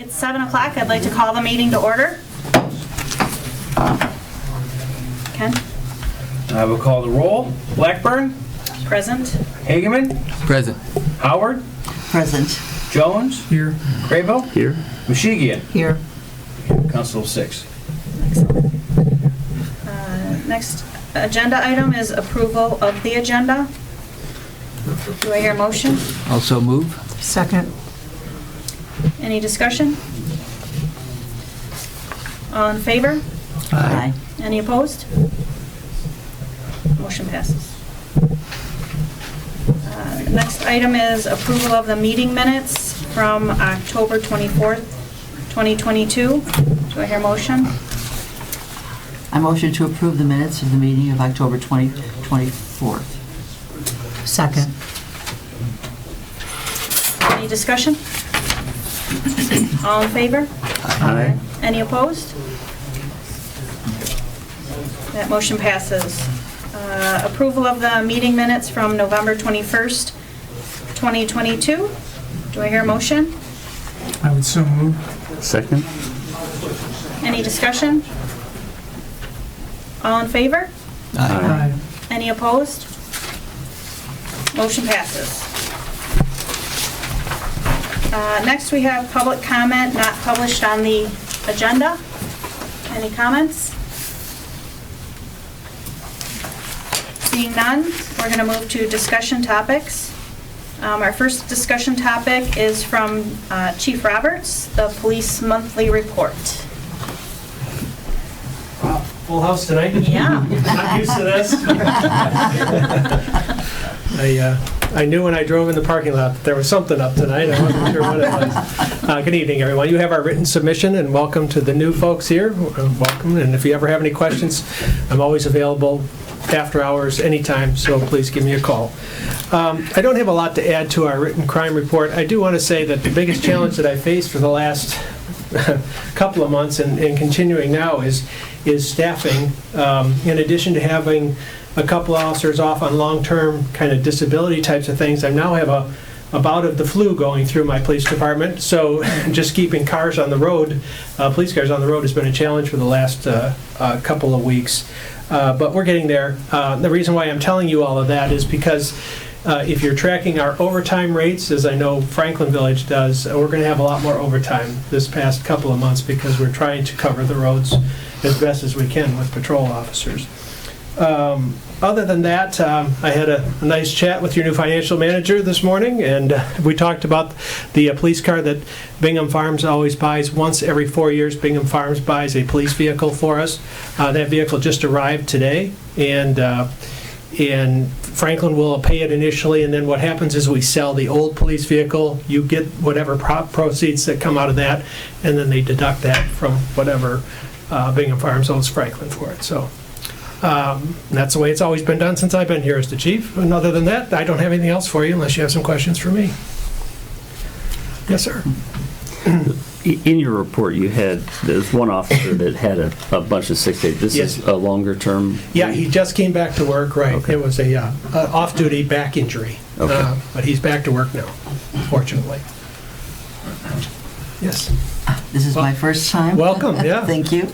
It's 7 o'clock. I'd like to call the meeting to order. Ken? I will call the roll. Blackburn? Present. Hageman? Present. Howard? Present. Jones? Here. Craybill? Here. Here. Mashigian? Council of 6. Next agenda item is approval of the agenda. Do I hear a motion? Also move. Second. Any discussion? All in favor? Aye. Any opposed? Motion passes. Next item is approval of the meeting minutes from October 24th, 2022. Do I hear a motion? I motion to approve the minutes of the meeting of October 24th. Second. Any discussion? All in favor? Aye. Any opposed? That motion passes. Approval of the meeting minutes from November 21st, 2022. Do I hear a motion? I would so move. Second. Any discussion? All in favor? Aye. Any opposed? Motion passes. Next, we have public comment not published on the agenda. Any comments? Seeing none, we're going to move to discussion topics. Our first discussion topic is from Chief Roberts, the police monthly report. Wow, full house tonight? Yeah. Not used to this. I knew when I drove in the parking lot that there was something up tonight. I wasn't sure what it was. Good evening, everyone. You have our written submission, and welcome to the new folks here. Welcome, and if you ever have any questions, I'm always available after hours, anytime, so please give me a call. I don't have a lot to add to our written crime report. I do want to say that the biggest challenge that I faced for the last couple of months and continuing now is staffing. In addition to having a couple of officers off on long-term kind of disability types of things, I now have a bout of the flu going through my police department, so just keeping cars on the road, police cars on the road, has been a challenge for the last couple of weeks. But we're getting there. The reason why I'm telling you all of that is because if you're tracking our overtime rates, as I know Franklin Village does, we're going to have a lot more overtime this past couple of months because we're trying to cover the roads as best as we can with patrol officers. Other than that, I had a nice chat with your new financial manager this morning, and we talked about the police car that Bingham Farms always buys. Once every 4 years, Bingham Farms buys a police vehicle for us. That vehicle just arrived today, and Franklin will pay it initially, and then what happens is we sell the old police vehicle. You get whatever proceeds that come out of that, and then they deduct that from whatever Bingham Farms owes Franklin for it. So. That's the way it's always been done since I've been here as the chief. And other than that, I don't have anything else for you unless you have some questions for me. Yes, sir. In your report, you had, there's one officer that had a bunch of sick days. This Yes. is a longer term? Yeah, he just came back to work, right. Okay. It was a off-duty back injury. Okay. But he's back to work now, fortunately. Yes. This is my first time. Welcome, yeah. Thank you.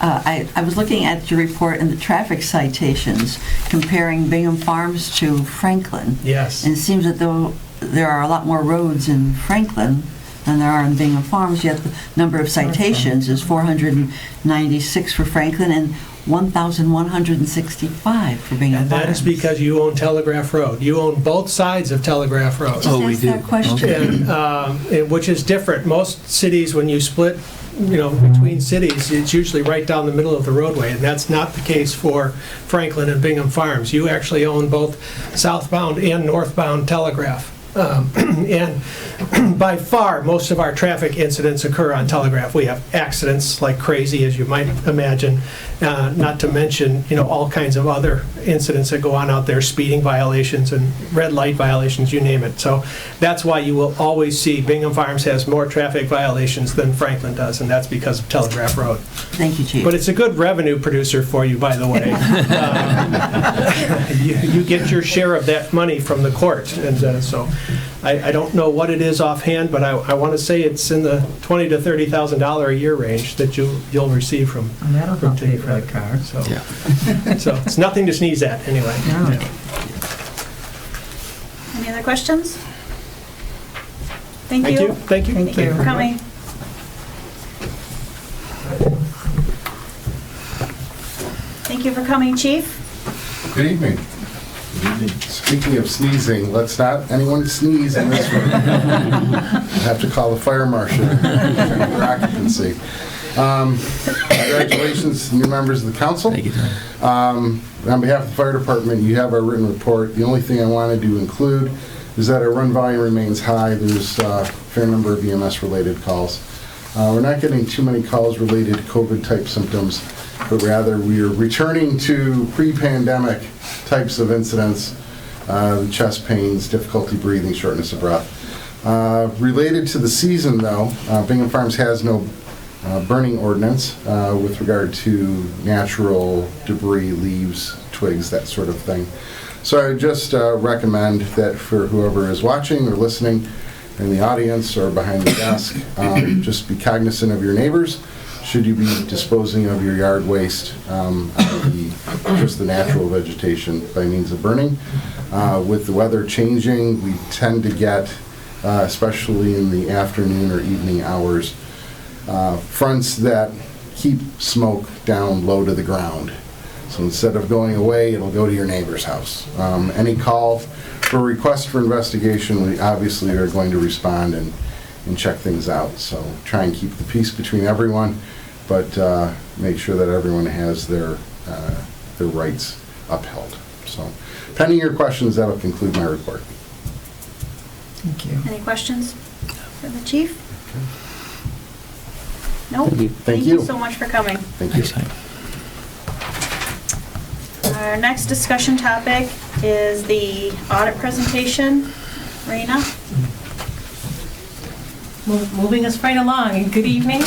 I was looking at your report and the traffic citations, comparing Bingham Farms to Franklin. Yes. And it seems that though there are a lot more roads in Franklin than there are in Bingham Farms, yet the number of citations is 496 for Franklin and 1,165 for Bingham And Farms. that is because you own Telegraph Road. You own both sides of Telegraph Road. Just we ask do. that question. And which is different. Most cities, when you split, between cities, it's usually right down the middle of the roadway, and that's not the case for Franklin and Bingham Farms. You actually own both southbound and northbound Telegraph. And by far, most of our traffic incidents occur on Telegraph. We have accidents like crazy, as you might imagine, not to mention, all kinds of other incidents that go on out there, speeding violations and red light violations, you name it. So that's why you will always see Bingham Farms has more traffic violations than Franklin does, and that's because of Telegraph Road. Thank you, Chief. But it's a good revenue producer for you, by the way. You get your share of that money from the court, and so I don't know what it is offhand, but I want to say it's in the $20,000 to $30,000 a year range that you'll receive from. And that'll from help pay City for the Fred. car. So, so it's nothing to sneeze at, anyway. No. Yeah. Any other questions? Thank Thank you. you. Thank you. Thank you for coming. Thank you for coming, Chief. Good evening. Speaking of sneezing, let's not anyone sneeze in this room. We'll have to call the fire marshal for occupancy. Congratulations, new members of the council. Thank you. On behalf of the fire department, you have our written report. The only thing I wanted to include is that our run volume remains high. There's a fair number of EMS-related calls. We're not getting too many calls related to COVID-type symptoms, but rather we are returning to pre-pandemic types of incidents, the chest pains, difficulty breathing, shortness of breath. Related to the season, though, Bingham Farms has no burning ordinance with regard to natural debris, leaves, twigs, that sort of thing. So I would just recommend that for whoever is watching or listening in the audience or behind the desk, just be cognizant of your neighbors. Should you be disposing of your yard waste out of just the natural vegetation by means of burning. With the weather changing, we tend to get, especially in the afternoon or evening hours, fronts that keep smoke down low to the ground. So instead of going away, it'll go to your neighbor's house. Any call for request for investigation, we obviously are going to respond and check things out. So try and keep the peace between everyone, but make sure that everyone has their rights upheld. So pending your questions, that'll conclude my report. Thank you. Any questions for the chief? No? Thank you. Thank you you. so much for coming. Thank you. Our next discussion topic is the audit presentation. Raina? Moving us right along, and good evening.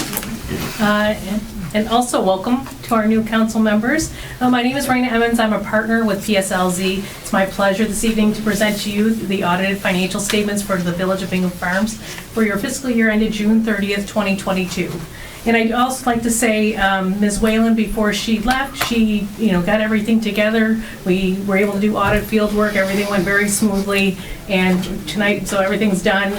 And also welcome to our new council members. My name is Raina Emmons. I'm a partner with PSLZ. It's my pleasure this evening to present to you the audited financial statements for the Village of Bingham Farms for your fiscal year ended June 30th, 2022. And I'd also like to say, Ms. Whalen, before she left, she, got everything together. We were able to do audit field work. Everything went very smoothly. And tonight, so everything's done.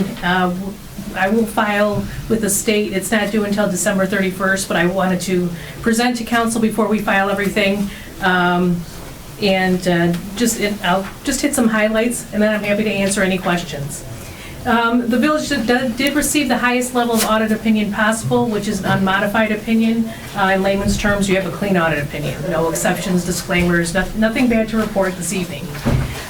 I will file with the state. It's not due until December 31st, but I wanted to present to council before we file everything. I'll just hit some highlights, and then I'm happy to answer any questions. The village did receive the highest level of audit opinion possible, which is an unmodified opinion. In layman's terms, you have a clean audit opinion. No exceptions, disclaimers, nothing bad to report this evening.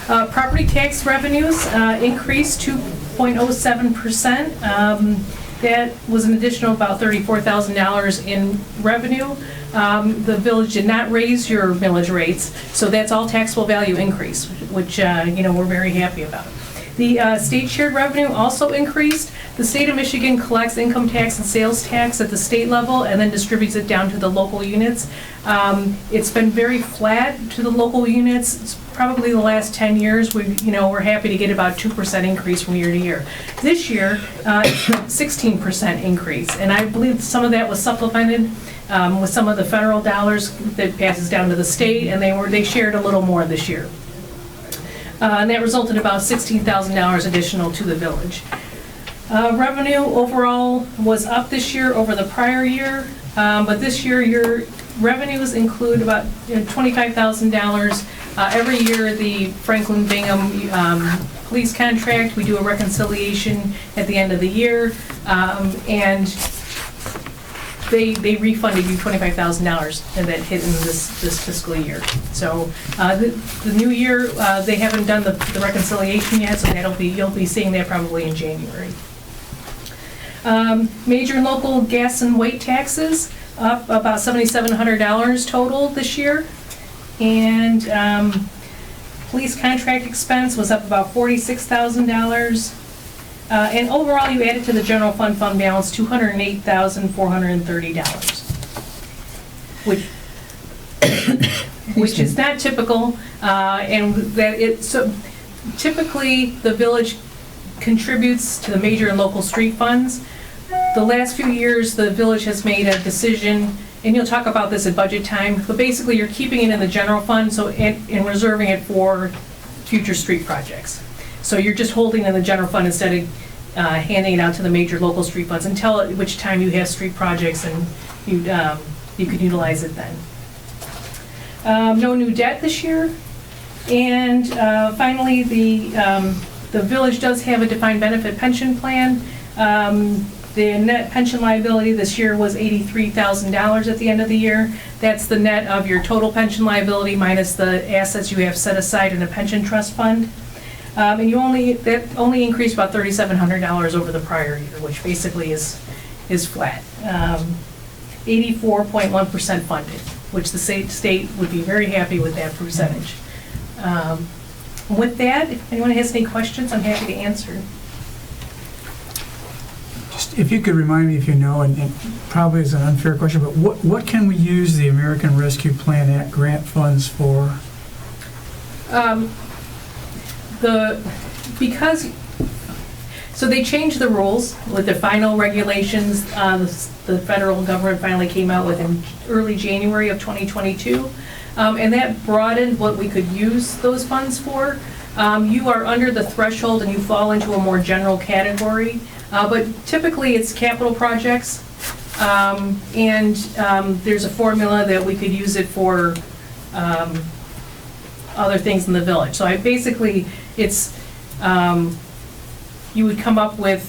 Property tax revenues increased 2.07%. That was an additional about $34,000 in revenue. The village did not raise your millage rates, so that's all taxable value increase, which we're very happy about. The state shared revenue also increased. The state of Michigan collects income tax and sales tax at the state level and then distributes it down to the local units. It's been very flat to the local units. It's probably the last 10 years. We're happy to get about 2% increase from year to year. This year, it's 16% increase, and I believe some of that was supplemented with some of the federal dollars that passes down to the state, and they shared a little more this year. And that resulted in about $16,000 additional to the village. Revenue overall was up this year over the prior year, but this year your revenues include about $25,000. Every year the Franklin Bingham police contract, we do a reconciliation at the end of the year, and they refunded you $25,000 and that hit in this fiscal year. So the new year, they haven't done the reconciliation yet, so you'll be seeing that probably in January. Major and local gas and weight taxes up about $7,700 total this year, and police contract expense was up about $46,000. And overall, you added to the general fund balance $208,430, which is not typical, and that so typically the village contributes to the major and local street funds. The last few years, the village has made a decision, and you'll talk about this at budget time, but basically you're keeping it in the general fund and reserving it for future street projects. So you're just holding in the general fund instead of handing it out to the major local street funds until at which time you have street projects and you could utilize it then. No new debt this year. And finally, the village does have a defined benefit pension plan. The net pension liability this year was $83,000 at the end of the year. That's the net of your total pension liability minus the assets you have set aside in a pension trust fund. And that only increased about $3,700 over the prior year, which basically is flat. 84.1% funded, which the state would be very happy with that percentage. With that, if anyone has any questions, I'm happy to answer. Just if you could remind me, if you know, and probably is an unfair question, but what can we use the American Rescue Plan Act grant funds for? So they changed the rules with the final regulations. The federal government finally came out with in early January of 2022. And that broadened what we could use those funds for. You are under the threshold and you fall into a more general category. But typically it's capital projects. And there's a formula that we could use it for other things in the village. So you would come up with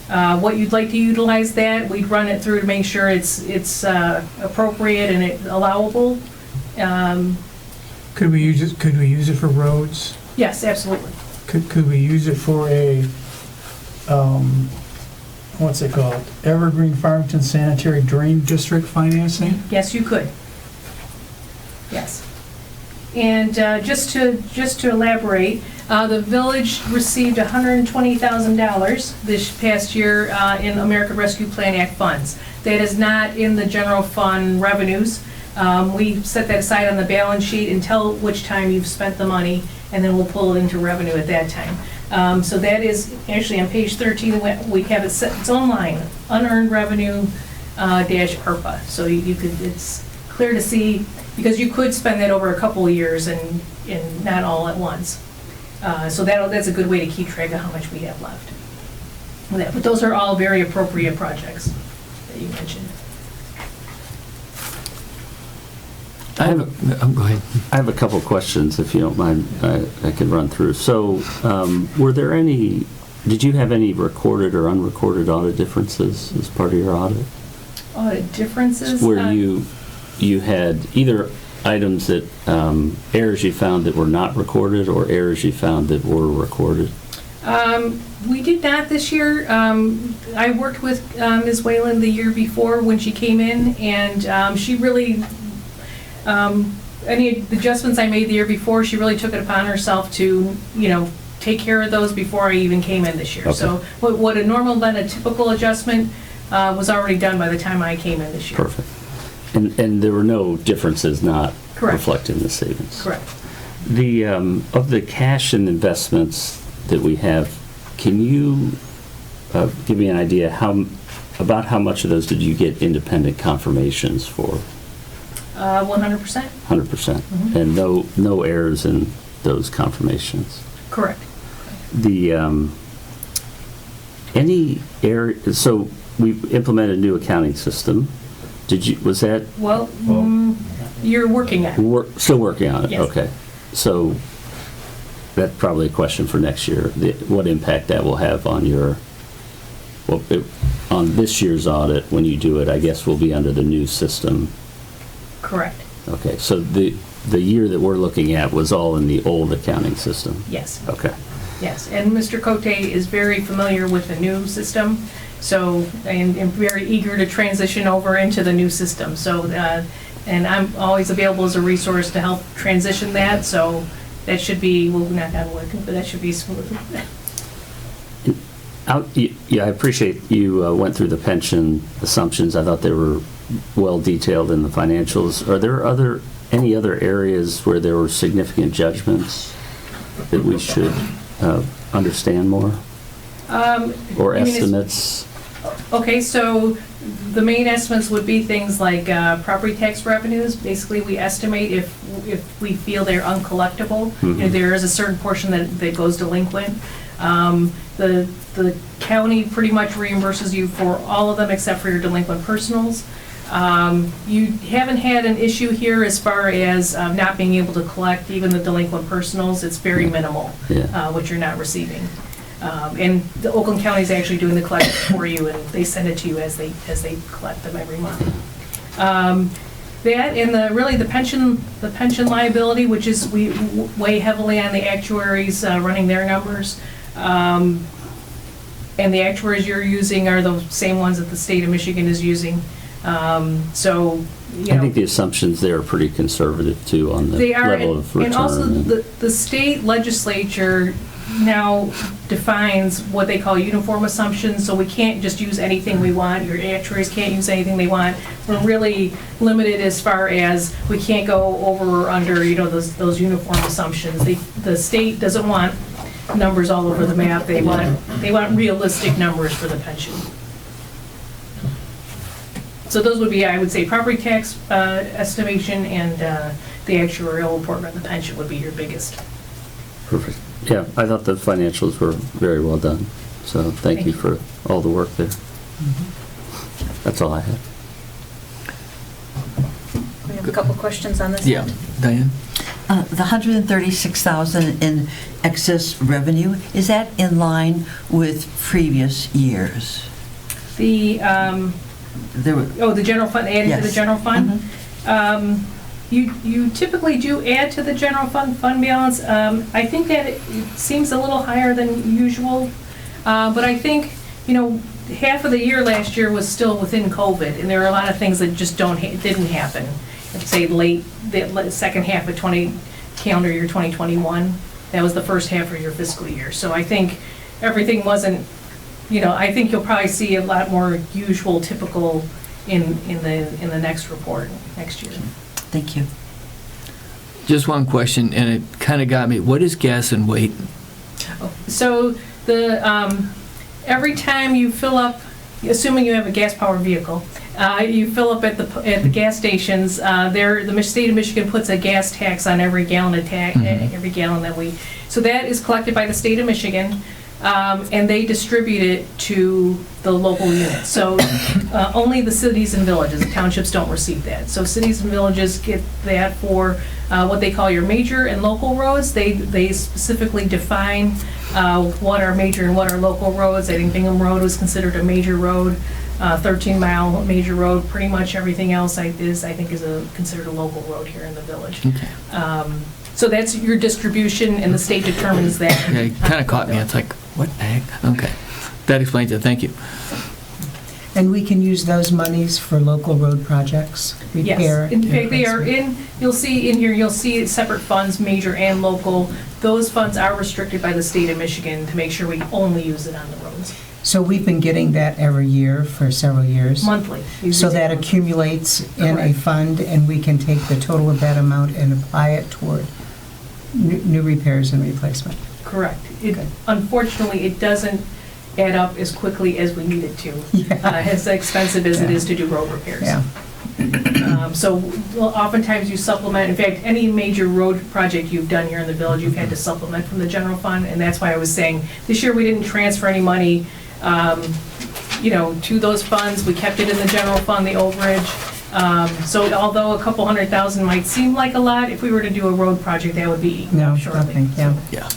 what you'd like to utilize that. We'd run it through to make sure it's appropriate and allowable. Could we use it for roads? Yes, absolutely. Could we use it for a what's it called? Evergreen Farmington Sanitary Drain District financing? Yes, you could. Yes. And just to elaborate, the village received $120,000 this past year in American Rescue Plan Act funds. That is not in the general fund revenues. We set that aside on the balance sheet until which time you've spent the money, and then we'll pull it into revenue at that time. So that is actually on page 13. We have its own line, unearned revenue dash ARPA. So it's clear to see, because you could spend that over a couple of years and not all at once. So that's a good way to keep track of how much we have left. But those are all very appropriate projects that you mentioned. Go ahead. I have a couple of questions, if you don't mind. I could run through. So, did you have any recorded or unrecorded audit differences as part of your audit? Audit differences? Where you had either items that, errors you found that were not recorded or errors you found that were recorded? We did not this year. I worked with Ms. Whalen the year before when she came in, and she really, any adjustments I made the year before, she really took it upon herself to, take care of those before I even came in this year. Okay. So what a typical adjustment was already done by the time I came in this year. Perfect. And there were no differences not Correct. reflected in the savings? Correct. The, of the cash and investments that we have, can you give me an idea about how much of those did you get independent confirmations for? 100%. 100%. Mm-hmm. And no errors in those confirmations? Correct. So we implemented a new accounting system. Was that? Well, you're working on it. Still working on it? Yes. Okay. So that's probably a question for next year, what impact that will have on on this year's audit when you do it. I guess will be under the new system. Correct. Okay, so the year that we're looking at was all in the old accounting system? Yes. Okay. Yes, and Mr. Cote is very familiar with the new system, so, and very eager to transition over into the new system. So, and I'm always available as a resource to help transition that, so that should be, we'll knock on wood, but that should be smooth. Yeah, I appreciate you went through the pension assumptions. I thought they were well detailed in the financials. Are there any other areas where there were significant judgments that we should understand more? Or you mean estimates? Okay, so the main estimates would be things like property tax revenues. Basically, we estimate if we feel they're uncollectible. Mhm. There is a certain portion that goes delinquent. The county pretty much reimburses you for all of them except for your delinquent personals. You haven't had an issue here as far as not being able to collect even the delinquent personals. It's very minimal, Yeah. what you're not receiving. And the Oakland County is actually doing the collection for you, and they send it to you as they collect them every month. That and the pension liability, which is we weigh heavily on the actuaries running their numbers. And the actuaries you're using are the same ones that the state of Michigan is using. So, you know. I think the assumptions there are pretty conservative too on the They are, level of return. and also the state legislature now defines what they call uniform assumptions, so we can't just use anything we want. Your actuaries can't use anything they want. We're really limited as far as we can't go over or under, those uniform assumptions. The state doesn't want numbers all over the map. They want realistic numbers for the pension. So those would be, I would say, property tax estimation and the actuarial report on the pension would be your biggest. Perfect. Yeah, I thought the financials were very well done. So thank you for all the work there. That's all I had. We have a couple questions on this. Yeah, end. Diane? The 136,000 in excess revenue, is that in line with previous years? The There were, the general fund, adding to the Yes. general fund? You typically do add to the general fund balance. I think that it seems a little higher than usual, but I think, half of the year last year was still within COVID, and there are a lot of things that just didn't happen. Let's say the second half of calendar year 2021, that was the first half of your fiscal year. So I think everything wasn't, I think you'll probably see a lot more usual, typical in the next report next year. thank you. Just one question, and it kind of got me. What is gas and weight? So every time you fill up, assuming you have a gas-powered vehicle, you fill up at the gas stations. The state of Michigan puts a gas tax on every gallon every gallon that we. So that is collected by the state of Michigan. And they distribute it to the local units. So only the cities and villages, the townships don't receive that. So cities and villages get that for what they call your major and local roads. They specifically define what are major and what are local roads. I think Bingham Road was considered a major road, 13-mile major road. Pretty much everything else I think is considered a local road here in the village. Okay. So that's your distribution, and the state determines that. Yeah, it kind of caught me. It's like, what the heck? Okay. That explains it. Thank you. And we can use those monies for local road projects, repair. Yes, in fact, they are replacement. you'll see separate funds, major and local. Those funds are restricted by the state of Michigan to make sure we only use it on the roads. So we've been getting that every year for several years. Monthly. So that accumulates in a Correct. fund, and we can take the total of that amount and apply it toward new repairs and replacement. Correct. Unfortunately, it doesn't add up as quickly as we need it to. Yeah. As expensive as it Yeah. is to do road repairs. Yeah. So oftentimes you supplement, in fact, any major road project you've done here in the village, you've had to supplement from the general fund, and that's why I was saying, this year we didn't transfer any money, to those funds. We kept it in the general fund, the overage. So although a couple $100,000 might seem like a lot, if we were to do a road project, that would be eaten No, up shortly. nothing, yeah. Yeah.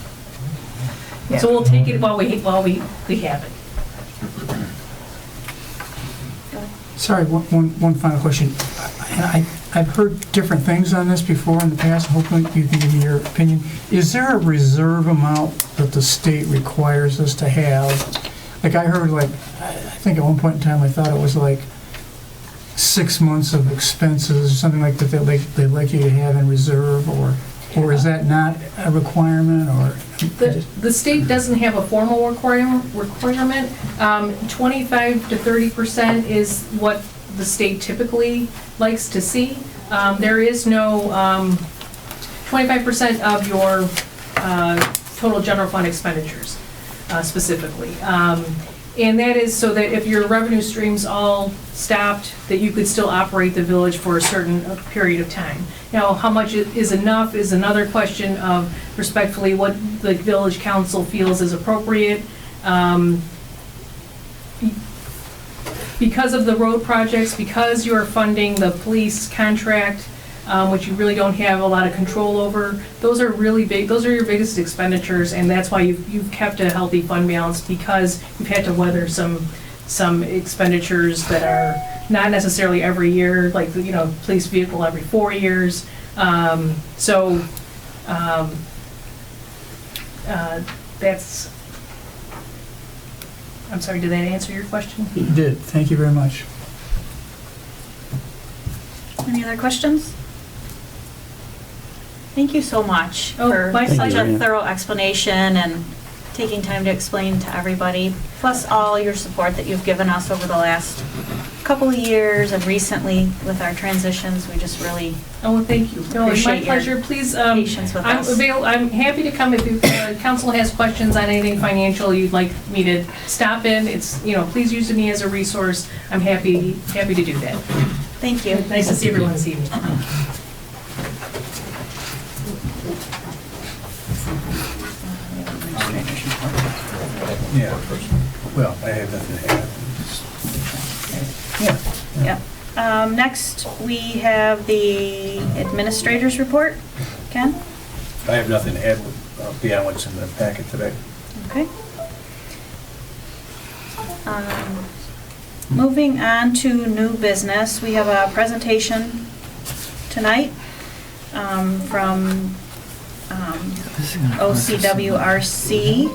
Yeah. So we'll take it while we have it. Sorry, one final question. I've heard different things on this before in the past, hoping you can give me your opinion. Is there a reserve amount that the state requires us to have? Like I heard, I think at one point in time, I thought it was like 6 months of expenses, or something like that they'd like you to have in reserve, or is that not a requirement, or? The state doesn't have a formal requirement. 25 to 30% is what the state typically likes to see. There is no 25% of your total general fund expenditures. specifically. And that is so that if your revenue streams all stopped, that you could still operate the village for a certain period of time. Now, how much is enough is another question of respectfully what the village council feels is appropriate. Because of the road projects, because you are funding the police contract, which you really don't have a lot of control over, those are really big, those are your biggest expenditures, and that's why you've kept a healthy fund balance, because you've had to weather some expenditures that are not necessarily every year, like, police vehicle every 4 years. That's, I'm sorry, did that answer your question? You did. Thank you very much. Any other questions? Thank you so much Oh, for my such pleasure. a thorough explanation and taking time to explain to everybody, plus all your support that you've given us over the last couple of years and recently with our transitions. We just really Oh, thank you. No, it's my Appreciate your pleasure. Please, patience with us. I'm happy to come if you, council has questions on anything financial you'd like me to stop in. It's, please use me as a resource. I'm happy to do that. Thank you. Nice to see everyone this evening. Yeah. Well, I have nothing to add. Yep. Next, we have the administrator's report. Ken? I have nothing to add beyond what's in the packet today. Okay. Moving on to new business, we have a presentation tonight from OCWRC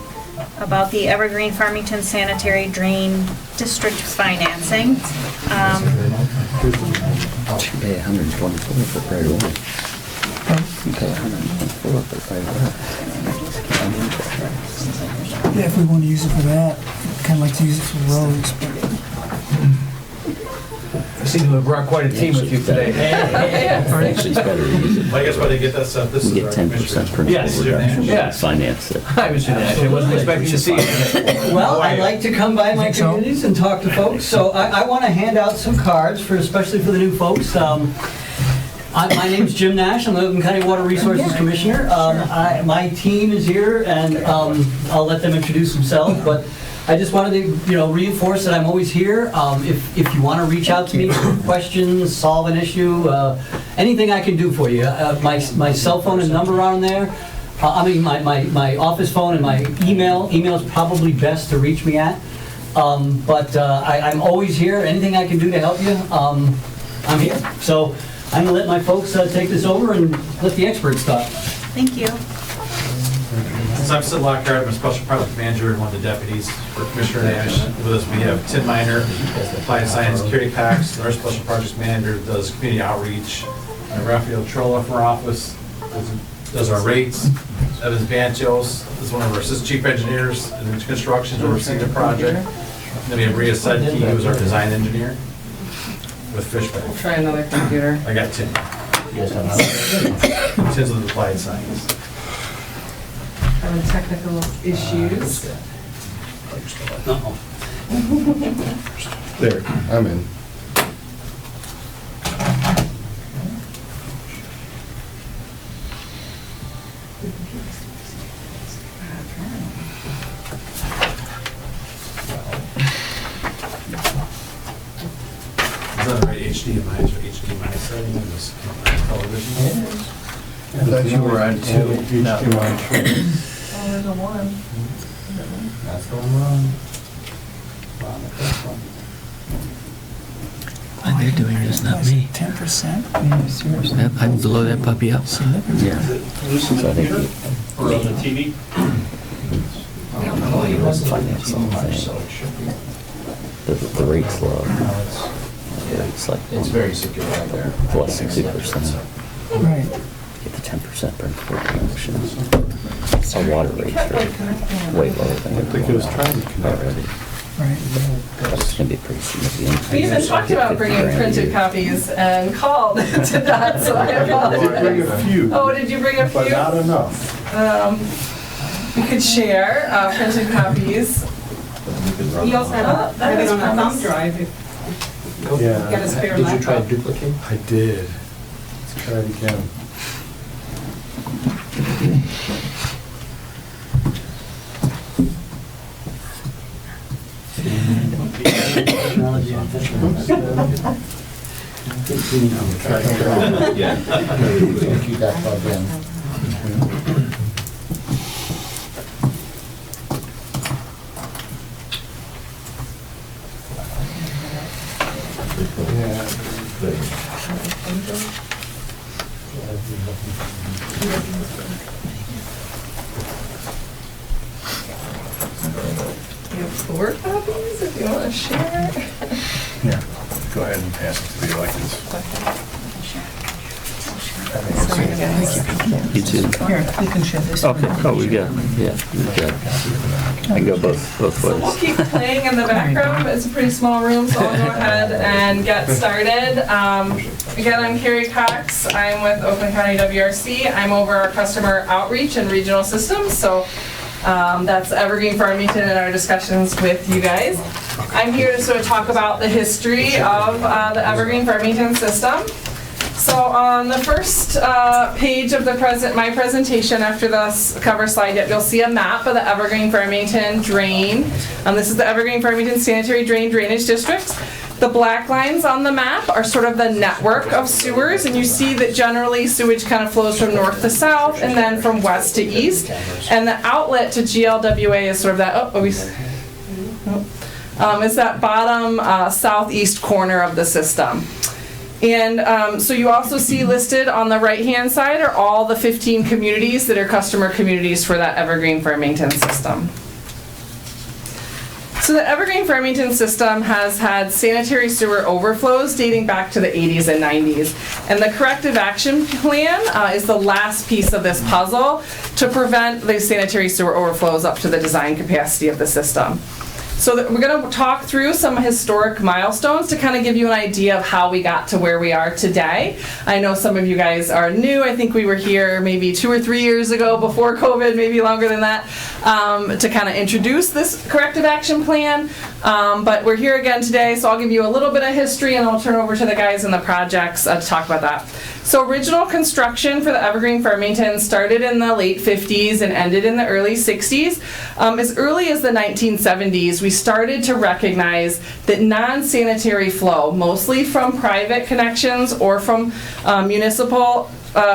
about the Evergreen Farmington Sanitary Drain District financing. You pay 124 for right away. You pay 124 for right away. Yeah, if we want to use it for that, I'd kind of like to use it for roads, but I seem to have brought quite a team with you today. Actually, it's better to use it. I guess why they get that stuff, this We is get our 10% principal Yes. reduction. Yes. Finance it. I was wasn't expecting to see you today. Well, I like to come by my communities and talk to folks, so I want to hand out some cards, especially for the new folks. My name's Jim Nash, I'm the Oakland County Water Resources Commissioner. My team is here, and I'll let them introduce themselves, but I just wanted to reinforce that I'm always here. If you want to reach out to me for questions, solve an issue, anything I can do for you. My cell phone and number are on there. My office phone and my email. Email is probably best to reach me at. But I'm always here. Anything I can do to help you, I'm here. So I'm going to let my folks take this over and let the experts talk. Thank you. Since I'm Sid Lockhart, I'm a special project manager and one of the deputies for Commissioner Nash. With us, we have Tim Miner, applied science, Carrie Cox, our special projects manager, does community outreach. And Raphael Trolla from our office does our rates. Evans Bantios is one of our assistant chief engineers in construction, overseeing the project. And then we have Rhea Sedke, who's our design engineer with Fishback. We'll try another computer. I got Tim. Tim's with applied science. Having technical issues. There, I'm in. Is that a right HDMI setting on this television? I thought you were on two. No. Oh, there's a one. That's going wrong. And they're doing this, not me. 10%? I can blow that puppy up. Yeah. So I think Or on the TV? I don't know why you wasn't finance the whole thing. The rate's low. It's like It's very secure out there. plus 60%. Right. Get the 10% principal reduction. Our water rates are way lower than everyone else already. Right. That's going to be pretty significant. We even talked about bringing printed copies and called to that, so I apologize. Bring a few, Oh, did you bring a few? but not enough. we could share printed copies. You also have Have it on a thumb promise. drive if Yeah. you got a spare laptop. duplicate? I did. Let's try it again. Keep that plugged in. You have 4 copies if you want to share. Yeah, go ahead and pass it to the electeds. You too. Here, you can share this. Okay, oh, we got, yeah, we got, I can go both So we'll ways. keep playing in the background, but it's a pretty small room, so I'll go ahead and get started. Again, I'm Carrie Cox. I'm with Oakland County WRC. I'm over our customer outreach and regional systems, so that's Evergreen Farmington in our discussions with you guys. I'm here to sort of talk about the history of the Evergreen Farmington system. So on the first page of my presentation, after this cover slide, you'll see a map of the Evergreen Farmington drain. This is the Evergreen Farmington Sanitary Drain Drainage Districts. The black lines on the map are sort of the network of sewers, and you see that generally sewage kind of flows from north to south and then from west to east. And the outlet to GLWA is sort of that, is that bottom southeast corner of the system. And so you also see listed on the right-hand side are all the 15 communities that are customer communities for that Evergreen Farmington system. So the Evergreen Farmington system has had sanitary sewer overflows dating back to the 80s and 90s. And the corrective action plan is the last piece of this puzzle to prevent the sanitary sewer overflows up to the design capacity of the system. So we're going to talk through some historic milestones to kind of give you an idea of how we got to where we are today. I know some of you guys are new. I think we were here maybe 2 or 3 years ago before COVID, maybe longer than that, to kind of introduce this corrective action plan. But we're here again today, so I'll give you a little bit of history and I'll turn over to the guys in the projects to talk about that. So original construction for the Evergreen Farmington started in the late 50s and ended in the early 60s. As early as the 1970s, we started to recognize that non-sanitary flow, mostly from private connections or from municipal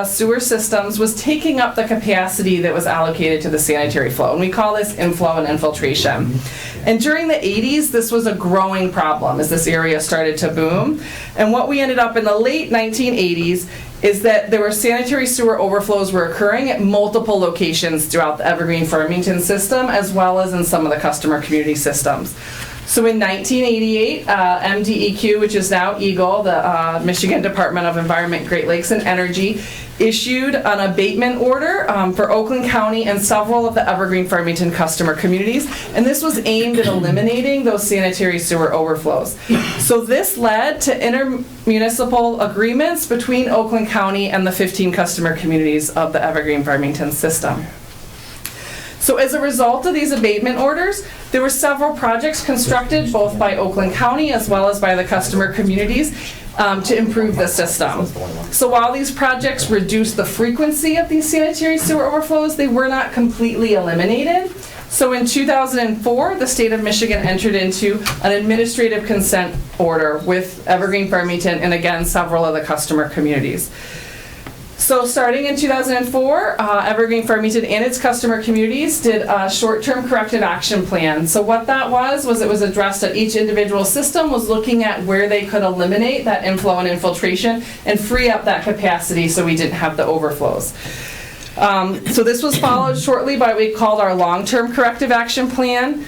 sewer systems, was taking up the capacity that was allocated to the sanitary flow. And we call this inflow and infiltration. And during the 80s, this was a growing problem as this area started to boom. And what we ended up in the late 1980s is that there were sanitary sewer overflows were occurring at multiple locations throughout the Evergreen Farmington system, as well as in some of the customer community systems. So in 1988, MDEQ, which is now EGLE, the Michigan Department of Environment, Great Lakes and Energy, issued an abatement order for Oakland County and several of the Evergreen Farmington customer communities, and this was aimed at eliminating those sanitary sewer overflows. So this led to intermunicipal agreements between Oakland County and the 15 customer communities of the Evergreen Farmington system. So as a result of these abatement orders, there were several projects constructed both by Oakland County as well as by the customer communities to improve the system. So while these projects reduced the frequency of these sanitary sewer overflows, they were not completely eliminated. So in 2004, the state of Michigan entered into an administrative consent order with Evergreen Farmington and again several of the customer communities. So starting in 2004, Evergreen Farmington and its customer communities did a short-term corrective action plan. So what that was it was addressed at each individual system, was looking at where they could eliminate that inflow and infiltration and free up that capacity so we didn't have the overflows. So this was followed shortly by what we called our long-term corrective action plan.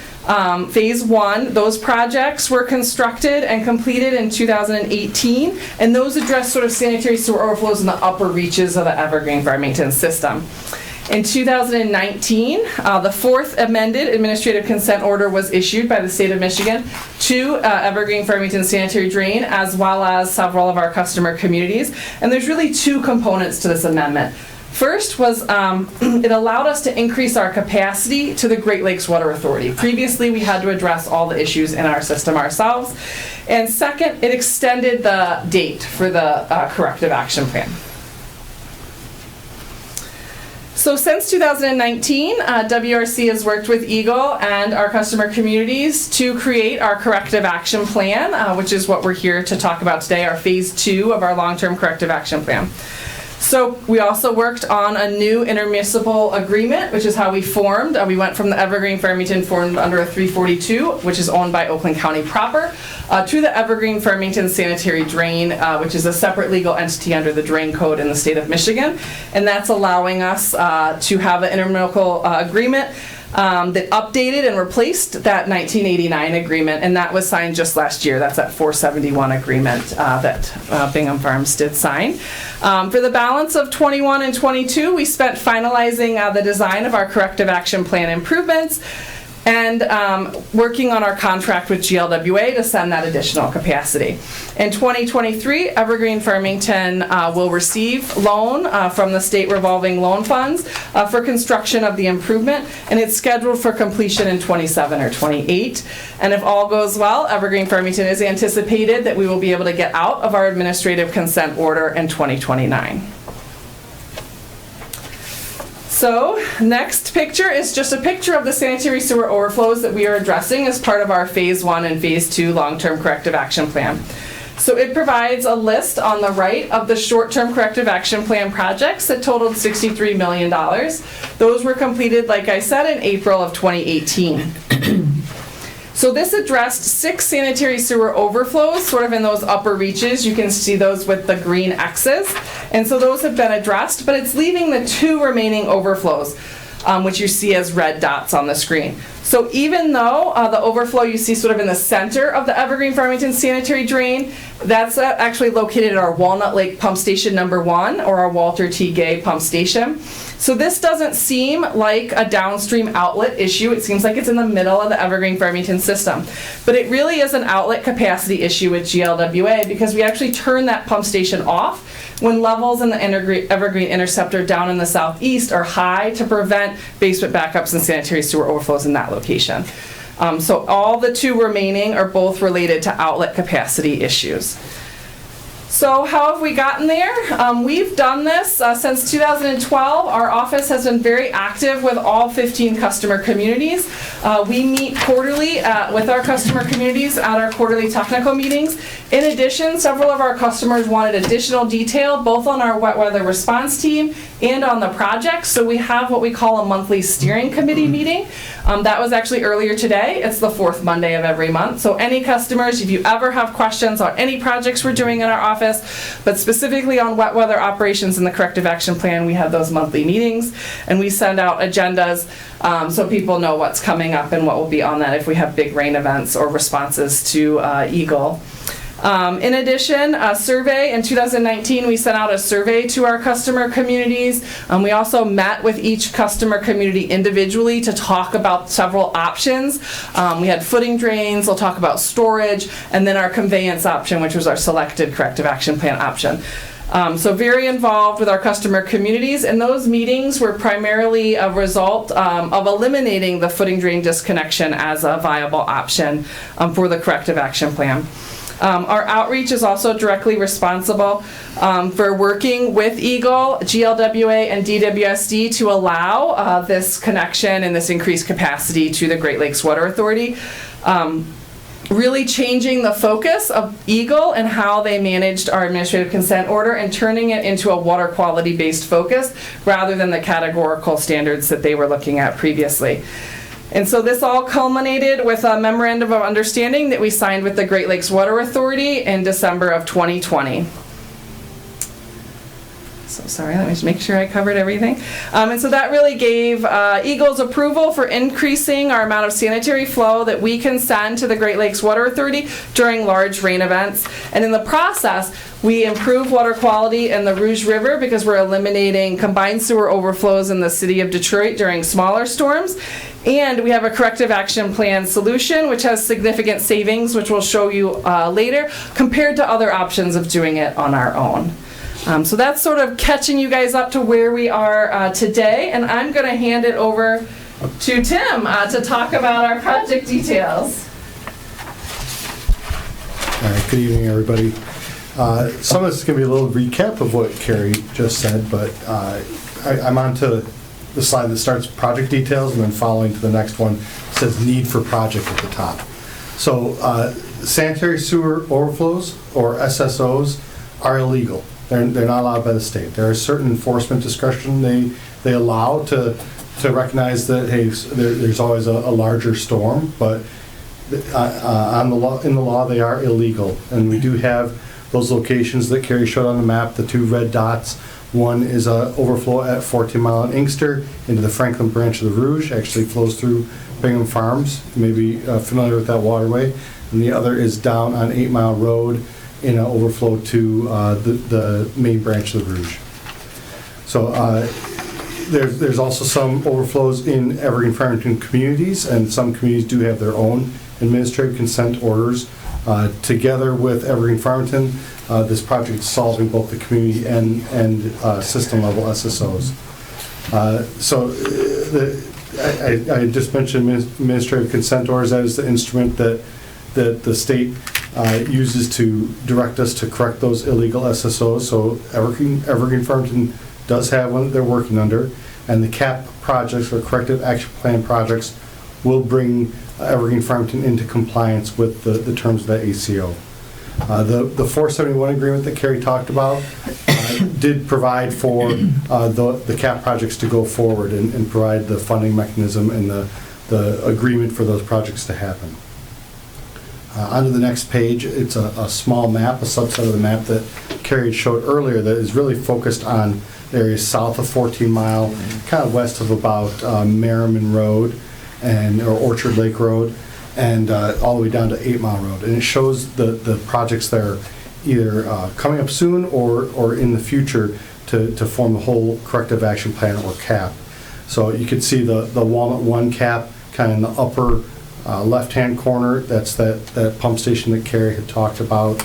Phase 1, those projects were constructed and completed in 2018, and those addressed sort of sanitary sewer overflows in the upper reaches of the Evergreen Farmington system. In 2019, the fourth amended administrative consent order was issued by the state of Michigan to Evergreen Farmington Sanitary Drain, as well as several of our customer communities. And there's really two components to this amendment. First was it allowed us to increase our capacity to the Great Lakes Water Authority. Previously, we had to address all the issues in our system ourselves. And second, it extended the date for the corrective action plan. So since 2019, WRC has worked with Eagle and our customer communities to create our corrective action plan, which is what we're here to talk about today, our phase 2 of our long-term corrective action plan. So we also worked on a new intermunicipal agreement, which is how we formed. We went from the Evergreen Farmington formed under a 342, which is owned by Oakland County proper, to the Evergreen Farmington Sanitary Drain, which is a separate legal entity under the drain code in the state of Michigan. And that's allowing us to have an intermunicipal agreement that updated and replaced that 1989 agreement, and that was signed just last year. That's that 471 agreement that Bingham Farms did sign. For the balance of 21 and 22, we spent finalizing the design of our corrective action plan improvements and working on our contract with GLWA to send that additional capacity. In 2023, Evergreen Farmington will receive loan from the state revolving loan funds for construction of the improvement, and it's scheduled for completion in 27 or 28. And if all goes well, Evergreen Farmington is anticipated that we will be able to get out of our administrative consent order in 2029. So, next picture is just a picture of the sanitary sewer overflows that we are addressing as part of our phase 1 and phase 2 long-term corrective action plan. So it provides a list on the right of the short-term corrective action plan projects that totaled $63 million. Those were completed, like I said, in April of 2018. So this addressed 6 sanitary sewer overflows, sort of in those upper reaches. You can see those with the green X's. And so those have been addressed, but it's leaving the 2 remaining overflows, which you see as red dots on the screen. So even though the overflow you see sort of in the center of the Evergreen Farmington sanitary drain, that's actually located at our Walnut Lake Pump Station number 1, or our Walter T. Gay Pump Station. So this doesn't seem like a downstream outlet issue. It seems like it's in the middle of the Evergreen Farmington system. But it really is an outlet capacity issue with GLWA because we actually turn that pump station off when levels in the Evergreen Interceptor down in the southeast are high to prevent basement backups and sanitary sewer overflows in that location. So all the 2 remaining are both related to outlet capacity issues. So how have we gotten there? We've done this since 2012. Our office has been very active with all 15 customer communities. We meet quarterly with our customer communities at our quarterly technical meetings. In addition, several of our customers wanted additional detail both on our wet weather response team and on the project. So we have what we call a monthly steering committee meeting. That was actually earlier today. It's the 4th Monday of every month. So any customers, if you ever have questions on any projects we're doing in our office, but specifically on wet weather operations and the corrective action plan, we have those monthly meetings, and we send out agendas so people know what's coming up and what will be on that if we have big rain events or responses to Eagle. In addition, a survey in 2019, we sent out a survey to our customer communities. We also met with each customer community individually to talk about several options. We had footing drains, we'll talk about storage, and then our conveyance option, which was our selected corrective action plan option. So very involved with our customer communities, and those meetings were primarily a result of eliminating the footing drain disconnection as a viable option for the corrective action plan. Our outreach is also directly responsible for working with Eagle, GLWA, and DWSD to allow this connection and this increased capacity to the Great Lakes Water Authority. Really changing the focus of Eagle and how they managed our administrative consent order and turning it into a water quality based focus rather than the categorical standards that they were looking at previously. And so this all culminated with a memorandum of understanding that we signed with the Great Lakes Water Authority in December of 2020. So sorry, let me just make sure I covered everything. And so that really gave Eagle's approval for increasing our amount of sanitary flow that we can send to the Great Lakes Water Authority during large rain events. And in the process, we improve water quality in the Rouge River because we're eliminating combined sewer overflows in the city of Detroit during smaller storms. And we have a corrective action plan solution, which has significant savings, which we'll show you later, compared to other options of doing it on our own. So that's sort of catching you guys up to where we are today, and I'm going to hand it over to Tim to talk about our project details. All right, good evening, everybody. Some of this is going to be a little recap of what Carrie just said, but I'm on to the slide that starts project details, and then following to the next one says need for project at the top. So sanitary sewer overflows, or SSOs, are illegal. They're not allowed by the state. There is certain enforcement discretion they allow to recognize that, hey, there's always a larger storm, but in the law they are illegal. And we do have those locations that Carrie showed on the map, the 2 red dots. One is a overflow at 14 Mile and Inkster into the Franklin branch of the Rouge, actually flows through Bingham Farms. You may be familiar with that waterway. And the other is down on 8 Mile Road in an overflow to the main branch of the Rouge. So there's also some overflows in Evergreen Farmington communities, and some communities do have their own administrative consent orders. Together with Evergreen Farmington, this project is solving both the community and system level SSOs. I just mentioned administrative consent orders. That is the instrument that the state uses to direct us to correct those illegal SSOs. So Evergreen Farmington does have one that they're working under, and the CAP projects, or Corrective Action Plan projects, will bring Evergreen Farmington into compliance with the terms of that ACO. The 471 agreement that Carrie talked about did provide for the CAP projects to go forward and provide the funding mechanism and the agreement for those projects to happen. Onto the next page, it's a small map, a subset of the map that Carrie showed earlier that is really focused on areas south of 14 Mile, kind of west of about Merriman Road or Orchard Lake Road, and all the way down to 8 Mile Road. And it shows the projects that are either coming up soon or in the future to form the whole Corrective Action Plan, or CAP. So you can see the Walnut 1 CAP kind of in the upper left-hand corner. That's that pump station that Carrie had talked about,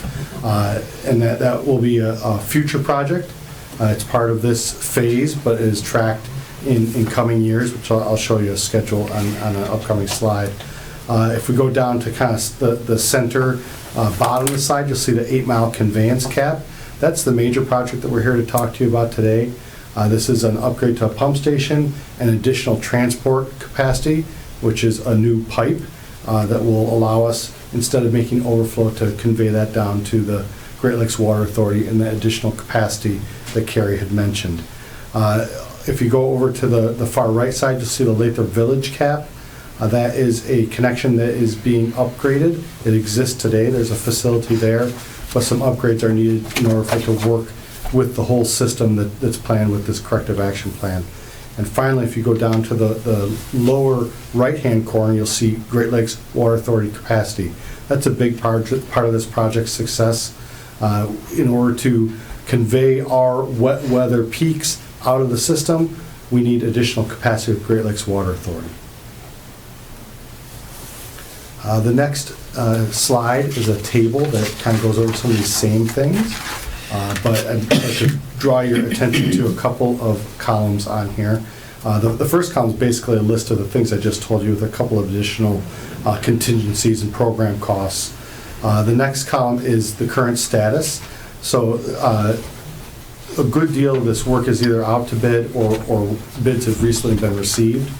and that will be a future project. It's part of this phase, but it is tracked in coming years, which I'll show you a schedule on an upcoming slide. If we go down to kind of the center bottom of the slide, you'll see the 8 Mile conveyance cap. That's the major project that we're here to talk to you about today. This is an upgrade to a pump station and additional transport capacity, which is a new pipe that will allow us, instead of making overflow, to convey that down to the Great Lakes Water Authority and the additional capacity that Carrie had mentioned. If you go over to the far right side, you'll see the Lathrop Village cap. That is a connection that is being upgraded. It exists today. There's a facility there, but some upgrades are needed in order for it to work with the whole system that's planned with this Corrective Action Plan. And finally, if you go down to the lower right-hand corner, you'll see Great Lakes Water Authority capacity. That's a big part of this project's success. In order to convey our wet weather peaks out of the system, we need additional capacity with Great Lakes Water Authority. The next slide is a table that kind of goes over some of these same things, but I'd like to draw your attention to a couple of columns on here. The first column is basically a list of the things I just told you, with a couple of additional contingencies and program costs. The next column is the current status. So a good deal of this work is either out to bid or bids have recently been received.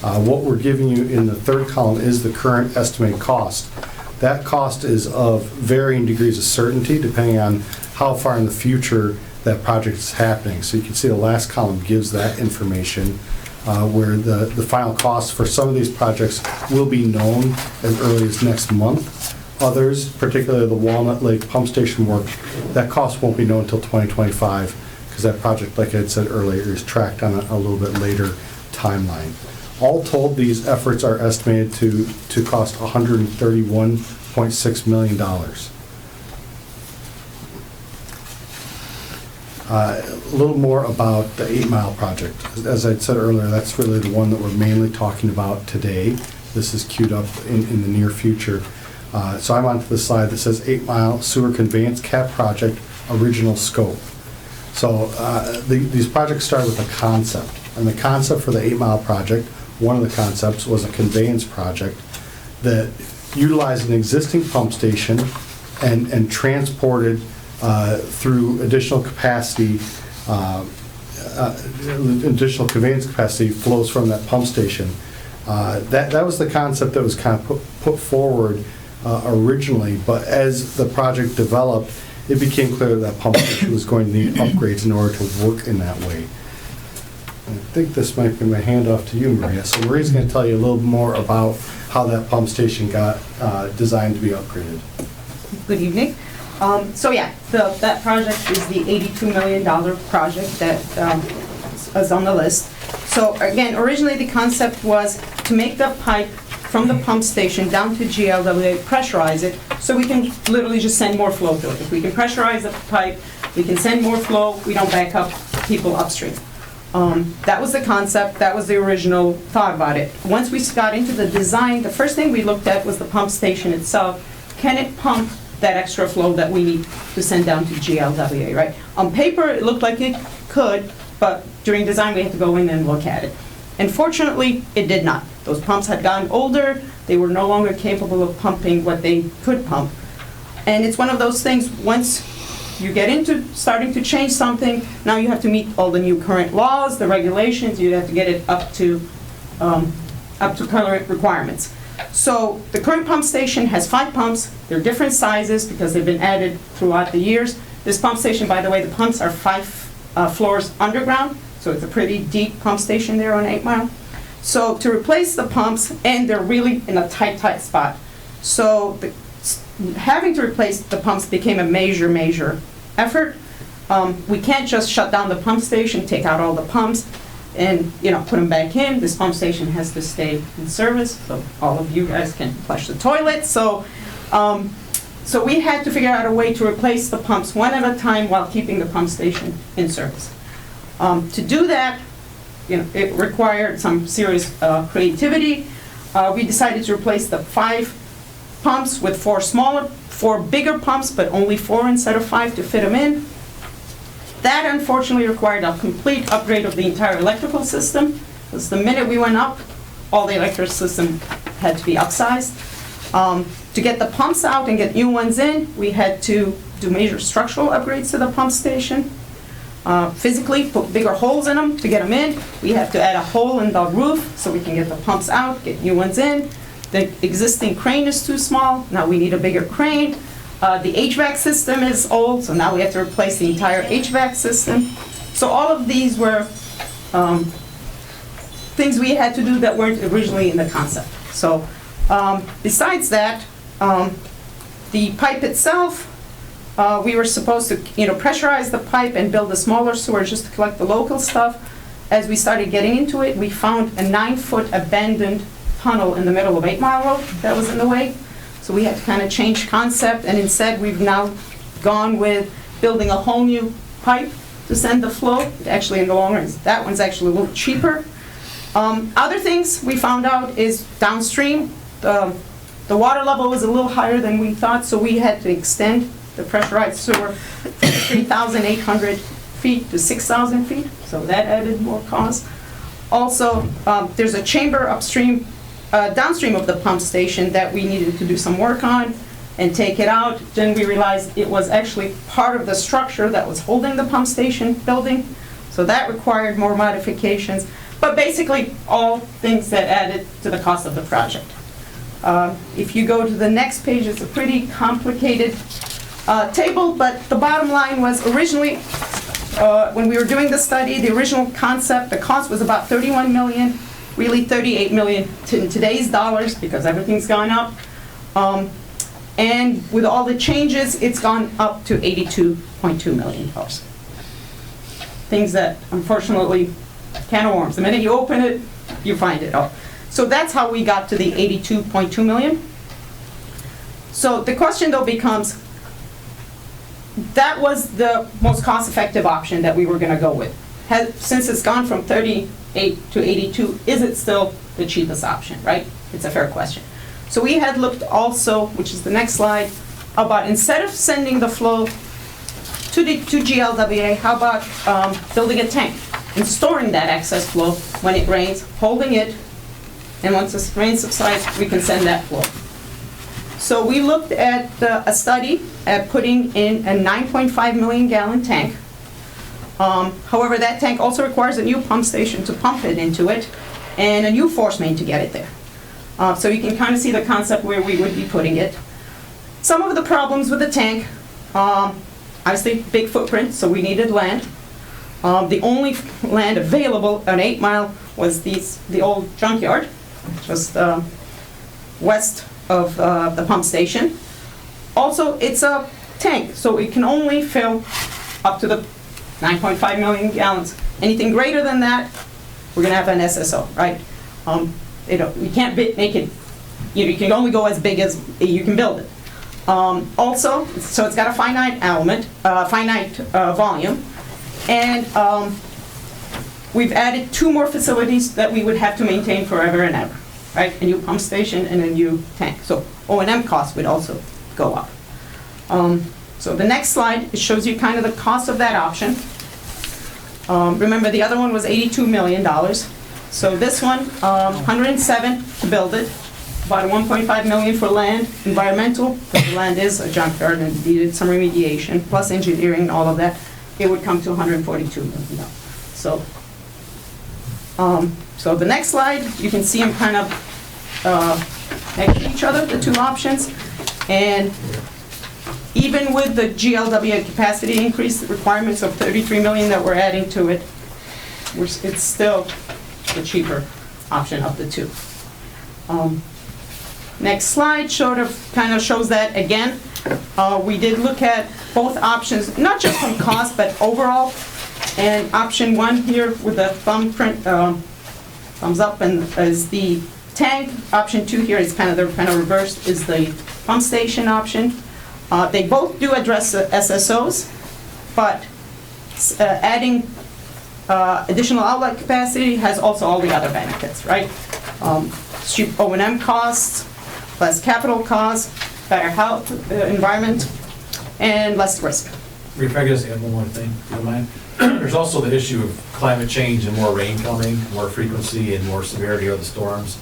What we're giving you in the third column is the current estimated cost. That cost is of varying degrees of certainty depending on how far in the future that project is happening. So you can see the last column gives that information, where the final cost for some of these projects will be known as early as next month. Others, particularly the Walnut Lake pump station work, that cost won't be known until 2025, because that project, like I had said earlier, is tracked on a little bit later timeline. All told, these efforts are estimated to cost $131.6 million. A little more about the 8 Mile project. As I said earlier, that's really the one that we're mainly talking about today. This is queued up in the near future. So I'm onto the slide that says 8 Mile Sewer Conveyance Cap Project, original scope. So these projects started with a concept, and the concept for the 8 Mile project, one of the concepts was a conveyance project that utilized an existing pump station and transported through additional capacity, additional conveyance capacity flows from that pump station. That was the concept that was kind of put forward originally, but as the project developed, it became clear that pump station was going to need upgrades in order to work in that way. I think this might be my handoff to you, Maria. So Maria's going to tell you a little more about how that pump station got designed to be upgraded. Good evening. So yeah, that project is the $82 million project that is on the list. So again, originally the concept was to make the pipe from the pump station down to GLWA, pressurize it, so we can literally just send more flow through it. If we can pressurize the pipe, we can send more flow, we don't back up people upstream. That was the concept, that was the original thought about it. Once we got into the design, the first thing we looked at was the pump station itself. Can it pump that extra flow that we need to send down to GLWA, right? On paper, it looked like it could, but during design, we had to go in and look at it. Unfortunately, it did not. Those pumps had gotten older, they were no longer capable of pumping what they could pump. And it's one of those things, once you get into starting to change something, now you have to meet all the new current laws, the regulations, you have to get it up to current requirements. So the current pump station has 5 pumps. They're different sizes because they've been added throughout the years. This pump station, by the way, the pumps are 5 floors underground, so it's a pretty deep pump station there on 8 Mile. So to replace the pumps, and they're really in a tight spot. So having to replace the pumps became a major effort. We can't just shut down the pump station, take out all the pumps, and put them back in. This pump station has to stay in service, so all of you guys can flush the toilet. So we had to figure out a way to replace the pumps one at a time while keeping the pump station in service. To do that, it required some serious creativity. We decided to replace the 5 pumps with 4 bigger pumps, but only 4 instead of 5 to fit them in. That unfortunately required a complete upgrade of the entire electrical system, because the minute we went up, all the electrical system had to be upsized. To get the pumps out and get new ones in, we had to do major structural upgrades to the pump station. Physically put bigger holes in them to get them in. We have to add a hole in the roof so we can get the pumps out, get new ones in. The existing crane is too small, now we need a bigger crane. The HVAC system is old, so now we have to replace the entire HVAC system. So all of these were things we had to do that weren't originally in the concept. So besides that, the pipe itself, we were supposed to pressurize the pipe and build a smaller sewer just to collect the local stuff. As we started getting into it, we found a 9-foot abandoned tunnel in the middle of 8 Mile Road that was in the way. So we had to kind of change concept, and instead we've now gone with building a whole new pipe to send the flow. Actually, in the long run, that one's actually a little cheaper. Other things we found out is downstream, the water level was a little higher than we thought, so we had to extend the pressurized sewer from 3,800 feet to 6,000 feet, so that added more cost. Also, there's a chamber upstream, downstream of the pump station that we needed to do some work on and take it out. Then we realized it was actually part of the structure that was holding the pump station building, so that required more modifications. But basically, all things that added to the cost of the project. If you go to the next page, it's a pretty complicated table, but the bottom line was originally, when we were doing the study, the original concept, the cost was about $31 million, really $38 million in today's dollars because everything's gone up. And with all the changes, it's gone up to $82.2 million. Things that, unfortunately, can of worms. The minute you open it, you find it all. So that's how we got to the $82.2 million. So the question, though, becomes, that was the most cost-effective option that we were going to go with. Since it's gone from 38 to 82, is it still the cheapest option, right? It's a fair question. So we had looked also, which is the next slide, about instead of sending the flow to GLWA, how about building a tank and storing that excess flow when it rains, holding it, and once the rain subsides, we can send that flow. So we looked at a study at putting in a 9.5 million gallon tank. However, that tank also requires a new pump station to pump it into it and a new force main to get it there. So you can kind of see the concept where we would be putting it. Some of the problems with the tank, obviously big footprint, so we needed land. The only land available on 8 Mile was the old junkyard, just west of the pump station. Also, it's a tank, so it can only fill up to the 9.5 million gallons. Anything greater than that, we're going to have an SSO, right? We can't make it, you can only go as big as you can build it. Also, so it's got a finite element, finite volume, and we've added 2 more facilities that we would have to maintain forever and ever, right? A new pump station and a new tank. So O&M costs would also go up. So the next slide, it shows you kind of the cost of that option. Remember, the other one was $82 million. So this one, 107 to build it, about 1.5 million for land, environmental, because the land is a junkyard and needed some remediation, plus engineering and all of that, it would come to 142 million. So the next slide, you can see them kind of next to each other, the 2 options. And even with the GLWA capacity increase requirements of 33 million that we're adding to it, it's still the cheaper option of the 2. Next slide kind of shows that again. We did look at both options, not just from cost, but overall. And option 1 here with the thumbs up, and is the tank. Option 2 here is kind of reversed, is the pump station option. They both do address the SSOs, but adding additional outlet capacity has also all the other benefits, right? Cheap O&M costs, less capital costs, better health, environment, and less risk. If I could just add one more thing, if you don't mind. There's also the issue of climate change and more rain coming, more frequency and more severity of the storms.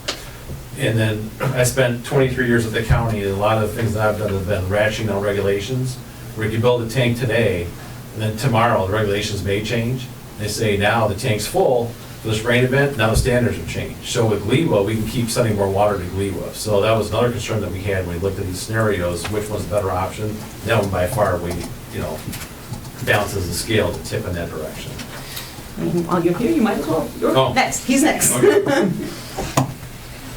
And then I spent 23 years at the county, and a lot of the things that I've done have been ratcheting down regulations, where if you build a tank today, and then tomorrow the regulations may change. They say now the tank's full for this rain event, now the standards have changed. So with GLEWA, we can keep sending more water to GLEWA. So that was another concern that we had when we looked at these scenarios, which was the better option. That one by far, balances the scale to tip in that direction. While you're here, you might as well. You're next. He's next. Okay.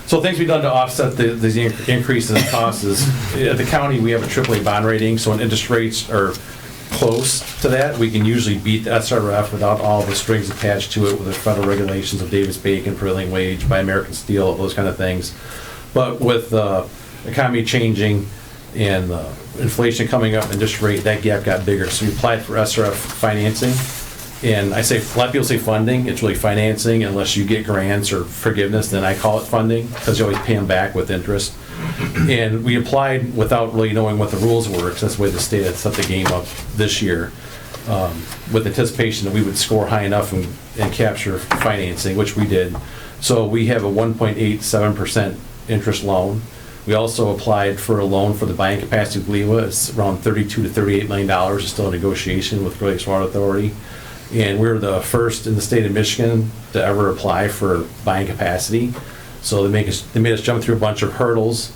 So things we've done to offset these increases in costs is, at the county, we have a AAA bond rating, so when interest rates are close to that, we can usually beat the SRF without all the strings attached to it with the federal regulations of Davis-Bacon, prevailing wage, Buy American Steel, those kind of things. But with the economy changing and inflation coming up and interest rate, that gap got bigger. So we applied for SRF financing. And I say, a lot of people say funding, it's really financing unless you get grants or forgiveness, then I call it funding, because you always pay them back with interest. And we applied without really knowing what the rules were, because that's the way the state had set the game up this year, with anticipation that we would score high enough and capture financing, which we did. So we have a 1.87% interest loan. We also applied for a loan for the buying capacity of GLEWA. It's around $32 to $38 million. It's still in negotiation with Great Lakes Water Authority. And we're the first in the state of Michigan to ever apply for buying capacity. So they made us jump through a bunch of hurdles,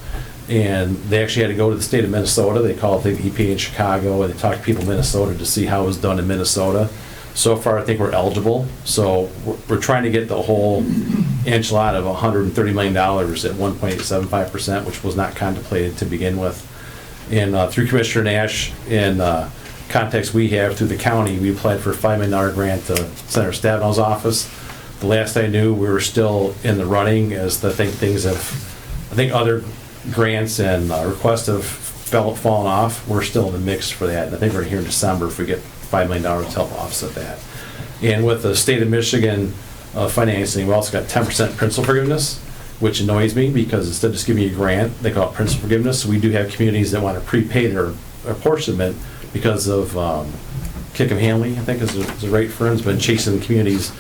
and they actually had to go to the state of Minnesota. They called it the EPA in Chicago, and they talked to people in Minnesota to see how it was done in Minnesota. So far, I think we're eligible. So we're trying to get the whole enchilada of $130 million at 1.75%, which was not contemplated to begin with. And through Commissioner Nash and contacts we have through the county, we applied for a $5 million grant to Senator Stavenow's office. The last I knew, we were still in the running, as I think other grants and requests have fallen off. We're still in the mix for that, and I think we're here in December if we get $5 million to help offset that. And with the state of Michigan financing, we also got 10% principal forgiveness, which annoys me, because instead of just giving you a grant, they call it principal forgiveness. So we do have communities that want to prepay their apportionment because of Kickham Hanley, I think is the right firm's been chasing the community's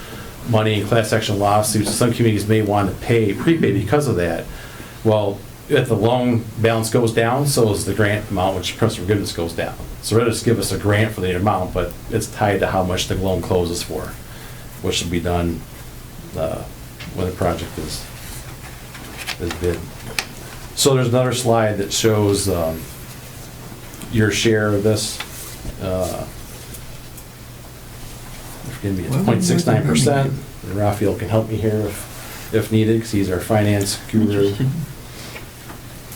money in class action lawsuits. Some communities may want to prepay because of that. Well, if the loan balance goes down, so is the grant amount, which principal forgiveness goes down. So they'll just give us a grant for the amount, but it's tied to how much the loan closes for, which will be done when the project is bid. So there's another slide that shows your share of this. Forgive me, it's 0.69%. Raphael can help me here if needed, because he's our finance guru.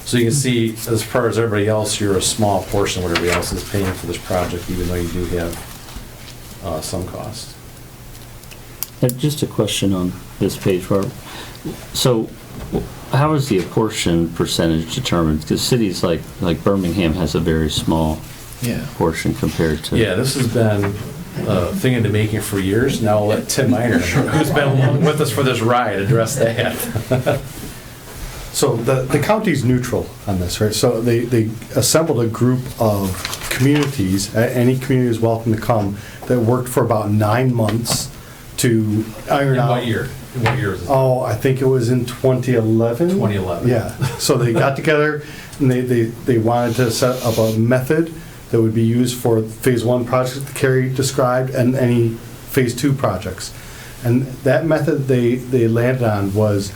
So you can see, as far as everybody else, you're a small portion of what everybody else is paying for this project, even though you do have some cost. Just a question on this page, Robert. So how is the apportion percentage determined? Because cities like Birmingham has a very small portion compared to... Yeah, this has been a thing in the making for years. Now I'll let Tim Miner, who's been with us for this ride, address that. So the county's neutral on this, right? So they assembled a group of communities, any community is welcome to come, that worked for about 9 months to iron out. In what year? In what year was it? Oh, I think it was in 2011. 2011. Yeah. So they got together and they wanted to set up a method that would be used for phase 1 projects that Carrie described and any phase 2 projects. And that method they landed on was,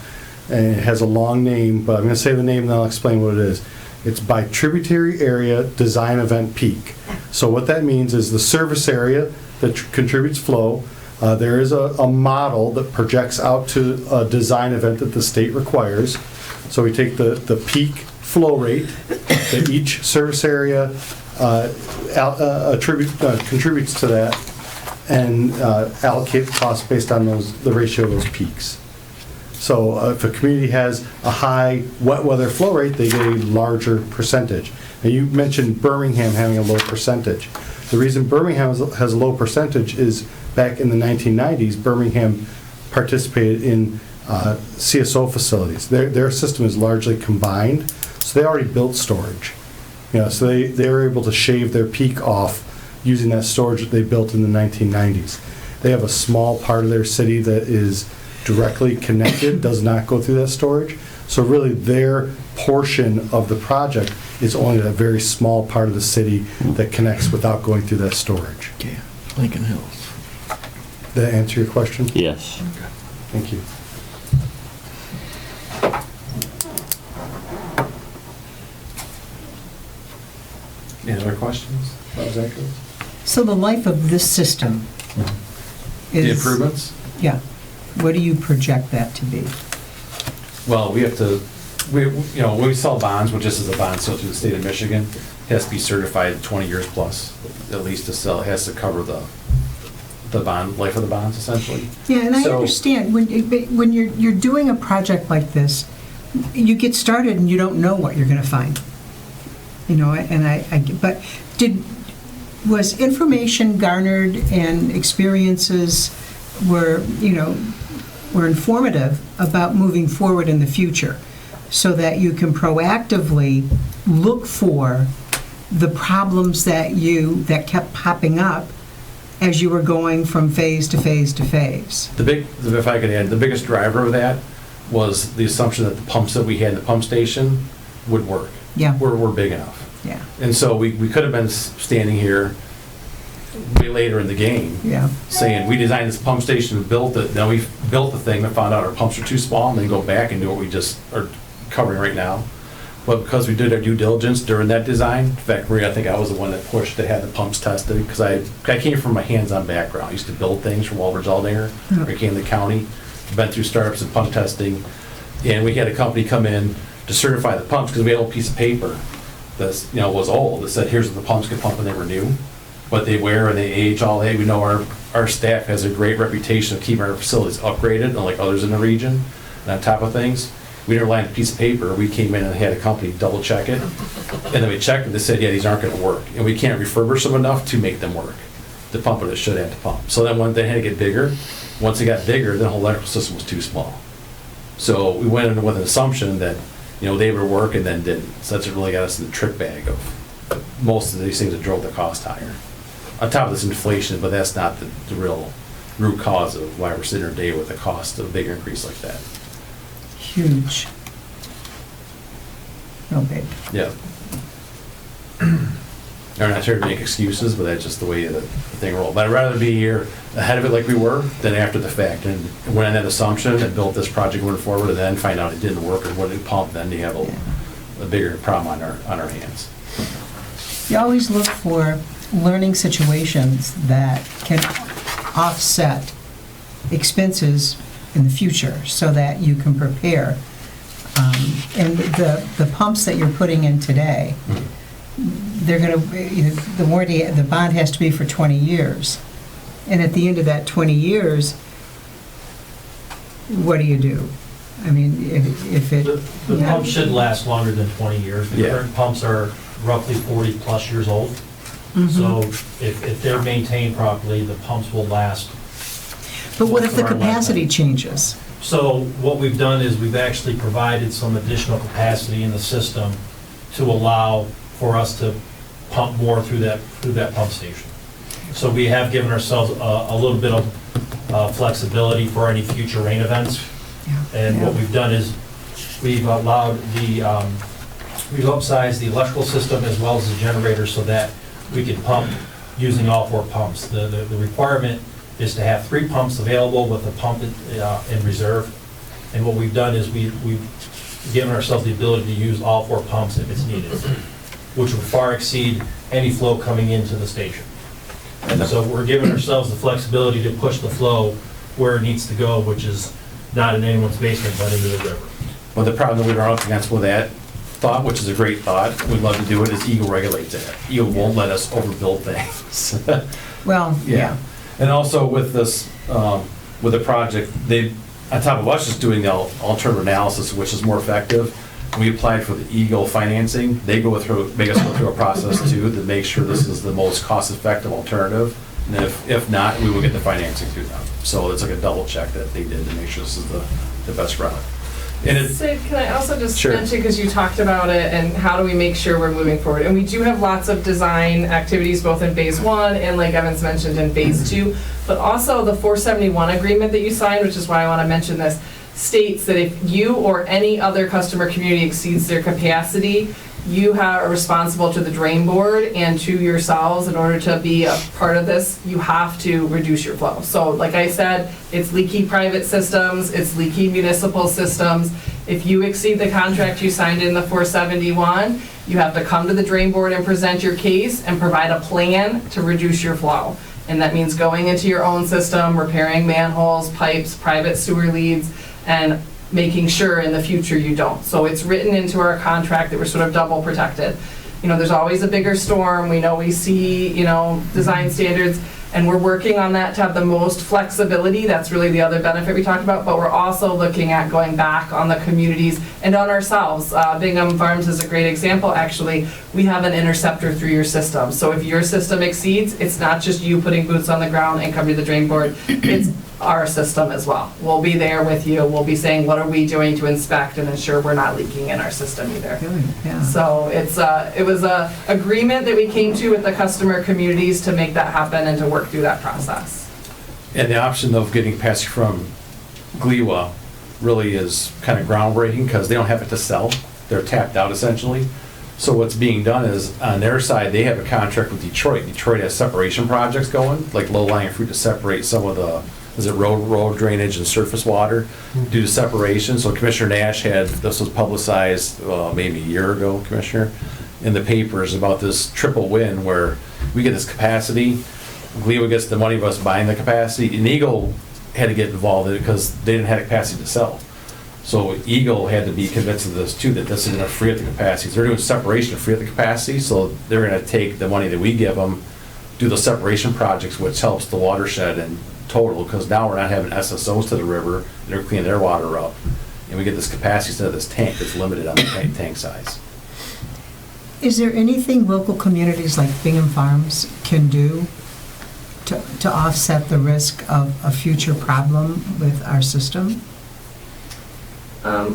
and it has a long name, but I'm going to say the name and I'll explain what it is. It's by tributary area design event peak. So what that means is the service area that contributes flow, there is a model that projects out to a design event that the state requires. So we take the peak flow rate that each service area contributes to that and allocate the cost based on the ratio of those peaks. So if a community has a high wet weather flow rate, they get a larger percentage. Now you mentioned Birmingham having a low percentage. The reason Birmingham has a low percentage is back in the 1990s, Birmingham participated in CSO facilities. Their system is largely combined, so they already built storage. So they were able to shave their peak off using that storage that they built in the 1990s. They have a small part of their city that is directly connected, does not go through that storage. So really their portion of the project is only a very small part of the city that connects without going through that storage. Yeah, Lincoln Hills. Did that answer your question? Yes. Okay. Thank you. Any other questions about exactly? So the life of this system is... The improvements? Yeah. What do you project that to be? Well, we have to, when we sell bonds, which this is a bond sold through the state of Michigan, it has to be certified 20 years plus, at least to sell. It has to cover the bond, life of the bonds, essentially. Yeah, and I understand, when you're doing a project like this, you get started and you don't know what you're gonna find. But was information garnered and experiences were informative about moving forward in the future so that you can proactively look for the problems that kept popping up as you were going from phase to phase to phase? If I could add, the biggest driver of that was the assumption that the pumps that we had in the pump station would work. Yeah. Were big enough. Yeah. And so we could have been standing here way later in the game, saying we designed this pump station and built it. Then we built the thing and found out our pumps are too small, and then go back and do what we just are covering right now. But because we did our due diligence during that design, in fact, Maria, I think I was the one that pushed to have the pumps tested, because I came from a hands-on background. I used to build things for Walbridge Aldinger. I came to the county, been through startups and pump testing, and we had a company come in to certify the pumps because we had a little piece of paper that was old that said here's what the pumps can pump when they were new. But they wear and they age all day. We know our staff has a great reputation of keeping our facilities upgraded, unlike others in the region. And on top of things, we didn't rely on a piece of paper. We came in and had a company double check it. And then we checked and they said, yeah, these aren't going to work. And we can't refurbish them enough to make them work. To pump it, it should have to pump. So then when they had to get bigger, once it got bigger, the whole electrical system was too small. So we went in with an assumption that they would work and then didn't. So that's what really got us in the trick bag of most of these things that drove the cost higher. on top of this inflation, but that's not the real root cause of why we're sitting here today with a cost of a big increase like that. Huge. Real big. Yeah. I'm not here to make excuses, but that's just the way the thing rolls. But I'd rather be here ahead of it like we were than after the fact. And when on that assumption and built this project going forward and then find out it didn't work or wouldn't pump, then you have a bigger problem on our hands. You always look for learning situations that can offset expenses in the future so that you can prepare. And the pumps that you're putting in today, they're going to, the warranty, the bond has to be for 20 years. And at the end of that 20 years, what do you do? I mean, if it... The pump should last longer than 20 years. The current pumps are roughly 40-plus years old. Mm-hmm. So if they're maintained properly, the pumps will last. But what if the capacity changes? So what we've done is we've actually provided some additional capacity in the system to allow for us to pump more through that pump station. So we have given ourselves a little bit of flexibility for any future rain events. And what we've done is we've allowed we've upsized the electrical system as well as the generator so that we can pump using all 4 pumps. The requirement is to have 3 pumps available with a pump in reserve. And what we've done is we've given ourselves the ability to use all 4 pumps if it's needed, which would far exceed any flow coming into the station. And so we're giving ourselves the flexibility to push the flow where it needs to go, which is not in anyone's basement, but into the river. Well, the problem that we run up against with that thought, which is a great thought, we'd love to do it, is Eagle regulates it. Eagle won't let us overbuild things. Well, yeah. And also with this, with the project, they, on top of us just doing the alternative analysis, which is more effective, we applied for the Eagle financing. They make us go through a process too to make sure this is the most cost-effective alternative. And if not, we will get the financing through them. So it's like a double check that they did to make sure this is the best route. And Sid, can I also just Sure. mention, because you talked about it, and how do we make sure we're moving forward? And we do have lots of design activities, both in phase 1 and, like Evans mentioned, in phase 2. But also the 471 agreement that you signed, which is why I want to mention this, states that if you or any other customer community exceeds their capacity, you are responsible to the drain board and to yourselves. In order to be a part of this, you have to reduce your flow. So like I said, it's leaky private systems, it's leaky municipal systems. If you exceed the contract you signed in the 471, you have to come to the drain board and present your case and provide a plan to reduce your flow. And that means going into your own system, repairing manholes, pipes, private sewer leads, and making sure in the future you don't. So it's written into our contract that we're sort of double protected. You know, there's always a bigger storm. We know we see, design standards, and we're working on that to have the most flexibility. That's really the other benefit we talked about, but we're also looking at going back on the communities and on ourselves. Bingham Farms is a great example, actually. We have an interceptor through your system. So if your system exceeds, it's not just you putting boots on the ground and coming to the drain board. It's our system as well. We'll be there with you. We'll be saying, what are we doing to inspect and ensure we're not leaking in our system either. Good, yeah. So it was a agreement that we came to with the customer communities to make that happen and to work through that process. And the option of getting capacity from Gliwa really is kind of groundbreaking because they don't have it to sell. They're tapped out essentially. So what's being done is on their side, they have a contract with Detroit. Detroit has separation projects going, like low-lying fruit to separate some of the road drainage and surface water, do the separation. So Commissioner Nash this was publicized maybe a year ago, Commissioner, in the papers about this triple win where we get this capacity, Gliwa gets the money of us buying the capacity, and Eagle had to get involved in it because they didn't have capacity to sell. So Eagle had to be convinced of this too, that this is going to free up the capacity. So they're doing separation to free up the capacity, so they're going to take the money that we give them, do the separation projects, which helps the watershed in total, because now we're not having SSOs to the river, they're cleaning their water up, and we get this capacity instead of this tank that's limited on the tank size. Is there anything local communities like Bingham Farms can do to offset the risk of a future problem with our system?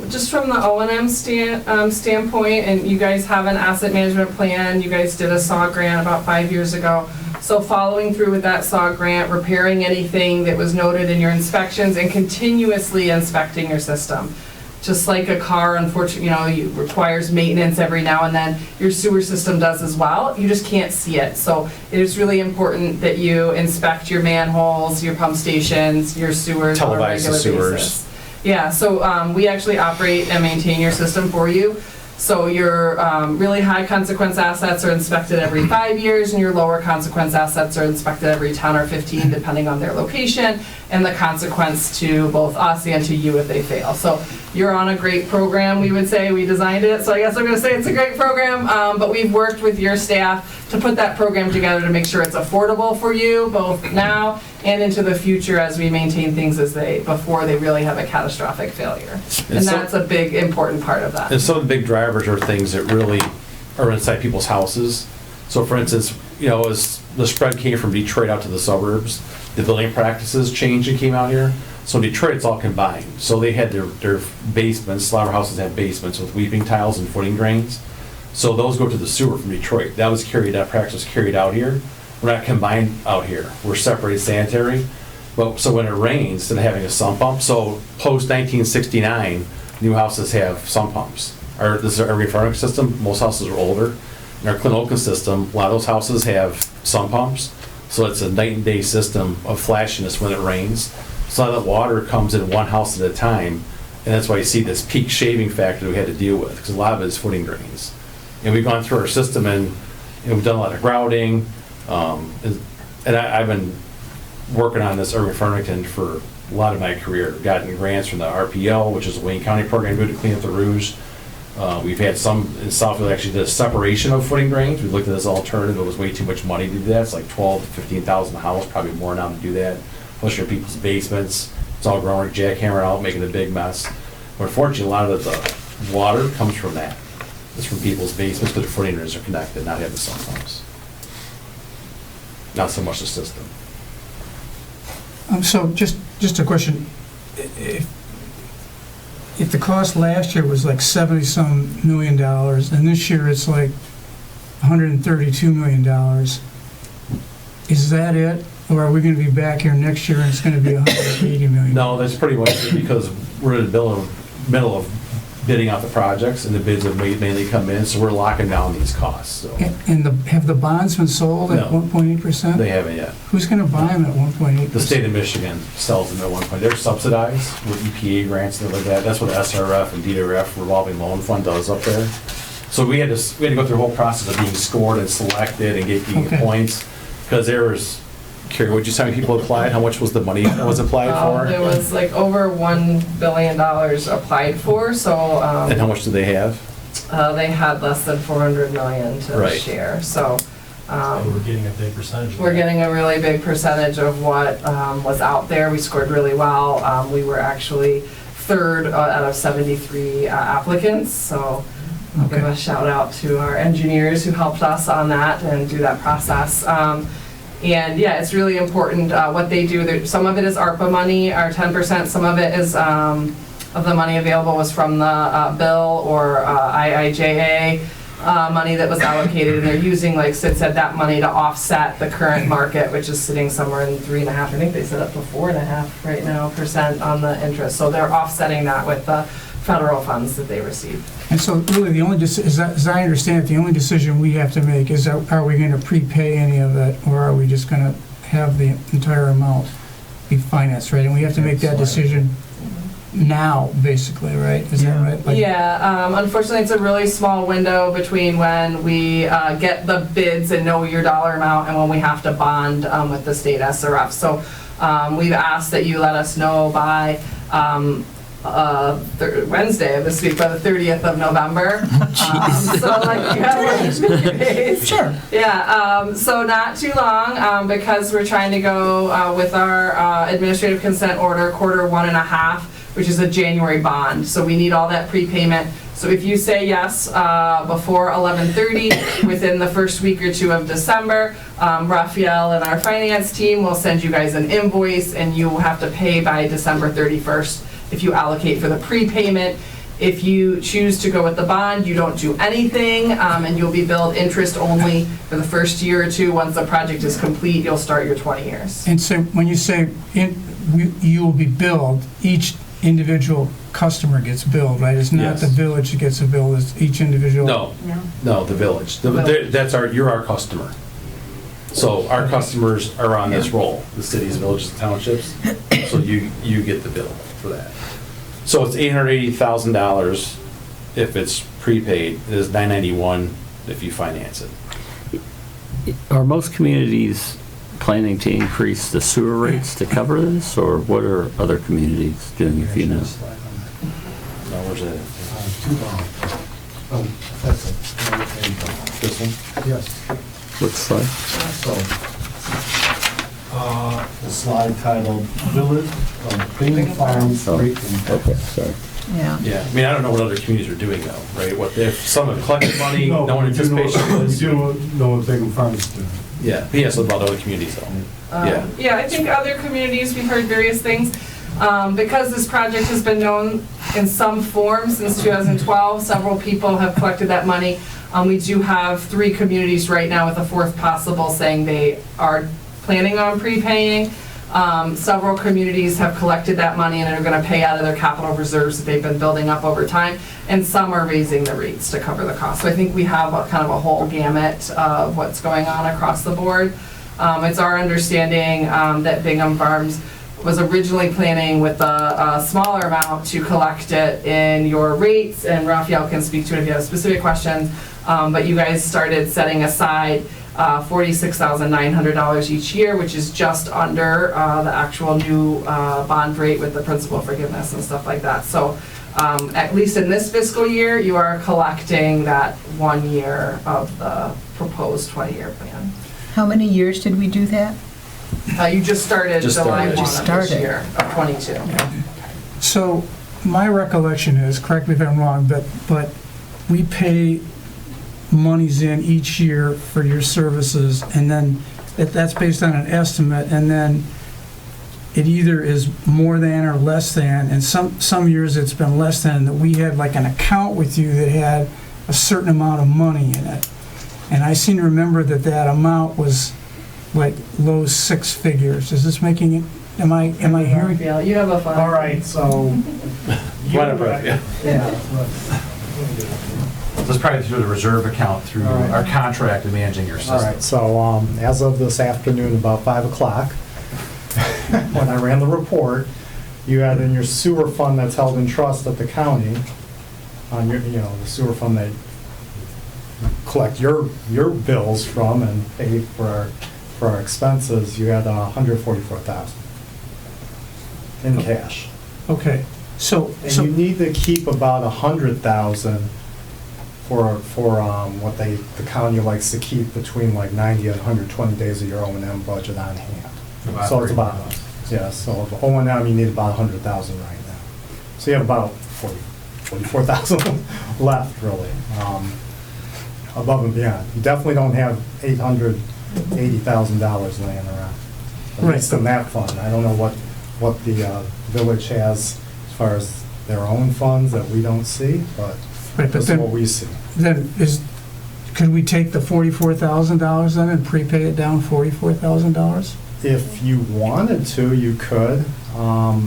Just from the O&M standpoint, and you guys have an asset management plan, you guys did a SAW grant about 5 years ago. So following through with that SAW grant, repairing anything that was noted in your inspections, and continuously inspecting your system. Just like a car, unfortunately, requires maintenance every now and then, your sewer system does as well. You just can't see it. So it is really important that you inspect your manholes, your pump stations, your sewers on a Televise the regular sewers. basis. Yeah, so we actually operate and maintain your system for you. So your really high consequence assets are inspected every 5 years, and your lower consequence assets are inspected every 10 or 15, depending on their location, and the consequence to both us and to you if they fail. So you're on a great program, we would say. We designed it, so I guess I'm going to say it's a great program, but we've worked with your staff to put that program together to make sure it's affordable for you, both now and into the future as we maintain things before they really have a catastrophic failure. And that's a big, important part of that. And some of the big drivers are things that really are inside people's houses. So for instance, as the spread came from Detroit out to the suburbs, the building practices changed and came out here. So in Detroit, it's all combined. So they had their basements, slaughterhouses have basements with weeping tiles and footing drains. So those go to the sewer from Detroit. That practice was carried out here. We're not combined out here. We're separated sanitary. But so when it rains, instead of having a sump pump, so post 1969, new houses have sump pumps. This is our refarming system. Most houses are older. In our Clint Oakland system, a lot of those houses have sump pumps. So it's a night and day system of flashiness when it rains. So a lot of that water comes in one house at a time. And that's why you see this peak shaving factor we had to deal with, because a lot of it is footing drains. And we've gone through our system and we've done a lot of grouting. I've been working on this urban Farmington for a lot of my career. Gotten grants from the RPO, which is a Wayne County program to clean up the Rouge. We've had some in Southfield actually did a separation of footing drains. We looked at this alternative. It was way too much money to do that. It's like $12,000 to $15,000 a house, probably more now to do that. Plus your people's basements. It's all growing, jackhammered out, making a big mess. But unfortunately, a lot of the water comes from that. It's from people's basements, but their footing drains are connected, not having sump pumps. Not so much the system. So just a question. If the cost last year was like $70-some million, and this year it's like $132 million, is that it? Or are we going to be back here next year and it's going to be $180 million? No, that's pretty much it, because we're in the middle of bidding out the projects, and the bids have mainly come in, so we're locking down these costs. So. And have the bonds been sold at 1.8%? They haven't yet. Who's going to buy them at 1.8%? The state of Michigan sells them at 1 point. They're subsidized with EPA grants and stuff like that. That's what the SRF and DRF revolving loan fund does up there. So we had to go through the whole process of being scored and selected and getting points, because there was. Carrie, would you tell me people applied? How much was the money that was applied for? There was like over $1 billion applied for, so. And how much did they have? They had less than $400 million to share, so. We're getting a big percentage. We're getting a really big percentage of what was out there. We scored really well. We were actually third out of 73 applicants, so I'll give a shout out to our engineers who helped us on that and do that process. And yeah, it's really important what they do. Some of it is ARPA money, our 10%. Some of it is of the money available was from the bill or IIJA money that was allocated. And they're using, like Sid said, that money to offset the current market, which is sitting somewhere in 3.5%. I think they said up to 4.5% right now on the interest. So they're offsetting that with the federal funds that they receive. And so really the only, as I understand it, the only decision we have to make is are we going to prepay any of it, or are we just going to have the entire amount be financed, right? And we have to make that decision now, basically, right? Is that right? Yeah, unfortunately it's a really small window between when we get the bids and know your dollar amount and when we have to bond with the state SRF. So we've asked that you let us know by Wednesday of this week, by the 30th of November. So like you have like 50 days. Sure. Yeah, so not too long because we're trying to go with our administrative consent order Q1.5, which is a January bond. So we need all that prepayment. So if you say yes before 11:30 within the first week or two of December, Raphael and our finance team will send you guys an invoice, and you will have to pay by December 31st. if you allocate for the prepayment. If you choose to go with the bond, you don't do anything, and you'll be billed interest only for the first year or two. Once the project is complete, you'll start your 20 years. And so when you say you will be billed, each individual customer gets billed, right? It's not Yes. the village that gets a bill, it's each individual. No, the village. You're our customer. So our customers are on this roll, the cities, villages, and townships. So you get the bill for that. So it's $880,000 if it's prepaid. It is $991 if you finance it. Are most communities planning to increase the sewer rates to cover this, or what are other communities doing, if you know? No, where's that? Oh, that's it. This one? Yes. What slide? So, the slide titled Village of Bingham Farms Oh, Rate Impact. okay, sorry. Yeah. Yeah, I mean, I don't know what other communities are doing though, right? What, if some have collected money, no one we do know- anticipation We is. do know what Bingham Farms is doing. Yeah, he asked about other communities though. Yeah. Yeah, I think other communities, we've heard various things. Because this project has been known in some form since 2012, several people have collected that money. We do have 3 communities right now with a 4th possible saying they are planning on prepaying. Several communities have collected that money and are going to pay out of their capital reserves that they've been building up over time, and some are raising the rates to cover the cost. So I think we have a kind of a whole gamut of what's going on across the board. It's our understanding that Bingham Farms was originally planning with a smaller amount to collect it in your rates, and Raphael can speak to it if you have specific questions, but you guys started setting aside $46,900 each year, which is just under the actual new bond rate with the principal forgiveness and stuff like that. So at least in this fiscal year, you are collecting that 1 year of the proposed 20-year plan. How many years did we do that? You just started July 1 Just of this started. year, of 22. So my recollection is, correct me if I'm wrong, but we pay monies in each year for your services, and then that's based on an estimate, and then it either is more than or less than, and some years it's been less than, that we had like an account with you that had a certain amount of money in it. And I seem to remember that amount was like low 6 figures. Is this making it, am I hearing? Yeah, you have a fun. All right, so. Whatever, yeah. That's probably through the reserve account, through All right. our contract of managing your All system. right, so as of this afternoon, about 5 o'clock, when I ran the report, you had in your sewer fund that's held in trust at the county, on your, the sewer fund that you collect your bills from and pay for our expenses, you had $144,000 in cash. Okay, so And you need to keep about $100,000 for what the county likes to keep between like 90 and 120 days of your O&M budget on hand. So it's about, so of O&M, you need about $100,000 right now. So you have about 44,000 left, really, above and beyond. You definitely don't have $880,000 laying around, at least in that fund. I don't know what the village has as far as their own funds that we don't see, but this is what we see. Then could we take the $44,000 then and prepay it down $44,000? If you wanted to, you could. I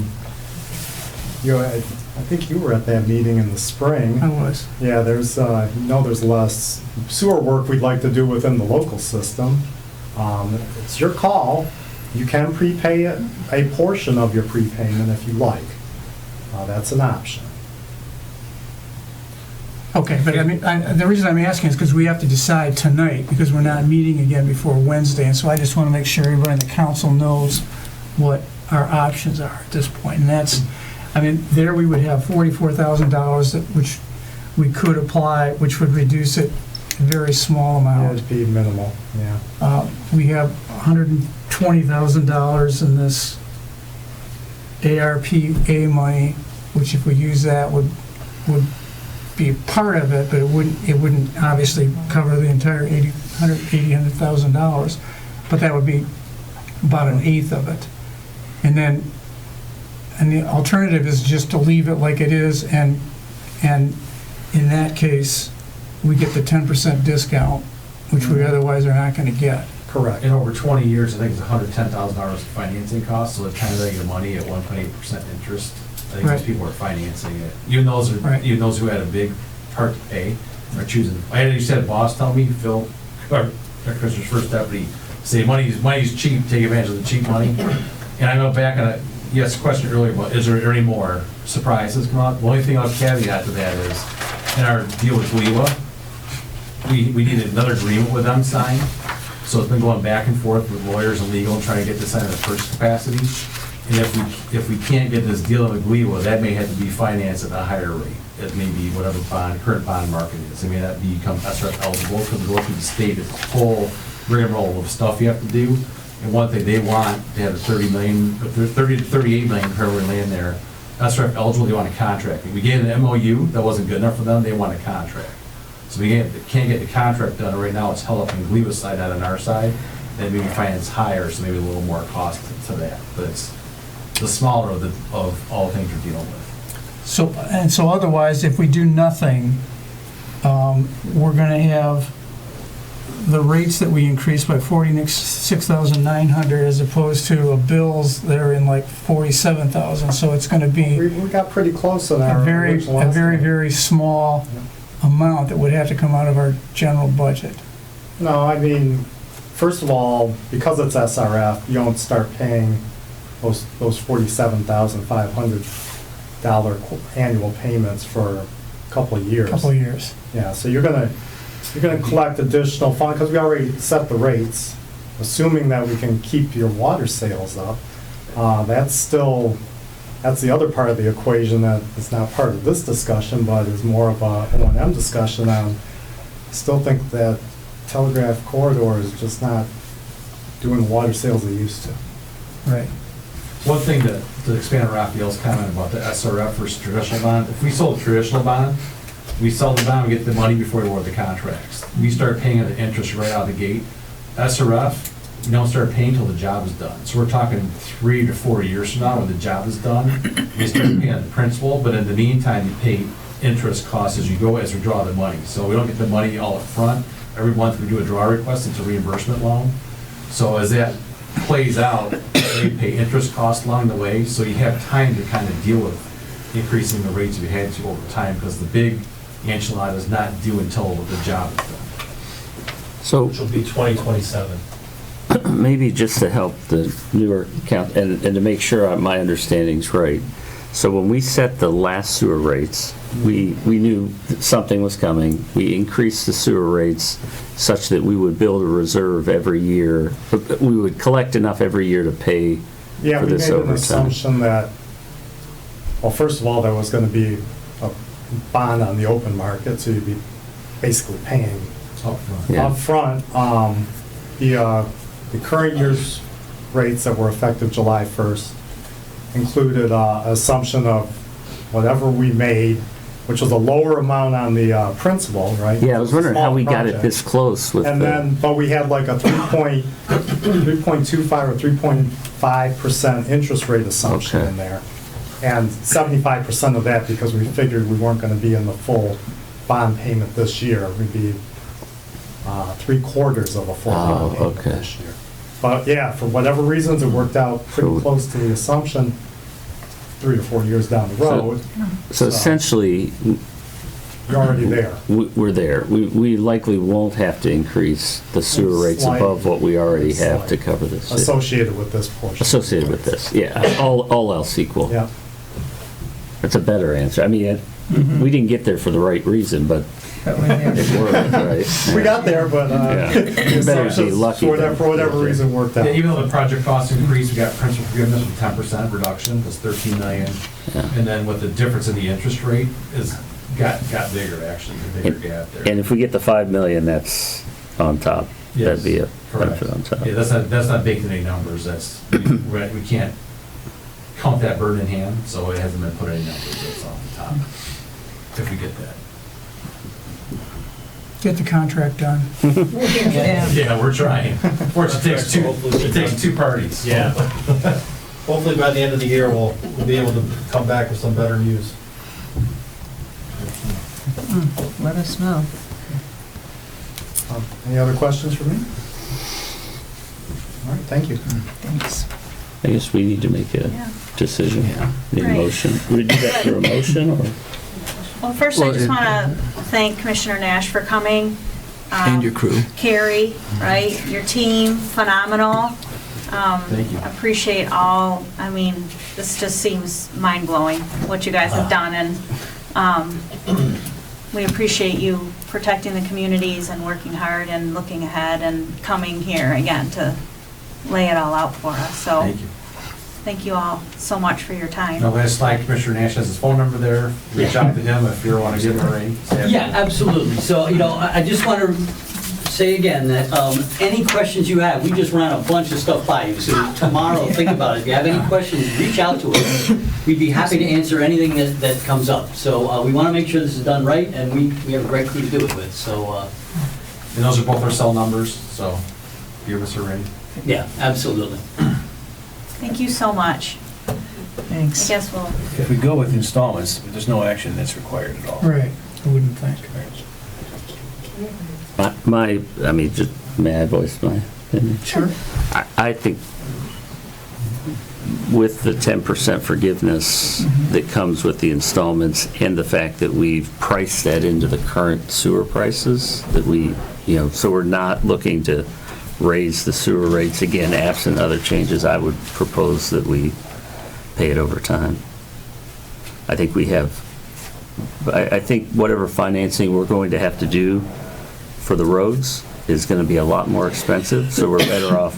think you were at that meeting in the spring. I was. Yeah, there's less sewer work we'd like to do within the local system. It's your call. You can prepay a portion of your prepayment if you like. That's an option. Okay, but I mean, the reason I'm asking is because we have to decide tonight, because we're not meeting again before Wednesday, and so I just want to make sure everybody in the council knows what our options are at this point. And that's, I mean, there we would have $44,000 which we could apply, which would reduce it a very small amount. It'd be minimal, yeah. We have $120,000 in this ARPA money, which if we use that would be part of it, but it wouldn't obviously cover the entire $100,000, but that would be about an eighth of it. And then And the alternative is just to leave it like it is, and in that case, we get the 10% discount, which we otherwise are not gonna get. Correct. In over 20 years, I think it's $110,000 of financing costs, so it's kind of like your money at 1.8% interest. I think Right. most people are financing it. Even those Right. who had a big part to pay are choosing. I had, you said, boss tell me, Phil, or Chris's first deputy, say money's cheap, take advantage of the cheap money. And I go back and you asked a question earlier about, is there any more surprises come out? The only thing I'll caveat to that is, in our deal with GLEWA, we needed another agreement with them signed. So it's been going back and forth with lawyers and legal and trying to get this signed in the first capacity. And if we can't get this deal with GLEWA, that may have to be financed at a higher rate. It may be whatever current bond market is. It may not become SRF eligible because we go through the state, it's a whole rigmarole of stuff you have to do. And one thing they want, they have a 30 to 38 million currently land there. SRF eligible, they want a contract. We gave an MOU, that wasn't good enough for them, they want a contract. So we can't get the contract done, right now it's held up on GLEWA's side, not on our side. Then maybe finance higher, so maybe a little more cost to that. But it's the smaller of all things we're dealing with. So otherwise, if we do nothing, we're gonna have the rates that we increased by 46,900 as opposed to bills that are in like 47,000, so it's gonna be We got pretty close on a our very, original a very, estimate. very small amount that would have to come out of our general budget. No, I mean, first of all, because it's SRF, you don't start paying those $47,500 annual payments for a couple of years. Couple of years. Yeah, so you're gonna collect additional funds, because we already set the rates, assuming that we can keep your water sales up. That's the other part of the equation that is not part of this discussion, but is more of a O&M discussion on, I still think that Telegraph Corridor is just not doing the water sales they used to. Right. One thing to expand on Raphael's comment about the SRF versus traditional bond, if we sold a traditional bond, we sell the bond, we get the money before we award the contracts. We start paying the interest right out of the gate. SRF, we don't start paying until the job is done. So we're talking 3 to 4 years from now when the job is done, we start paying the principal, but in the meantime, you pay interest costs as you go, as we draw the money. So we don't get the money all up front. Every month we do a draw request, it's a reimbursement loan. So as that plays out, they pay interest costs along the way, so you have time to kind of deal with increasing the rates if you had to over time, because the big enchilada is not due until the job is done. So Which will be 2027. maybe just to help the newer count, and to make sure my understanding's right. So when we set the last sewer rates, we knew that something was coming. We increased the sewer rates such that we would build a reserve every year. We would collect enough every year to pay Yeah, for we this made an overtime. assumption that, well, first of all, there was gonna be a bond on the open market, so you'd be basically paying Yeah. upfront. The current year's rates that were effective July 1st included assumption of whatever we made, which was a lower amount on the principal, right? Yeah, I was wondering how we got it Small this close with And the, then, but we had like a 3.25 or 3.5% interest rate assumption Okay. in there. And 75% of that, because we figured we weren't gonna be in the full bond payment this year, we'd be 3/4 of a full bond payment okay. this year. But yeah, for whatever reasons, it worked out pretty So- close to the assumption 3 to 4 years down the road. so essentially, You're already there. we're there. We likely won't have to increase the sewer rates Slight- above what we already have to slight. cover this. Associated with this portion. Associated with this, yeah, all else equal. Yeah. That's a better answer. I mean, we didn't get there for the right reason, but it worked, right? We got there, but Yeah. the Better be assumptions, lucky for than- whatever reason, worked out. Yeah, even though the project costs increased, we got principal forgiveness with 10% reduction, that's 13 million. Yeah. And then with the difference in the interest rate got bigger, actually, a bigger gap there. And if we get the 5 million, that's on top. That'd be a Correct. benefit on top. Yeah, that's not baked in any numbers, we can't count that bird in hand, so it hasn't been put in any numbers, that's off the top, if we get that. Get the contract done. Yeah, we're trying. Fortunately, it takes two parties. Yeah. hopefully by the end of the year, we'll be able to come back with some better news. Let us know. Any other questions for me? All right, thank you. Thanks. I guess we need to make a decision. Need a Right. motion. Would we do that through a motion, or? Well, first, I just want to thank Commissioner Nash for coming. And your crew. Carrie, right, your team, phenomenal. Thank you. Appreciate all, I mean, this just seems mind-blowing, what you guys have done, and we appreciate you protecting the communities and working hard and looking ahead and coming here again to lay it all out for us, so. Thank you. Thank you all so much for your time. No, last night, Commissioner Nash has his phone number there. Reach out to him if you want to give him a ring. Yeah, absolutely. So, I just want to say again that any questions you have, we just ran a bunch of stuff by you. So tomorrow, think about it. If you have any questions, reach out to us. We'd be happy to answer anything that comes up. So we want to make sure this is done right, and we have a great crew to do it with. So. And those are both our cell numbers, so give us a ring. Yeah, absolutely. Thank you so much. Thanks. I guess we'll. If we go with installments, there's no action that's required at all. Right, I wouldn't think. I mean, just may I voice my opinion? Sure. I think with the 10% forgiveness that comes with the installments and the fact that we've priced that into the current sewer prices, that we, so we're not looking to raise the sewer rates again, absent other changes, I would propose that we pay it over time. I think we have, I think whatever financing we're going to have to do for the roads is going to be a lot more expensive, so we're better off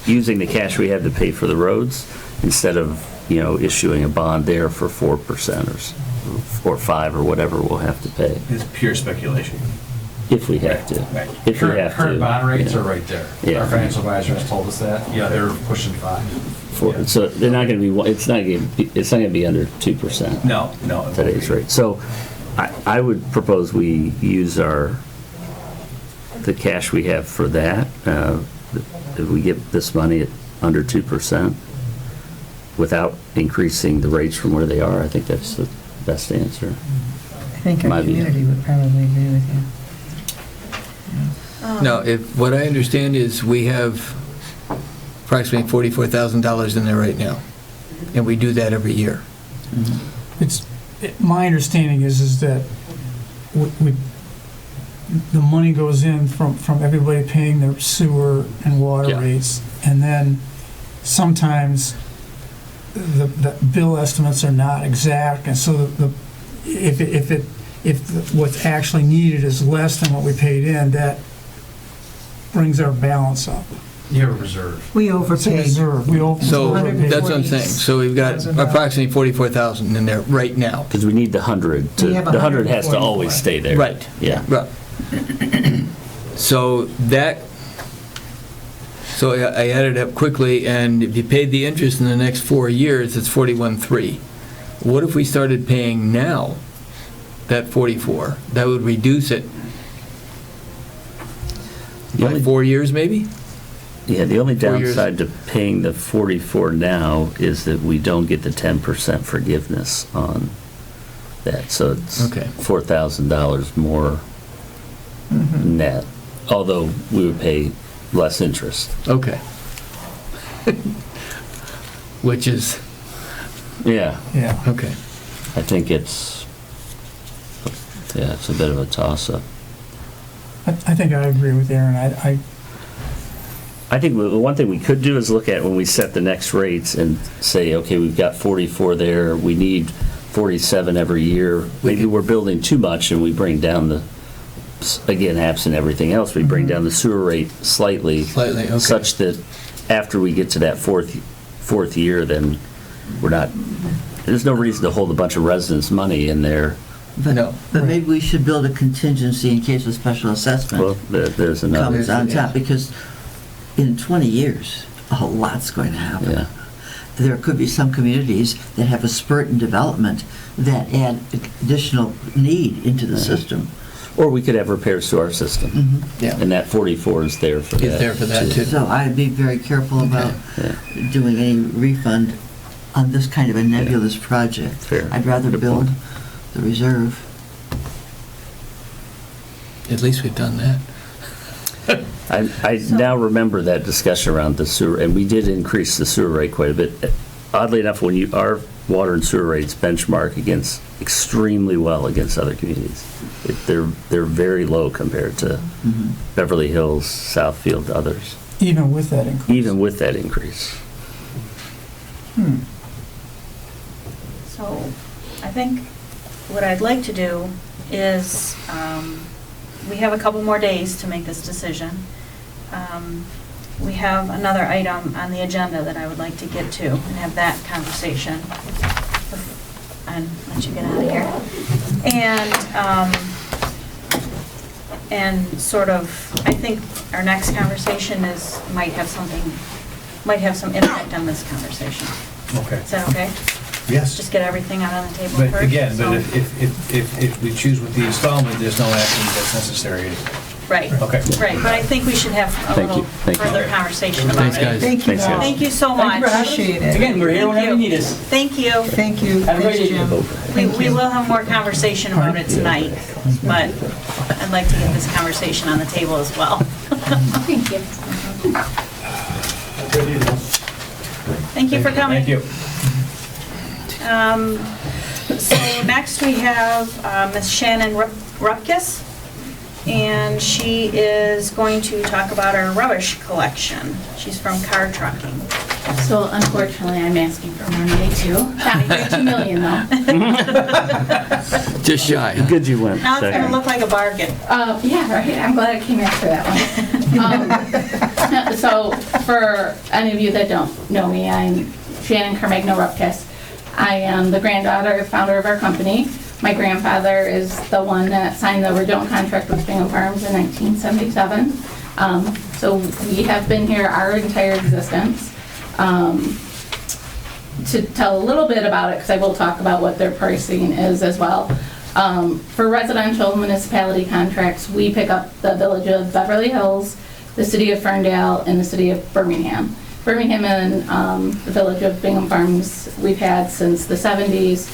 using the cash we have to pay for the roads instead of, issuing a bond there for 4% or 5 or whatever we'll have to pay. It's pure speculation. If we have to. Right. If we have to. Current bond rates are right there. Yeah. Our financial advisor has told us that. Yeah, they're pushing 5. So they're not going to be. It's not going to be under 2%. No. Today's rate. So I would propose we use the cash we have for that. If we get this money at under 2% without increasing the rates from where they are, I think that's the best answer. I think our community would probably agree with you. Now, what I understand is we have approximately $44,000 in there right now, and we do that every year. My understanding is that the money goes in from everybody paying their sewer and water rates, and then sometimes the bill estimates are not exact, and so if what's actually needed is less than what we paid in, that brings our balance up. You have a reserve. We overpaid. So that's what I'm saying. So we've got approximately 44,000 in there right now. Because we need the 100. The 100 has to always stay there. Right. Yeah. Right. So I added up quickly, and if you paid the interest in the next 4 years, it's 41.3. What if we started paying now that 44? That would reduce it by 4 years, maybe? Yeah, the only downside to paying the 44 now is that we don't get the 10% forgiveness on that. So it's $4,000 more net, although we would pay less interest. Okay. Which is? Yeah. Yeah. Okay. I think it's a bit of a toss-up. I think I agree with Aaron. I think the one thing we could do is look at when we set the next rates and say, okay, we've got 44 there, we need 47 every year. Maybe we're building too much and we bring down again, absent everything else, we bring down the sewer rate slightly. Slightly, okay. Such that after we get to that fourth year, then there's no reason to hold a bunch of residents' money in there. But maybe we should build a contingency in case a special assessment there's another comes on top, because in 20 years, a lot's going to happen. Yeah. There could be some communities that have a spurt in development that add additional need into the system. Or we could have repairs to our system. Yeah. And that 44 is there for that. Is there for that too. So I'd be very careful about doing any refund on this kind of a nebulous project. Fair. I'd rather Good build point. the reserve. At least we've done that. I now remember that discussion around the sewer, and we did increase the sewer rate quite a bit. Oddly enough, when our water and sewer rates benchmark against extremely well against other communities. They're very low compared to Beverly Hills, Southfield, others. Even with that increase? Even with that increase. So I think what I'd like to do is, we have a couple more days to make this decision. We have another item on the agenda that I would like to get to and have that conversation. And let you get out of here. And sort of, I think our next conversation might have some impact on this conversation. Okay. Is that okay? Yes. Just get everything out on the table But first? again, so- but if we choose with the installment, there's no action that's necessary. Right. Okay. Right, but I think we should have a Thank little you. Thank you. further conversation about Thanks, it. guys. Thank you. Thanks, guys. Thank you so much. Appreciate it. Again, we're here whenever you need us. Thank you. Thank you. Have a great Thanks, evening. Jim. We will have more conversation about it tonight, but I'd like to get this conversation on the table as well. Thank you. Thank you for coming. Thank you. So next we have Ms. Shannon Rupkis, and she is going to talk about our rubbish collection. She's from Car Trucking. So unfortunately, I'm asking for more money too. Not quite 2 million though. Just shy. Good you went. Now it's going to Second. look like a bargain. Yeah, right. I'm glad I came after that one. So for any of you that don't know me, I'm Shannon Carmagno Rupkis. I am the granddaughter, founder of our company. My grandfather is the one that signed the original contract with Bingham Farms in 1977. So we have been here our entire existence. To tell a little bit about it, because I will talk about what their pricing is as well. For residential municipality contracts, we pick up the village of Beverly Hills, the city of Ferndale, and the city of Birmingham. Birmingham and the village of Bingham Farms we've had since the 70s.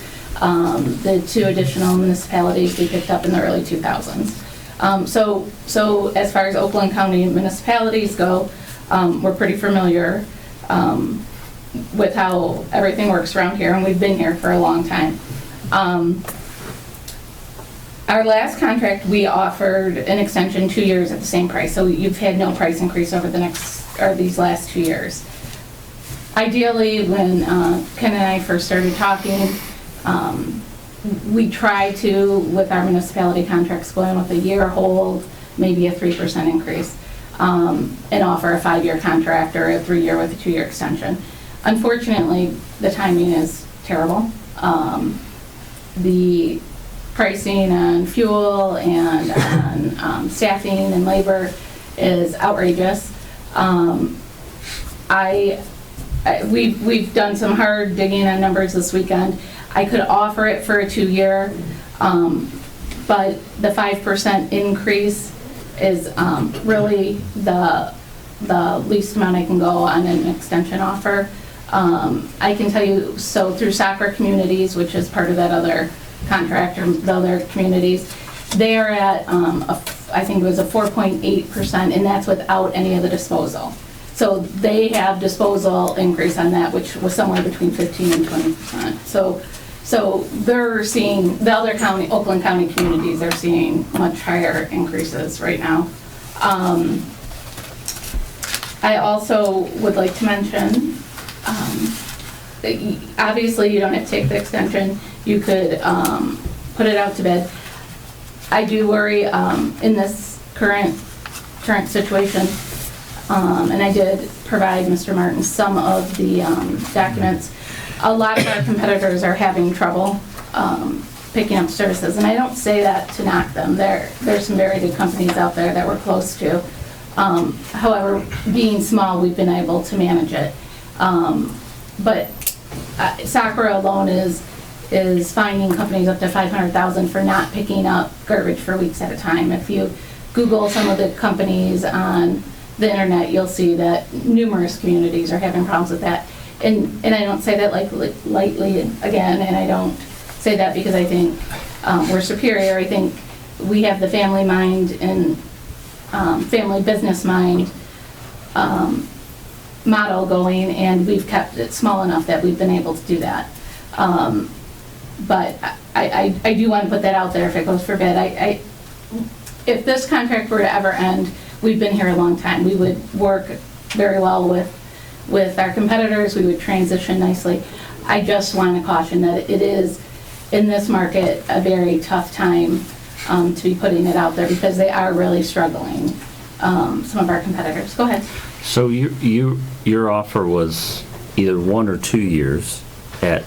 The 2 additional municipalities we picked up in the early 2000s. So as far as Oakland County municipalities go, we're pretty familiar with how everything works around here, and we've been here for a long time. Our last contract, we offered an extension 2 years at the same price, so you've had no price increase over these last 2 years. Ideally, when Ken and I first started talking, we try to, with our municipality contracts, go in with a year hold, maybe a 3% increase, and offer a 5-year contract or a 3-year with a 2-year extension. Unfortunately, the timing is terrible. The pricing on fuel and on staffing and labor is outrageous. We've done some hard digging on numbers this weekend. I could offer it for a 2-year, but the 5% increase is really the least amount I can go on an extension offer. I can tell you, so through Soccer Communities, which is part of that other contract, or the other communities, they are at, I think it was a 4.8%, and that's without any of the disposal. So they have disposal increase on that, which was somewhere between 15 and 20%. So they're seeing, the other county, Oakland County communities are seeing much higher increases right now. I also would like to mention, obviously you don't have to take the extension. You could put it out to bid. I do worry in this current situation, and I did provide Mr. Martin some of the documents. A lot of our competitors are having trouble picking up services, and I don't say that to knock them. There's some very good companies out there that we're close to. However, being small, we've been able to manage it. But soccer alone is is fining companies up to $500,000 for not picking up garbage for weeks at a time. If you Google some of the companies on the internet, you'll see that numerous communities are having problems with that. And I don't say that like lightly again, and I don't say that because I think we're superior. I think we have the family mind and family business mind model going, and we've kept it small enough that we've been able to do that. But I do want to put that out there if it goes for bid. If this contract were to ever end, we've been here a long time. We would work very well with our competitors. We would transition nicely. I just want to caution that it is, in this market, a very tough time to be putting it out there because they are really struggling, some of our competitors. Go ahead. So your offer was either 1 or 2 years at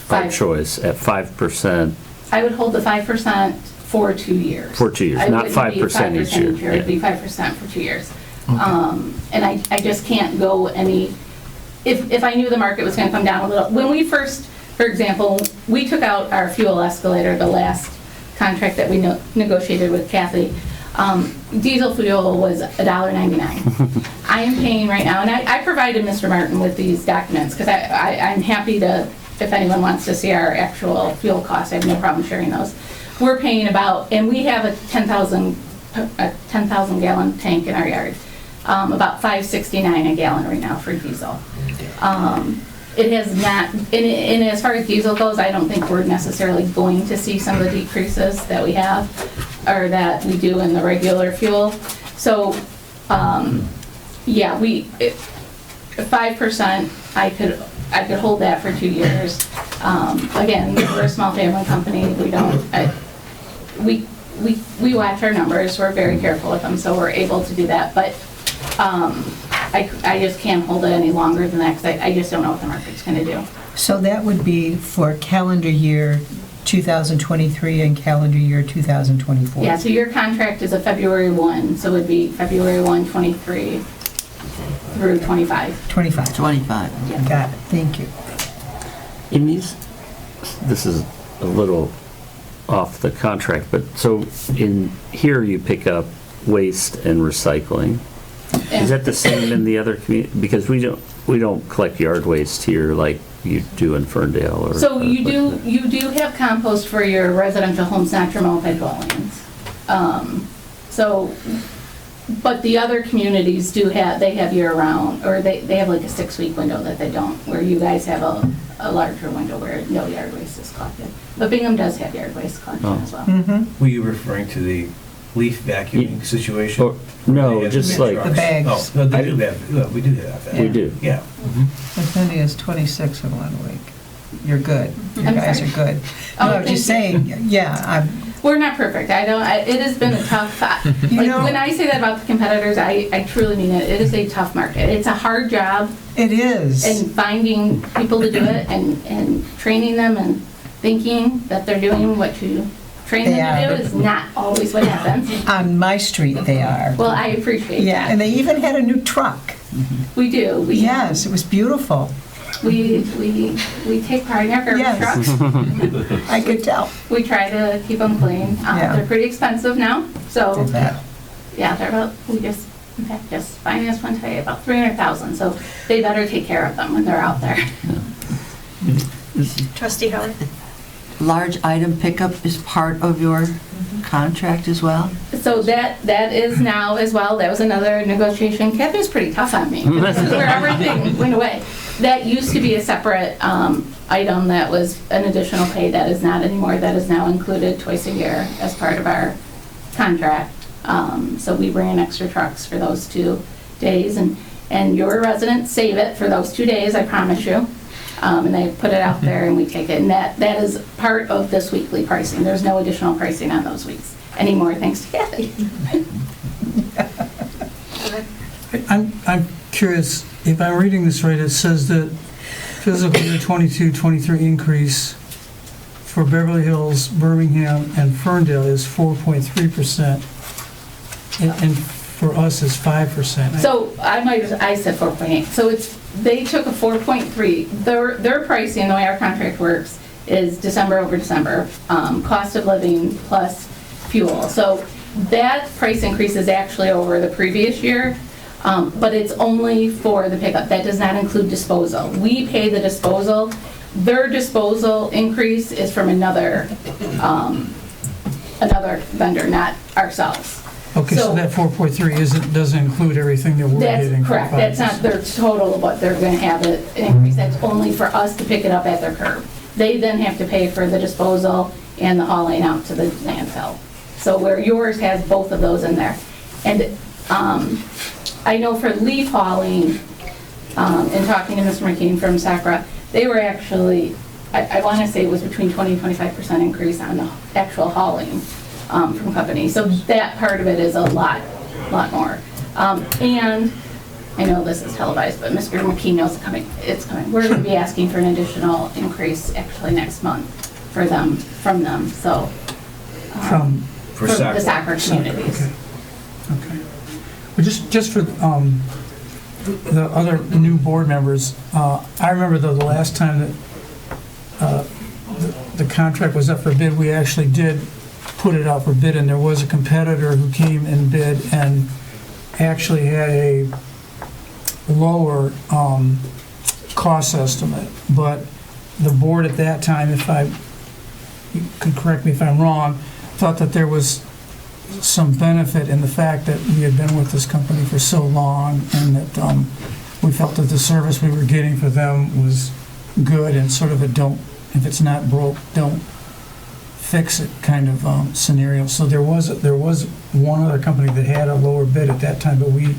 our choice at 5%. I would hold the 5% for 2 years. For 2 years, not 5% each year. It would be 5% for 2 years. Okay. And I just can't go any, if I knew the market was going to come down a little. When we first, for example, we took out our fuel escalator, the last contract that we negotiated with Kathy, diesel fuel was $1.99. I am paying right now, and I provided Mr. Martin with these documents because I'm happy to, if anyone wants to see our actual fuel costs, I have no problem sharing those. We're paying about, and we have a 10,000 gallon tank in our yard, about $5.69 a gallon right now for diesel. It has not, and as far as diesel goes, I don't think we're necessarily going to see some of the decreases that we have, or that we do in the regular fuel. So, yeah, 5%, I could hold that for 2 years. Again, we're a small family company. We don't, we watch our numbers. We're very careful with them, so we're able to do that. But I just can't hold it any longer than that because I just don't know what the market's going to do. So that would be for calendar year 2023 and calendar year 2024? Yeah, so your contract is a February 1, so it would be February 1, 23 through 25. 25. Yeah. Got it. Thank you. In these, this is a little off the contract, but so in here you pick up waste and recycling. Is that the same in the other community? Because we don't collect yard waste here like you do in Ferndale or. So you do have compost for your residential homes, not your multi-dwellings. But the other communities they have year-round, or they have like a 6-week window that they don't, where you guys have a larger window where no yard waste is collected. But Bingham does have yard waste collection as well. Mm-hmm. Were you referring to the leaf vacuuming situation? Or, no, just like the bags. Oh, no, we do have that. We do. Yeah. As many as 26 in 1 week. You're good. You I'm guys sorry? are good. Oh, No, I'm just saying, yeah, We're not perfect. It has been a tough, when I say that about the competitors, I truly mean it. It is a tough market. It's a hard job. it is. And finding people to do it and training them and thinking that they're doing what you train them to do is not always what happens. On my street, they are. Well, I appreciate Yeah, that. and they even had a new truck. We do. Yes, it was beautiful. We take pride in our garbage Yes. trucks. I could tell. We try to keep them clean. Yeah. They're pretty expensive now, so Did that. yeah, they're about. We just in fact just financed one today about $300,000. So they better take care of them when they're out there. Trustee Howard? Large item pickup is part of your contract as well? So that is now as well. That was another negotiation. Kathy was pretty tough on me. 'Cause this is where everything went away. That used to be a separate item that was an additional pay. That is not anymore. That is now included twice a year as part of our contract. So we bring in extra trucks for those 2 days, and your residents save it for those 2 days, I promise you. And they put it out there and we take it. And that is part of this weekly pricing. There's no additional pricing on those weeks anymore, thanks to Kathy. I'm curious, if I'm reading this right, it says that fiscal year 22-23 increase for Beverly Hills, Birmingham, and Ferndale is 4.3%, and for us is 5%. So I said 4.8. So they took a 4.3. Their pricing, the way our contract works, is December over December, cost of living plus fuel. So that price increase is actually over the previous year, but it's only for the pickup. That does not include disposal. We pay the disposal. Their disposal increase is from another vendor, not ourselves. Okay, so that 4.3 doesn't include everything that we're getting. That's correct. That's not their total of what they're going to have an increase. That's only for us to pick it up at their curb. They then have to pay for the disposal and the hauling out to the landfill. So where yours has both of those in there. And I know for leaf hauling, and talking to Mr. McKean from SACRA, they were actually, I want to say it was between 20 and 25% increase on the actual hauling from companies. So that part of it is a lot more. And I know this is televised, but Mr. McKean knows it's coming. We're going to be asking for an additional increase actually next month from them. So From the SACRA communities. Okay. Well, just for the other new board members, I remember the last time that the contract was up for bid, we actually did put it out for bid, and there was a competitor who came and bid and actually had a lower cost estimate. But the board at that time, you can correct me if I'm wrong, thought that there was some benefit in the fact that we had been with this company for so long, and that we felt that the service we were getting for them was good, and sort of a if it's not broke, don't fix it kind of scenario. So there was one other company that had a lower bid at that time, but we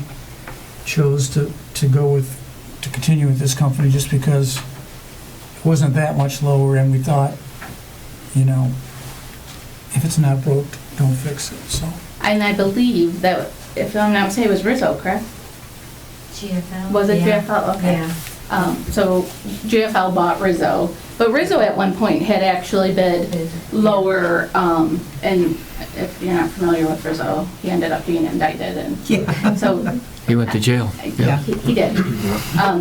chose to continue with this company just because it wasn't that much lower, and we thought, if it's not broke, don't fix it. So. And I believe that, if I'm not mistaken, it was Rizzo, correct? GFL. Was it Yeah. GFL? Okay. Yeah. So GFL bought Rizzo, but Rizzo at one point had actually bid lower, and if you're not familiar with Rizzo, he ended up being indicted, and so He went to jail. yeah, he did.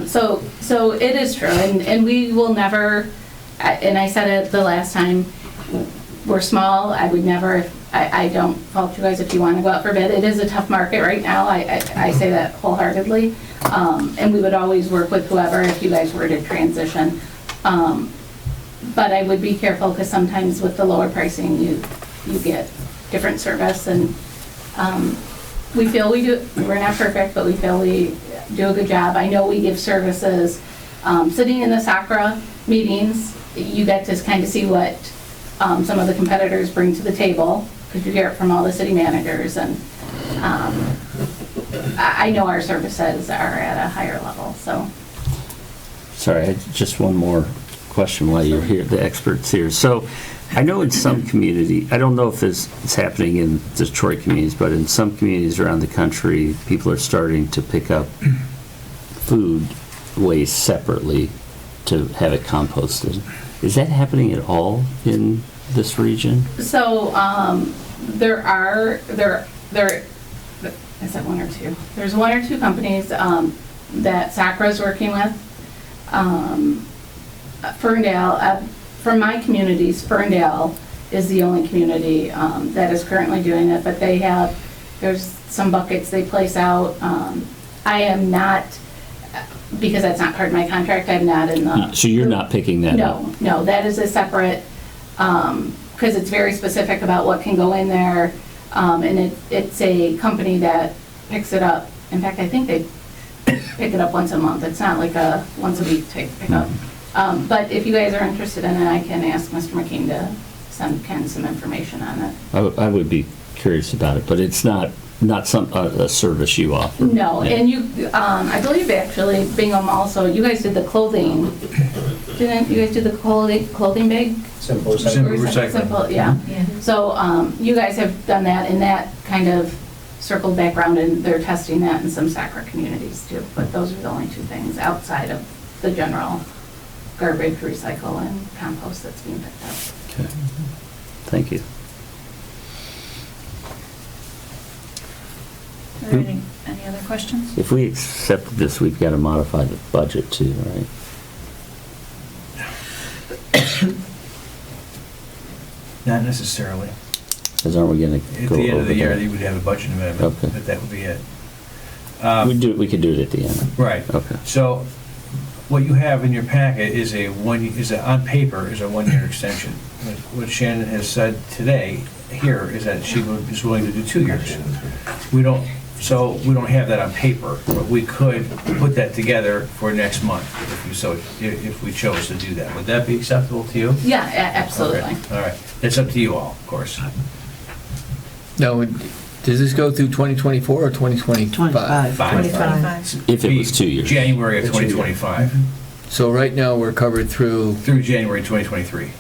So it is true, and we will never, and I said it the last time, we're small, I would never, I don't fault you guys if you want to go out for bid. It is a tough market right now, I say that wholeheartedly, and we would always work with whoever if you guys were to transition. But I would be careful, because sometimes with the lower pricing, you get different service, and we feel we're not perfect, but we feel we do a good job. I know we give services, sitting in the SACRA meetings, you get to kind of see what some of the competitors bring to the table, because you hear it from all the city managers, and I know our services are at a higher level, so. Sorry, just one more question while you're here, the expert's here. So I know in some community, I don't know if it's happening in Detroit communities, but in some communities around the country, people are starting to pick up food waste separately to have it composted. Is that happening at all in this region? So there is that one or two? There's one or two companies that SACRA is working with. Ferndale, from my communities, Ferndale is the only community that is currently doing it, but there's some buckets they place out. I am not, because that's not part of my contract, I'm not in the... So you're not picking that up? No, that is a separate, because it's very specific about what can go in there, and it's a company that picks it up. In fact, I think they pick it up once a month. It's not like a once a week type pickup. But if you guys are interested in it, I can ask Mr. McKean to send Ken some information on it. I would be curious about it, but it's not a service you offer. No, Yeah. and you, I believe actually, Bingham also, you guys did the clothing, didn't you guys do the clothing bag? Simple recycling. Simple, yeah. So you guys have done that, and that kind of circled back around, and they're testing that in some SACRA communities too. But those are the only two things outside of the general garbage, recycle, and compost that's being picked up. Okay. Thank you. Are there any other questions? If we accept this, we've got to modify the budget too, right? Not necessarily. Because aren't we going to At go the end over of the year, that? you would have a budget amendment, Okay. but that would be it. We could do it at the end. Right. Okay. So what you have in your packet is on paper, is a one-year extension. What Shannon has said today here is that she is willing to do 2 years. We don't have that on paper, but we could put that together for next month if we chose to do that. Would that be acceptable to you? Yeah, absolutely. Okay. All right. It's up to you all, of course. Now, does this go through 2024 or 2025? 25. If it was 2 years. January of 2025. So right now, we're covered through, January 2023.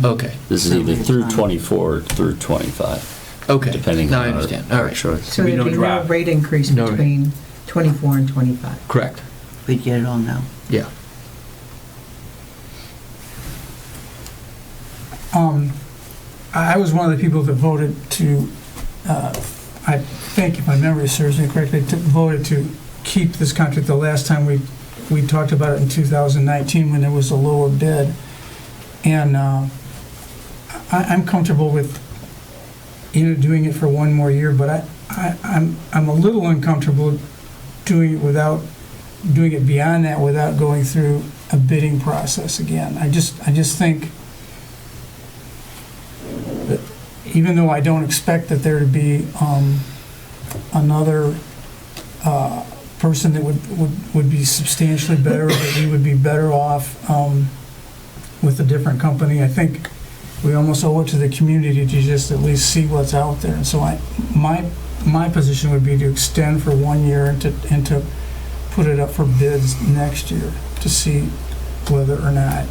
okay, This is either through 24 or through 25, okay. depending Now on I understand. All right, choice. So There'd be there'd no be no drop. rate increase No. between 24 and 25. Correct, We'd get it all now. yeah. I was one of the people that voted to, I think if my memory serves me correctly, voted to keep this contract the last time we talked about it in 2019 when there was a lower bid. And I'm comfortable with, doing it for one more year, but I'm a little uncomfortable doing it beyond that without going through a bidding process again. I just think that even though I don't expect that there to be another person that would be substantially better, or that we would be better off with a different company, I think we almost owe it to the community to just at least see what's out there. And so my position would be to extend for 1 year and to put it up for bids next year to see whether or not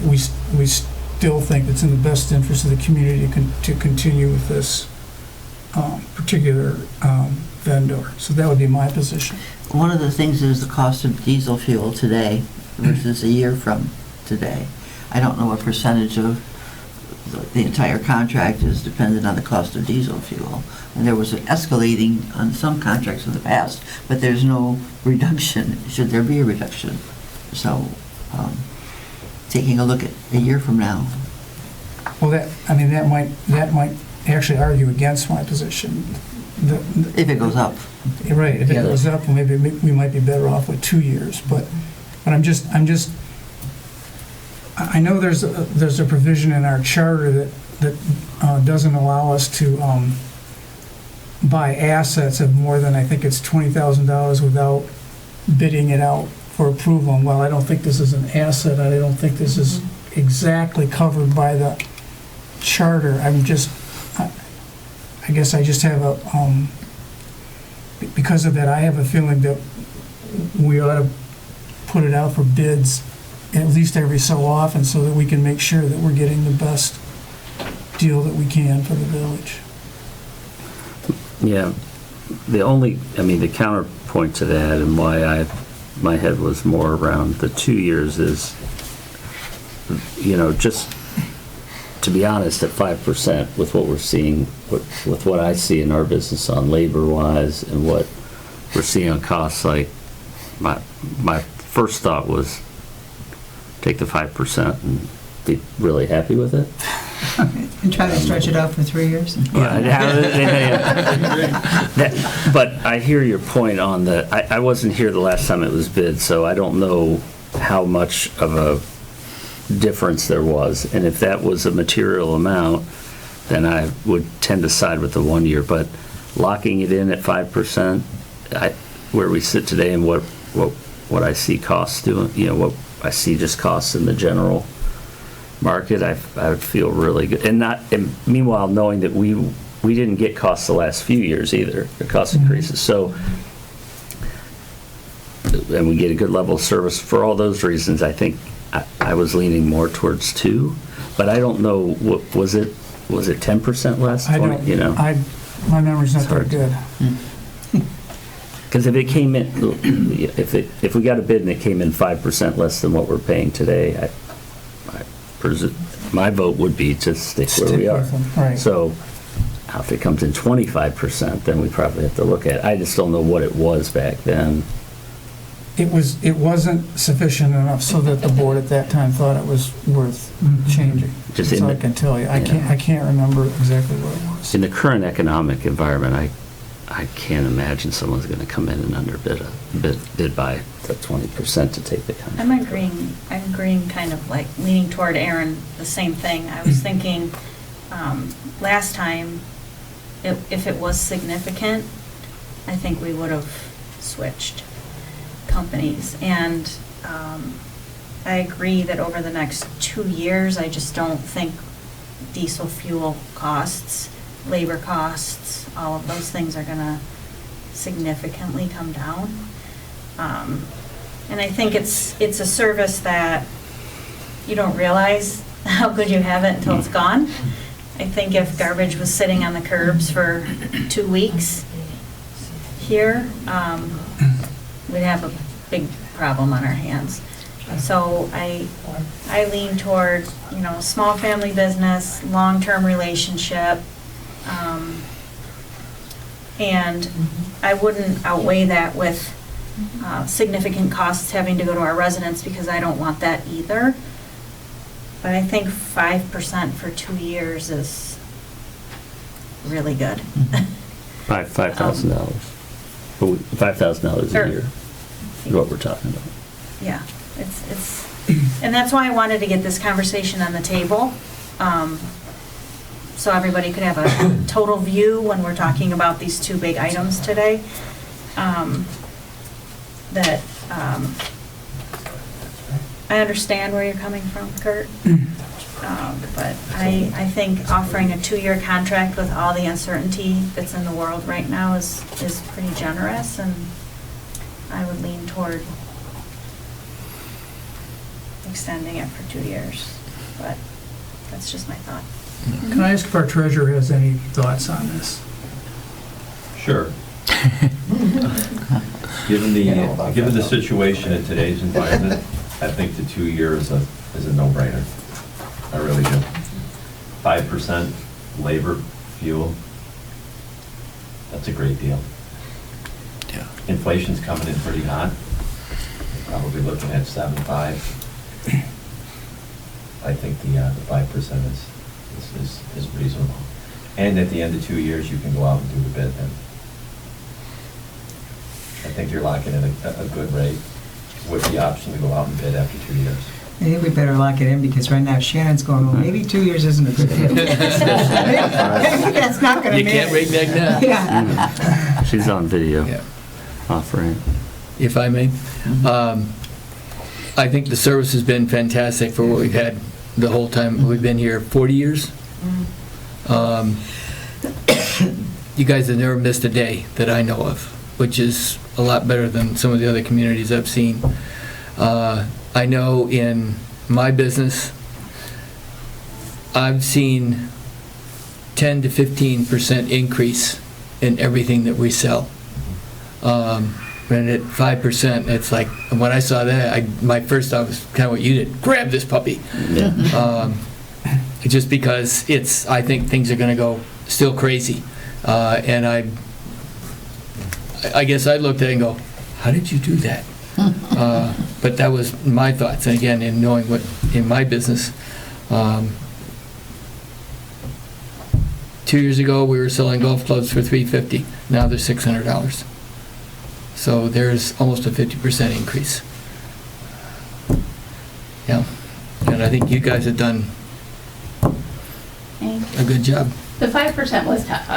we still think it's in the best interest of the community to continue with this particular vendor. So that would be my position. One of the things is the cost of diesel fuel today versus a year from today. I don't know what percentage of the entire contract is dependent on the cost of diesel fuel. And there was an escalating on some contracts in the past, but there's no reduction, should there be a reduction. So, taking a look at a year from now. Well, that might actually argue against my position. If it goes up. Right, if it goes up, maybe we might be better off with 2 years, but I know there's a provision in our charter that doesn't allow us to buy assets of more than, I think it's $20,000 without bidding it out for approval. And while I don't think this is an asset, I don't think this is exactly covered by the charter. I guess I just have because of that, I have a feeling that we ought to put it out for bids at least every so often so that we can make sure that we're getting the best deal that we can for the village. Yeah, the counterpoint to that and why my head was more around the 2 years is, just to be honest, at 5% with what we're seeing, with what I see in our business on labor-wise and what we're seeing on costs, like, my first thought was take the 5% and be really happy with it. And try to stretch it out for 3 years? But I hear your point on I wasn't here the last time it was bid, so I don't know how much of a difference there was. And if that was a material amount, then I would tend to side with the 1 year. But locking it in at 5%, where we sit today and what I see costs doing, what I see just costs in the general market, I would feel really good. And meanwhile, knowing that we didn't get costs the last few years either, the cost increases. So, and we get a good level of service for all those reasons. I think I was leaning more towards 2, but I don't know, what was it 10% less? I don't, my memory's not that good. Because if it came in, if we got a bid and it came in 5% less than what we're paying today, my vote would be to stick where we are. Right. So if it comes in 25%, then we probably have to look at it. I just don't know what it was back then. it wasn't sufficient enough so that the board at that time thought it was worth changing. Just So in I the- can tell you, I can't remember exactly what it was. In the current economic environment, I can't imagine someone's going to come in and bid by the 20% to take the contract. I'm agreeing kind of like leaning toward Aaron, the same thing. I was thinking, last time, if it was significant, I think we would have switched companies. And I agree that over the next 2 years, I just don't think diesel fuel costs, labor costs, all of those things are gonna significantly come down. And I think it's a service that you don't realize how good you have it until it's gone. I think if garbage was sitting on the curbs for 2 weeks here, we'd have a big problem on our hands. So I lean toward, small family business, long-term relationship, and I wouldn't outweigh that with significant costs having to go to our residents, because I don't want that either. But I think 5% for 2 years is really good. $5,000. $5,000 a year is what we're talking about. Yeah, it's, and that's why I wanted to get this conversation on the table, so everybody could have a total view when we're talking about these two big items today. I understand where you're coming from, Kurt, but I think offering a 2-year contract with all the uncertainty that's in the world right now is pretty generous, and I would lean toward extending it for 2 years, but that's just my thought. Can I ask if our treasurer has any thoughts on this? Sure. Given the situation in today's environment, I think the 2 years is a no-brainer. I really do. 5% labor, fuel, that's a great deal. Yeah. Inflation's coming in pretty hot. Probably looking at 7.5. I think the 5% is reasonable. And at the end of 2 years, you can go out and do the bid then. I think you're locking in a good rate with the option to go out and bid after 2 years. I think we better lock it in, because right now Shannon's going, well, maybe 2 years isn't a good deal. Maybe that's not going to You make can't it. break back now. Yeah. She's on video offering. If I may. I think the service has been fantastic for what we've had the whole time we've been here, 40 years. You guys have never missed a day that I know of, which is a lot better than some of the other communities I've seen. I know in my business, I've seen 10 to 15% increase in everything that we sell. And at 5%, it's like, when I saw that, my first thought was kind of what you did, grab this puppy. Yeah. Just because I think things are gonna go still crazy. And I guess I looked at it and go, how did you do that? But that was my thoughts, and again, in knowing what, in my business, 2 years ago, we were selling golf clubs for $350, now they're $600. So there's almost a 50% increase. Yeah, and I think you guys have done a good job. The 5% was tough.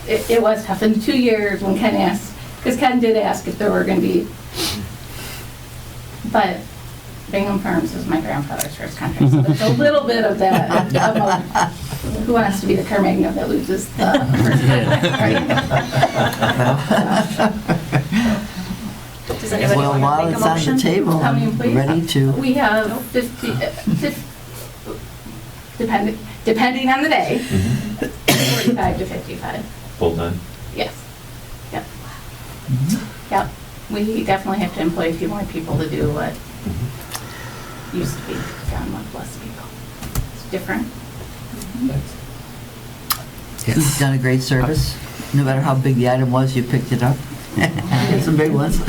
It was tough. In 2 years, when Ken asked, because Ken did ask if there were going to be, but Bingham Farms was my grandfather's first contract, so there's a little bit of that. Who wants to be the Carmagna that loses the first contract? Does anybody Well, want while to make a it's on motion? the table, How many I'm employees? ready to. We have 50, depending on the day, 45 to 55. Full-time? Yes. Yep. Yep. We definitely have to employ a few more people to do what used to be done with less people. It's different. You've done a great service. No matter how big the item was, you picked it up. It's some big ones.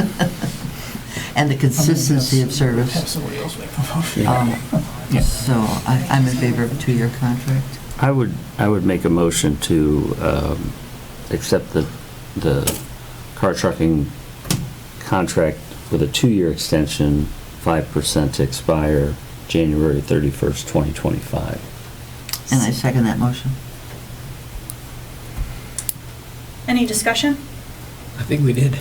and the consistency of service. Have somebody else make the motion. So I'm in favor of a 2-year contract. I would make a motion to accept the car trucking contract with a 2-year extension, 5% to expire January 31st, 2025. And I second that motion. Any discussion? I think we did.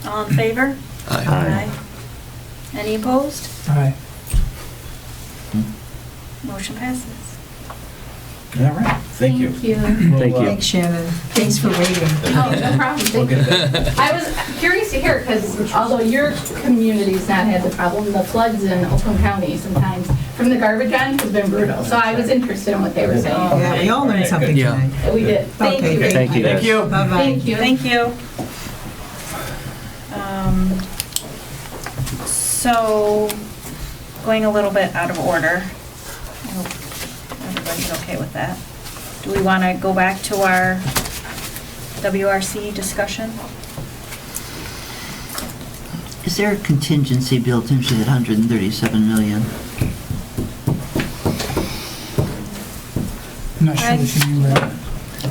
All in favor? Aye. Any opposed? Aye. Motion passes. All right, thank you. Thank you. Thank you. Thanks, Shannon. Thanks for waiting. No, no problem. Thank you. I was curious to hear, because although your community's not had the problem, the floods in Oakland County sometimes from the garbage end has been brutal. So I was interested in what they were saying. Yeah, we all learned something Yeah. tonight. We did. Thank Okay, you. Thank you, guys. Thank you. Bye-bye. Thank you. Thank you. So, going a little bit out of order. I hope everybody's okay with that. Do we want to go back to our WRC discussion? Is there a contingency built into that 137 million? I'm not sure what you mean by that.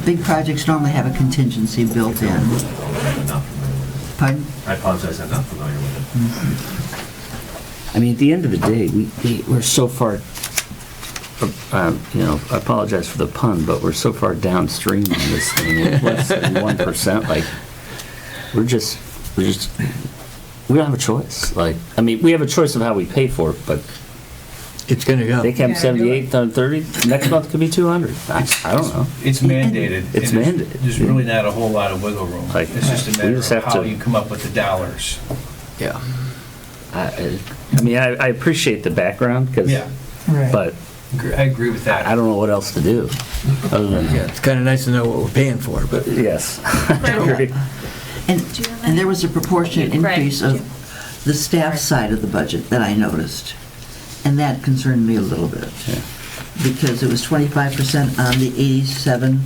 Big projects normally have a contingency built in. Pardon? I apologize, I'm not familiar with it. I mean, at the end of the day, we're so far, I apologize for the pun, but we're so far downstream on this thing, with less than 1%, like, we don't have a choice. Like, I mean, we have a choice of how we pay for it, but It's gonna go. they can have 78, 30, next month could be 200. I don't know. It's mandated. It's and mandated. There's really not a whole lot of wiggle room. Like, It's just a we matter just of have how to- you come up with the dollars. Yeah. I mean, I appreciate the background, because, Yeah, Right. but I agree with that. I don't know what else to do, other than, Yeah, it's kinda nice to know what we're paying for, but yes. I agree. And there was a proportionate Right. increase of the staff side of the budget that I noticed. And that concerned me a little bit. Yeah. Because it was 25% on the 87,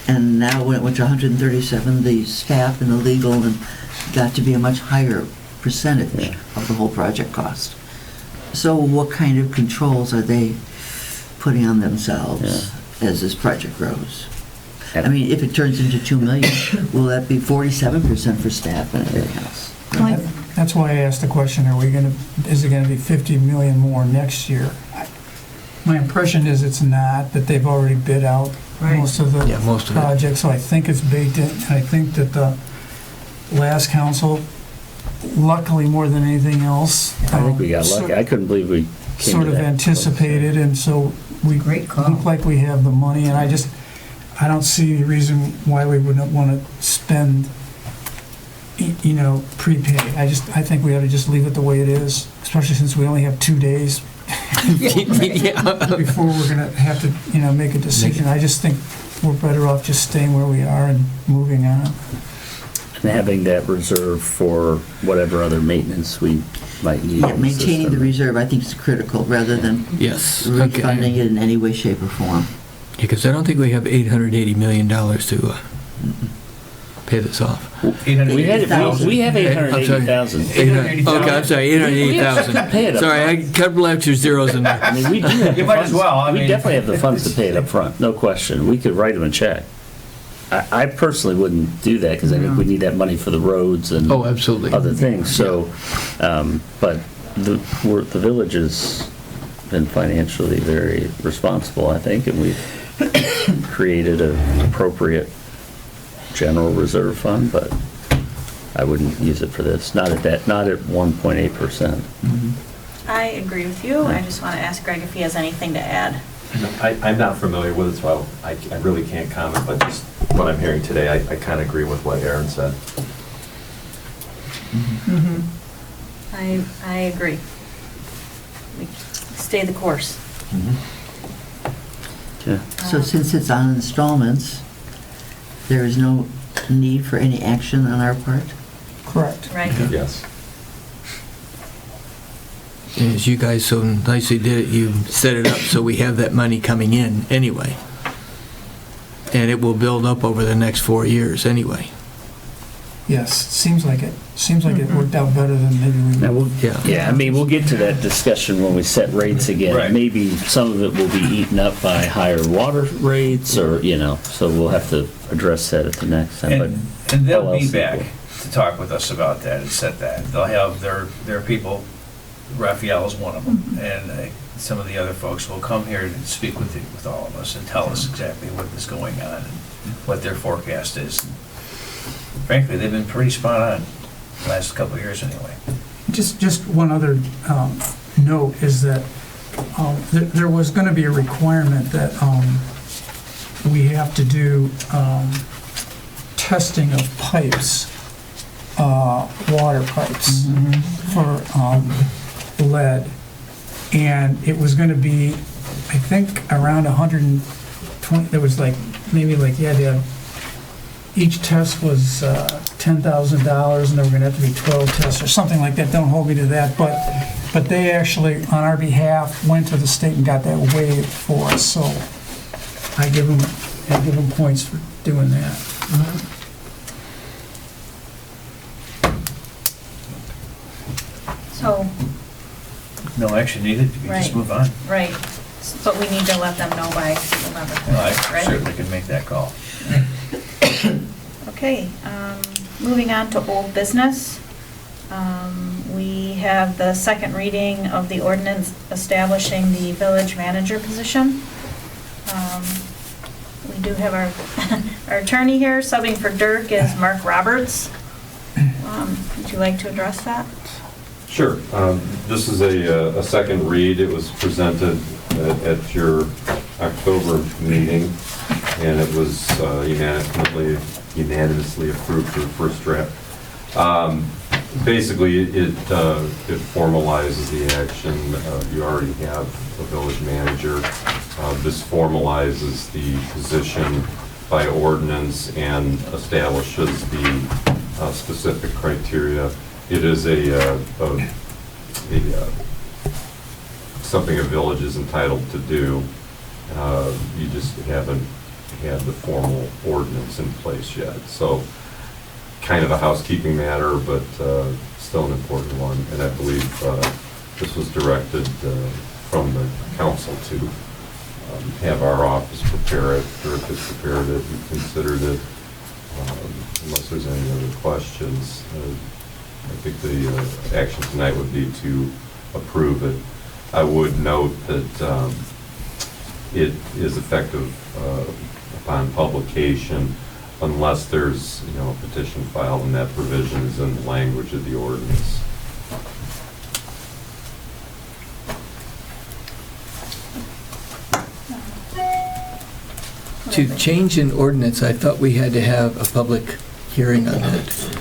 and now when it went to 137, the staff and the legal and got to be a much higher percentage of the whole project cost. So what kind of controls are they puting on themselves as this project grows? I mean, if it turns into 2 million, will that be 47% for staff and everything else? That's why I asked the question, is it gonna be 50 million more next year? My impression is it's not, that they've already bid out Right. most of the Yeah, most of it. projects, so I think it's baked in. I think that the last luckily more than anything else. I think we got lucky. I couldn't believe we came Sort to of that. anticipated, and so we Great call. look like we have the money, and I don't see any reason why we wouldn't want to spend, prepaid. I think we ought to just leave it the way it is, especially since we only have 2 days before we're gonna have to, make a decision. I just think we're better off just staying where we are and moving on. And having that reserve for whatever other maintenance we might need. Yeah, in the maintaining the system. reserve, I think is critical, rather than yes, okay. refunding it in any way, shape, or form. Because I don't think we have $880 million to pay this off. We have 880,000. Okay, I'm sorry, 880,000. Pay it up Sorry, I cut extra zeros in there. I mean, we do have You the might funds. as well, I We mean- definitely have the funds to pay it up front, no question. We could write them a check. I personally wouldn't do that, because I think we need that money for the roads and Oh, absolutely. other things, so, but the village has been financially very responsible, I think, and we've created an appropriate general reserve fund, but I wouldn't use it for this, not at 1.8%. I agree with you. I just want to ask Greg if he has anything to add. I'm not familiar with it, so I really can't comment, but just what I'm hearing today, I kind of agree with what Aaron said. I agree. We stay the course. Yeah. So since it's on installments, there is no need for any action on our part? Correct. Right? Yes. And as you guys so nicely did it, you set it up so we have that money coming in anyway. And it will build up over the next 4 years anyway. Yes, seems like it worked out better than maybe we. Now, yeah, I mean, we'll get to that discussion when we set rates again. Right. Maybe some of it will be eaten up by higher water rates, or, so we'll have to address that at the next time. And they'll all be else back equal. to talk with us about that and set that. They'll have their people, Raphael is one of them, and some of the other folks will come here and speak with all of us and tell us exactly what is going on and what their forecast is. Frankly, they've been pretty spot on the last couple of years anyway. Just one other note is that there was going to be a requirement that we have to do testing of pipes, water pipes for lead, and it was going to be, I think, around 120. There was each test was $10,000, and there were going to have to be 12 tests or something like that. Don't hold me to that, but they actually, on our behalf, went to the state and got that waived for us. So I give them points for doing that. So, No action needed, we Right. just move on. right, but we need to let them know by November Well, I 3rd, right? certainly can make that call. Okay, moving on to old business. We have the second reading of the ordinance establishing the village manager position. We do have our attorney here, subbing for Dirk is Mark Roberts. Would you like to address that? Sure. This is a second read. It was presented at your October meeting, and it was unanimously approved for the first draft. Basically, it formalizes the action. You already have a village manager. This formalizes the position by ordinance and establishes the specific criteria. It is something a village is entitled to do. You just haven't had the formal ordinance in place yet. So kind of a housekeeping matter, but still an important one. And I believe this was directed from the council to have our office prepare it, or if it's prepared it, we considered it. Unless there's any other questions, I think the action tonight would be to approve it. I would note that it is effective upon publication unless there's, a petition filed, and that provision is in the language of the ordinance. To change an ordinance, I thought we had to have a public hearing on that.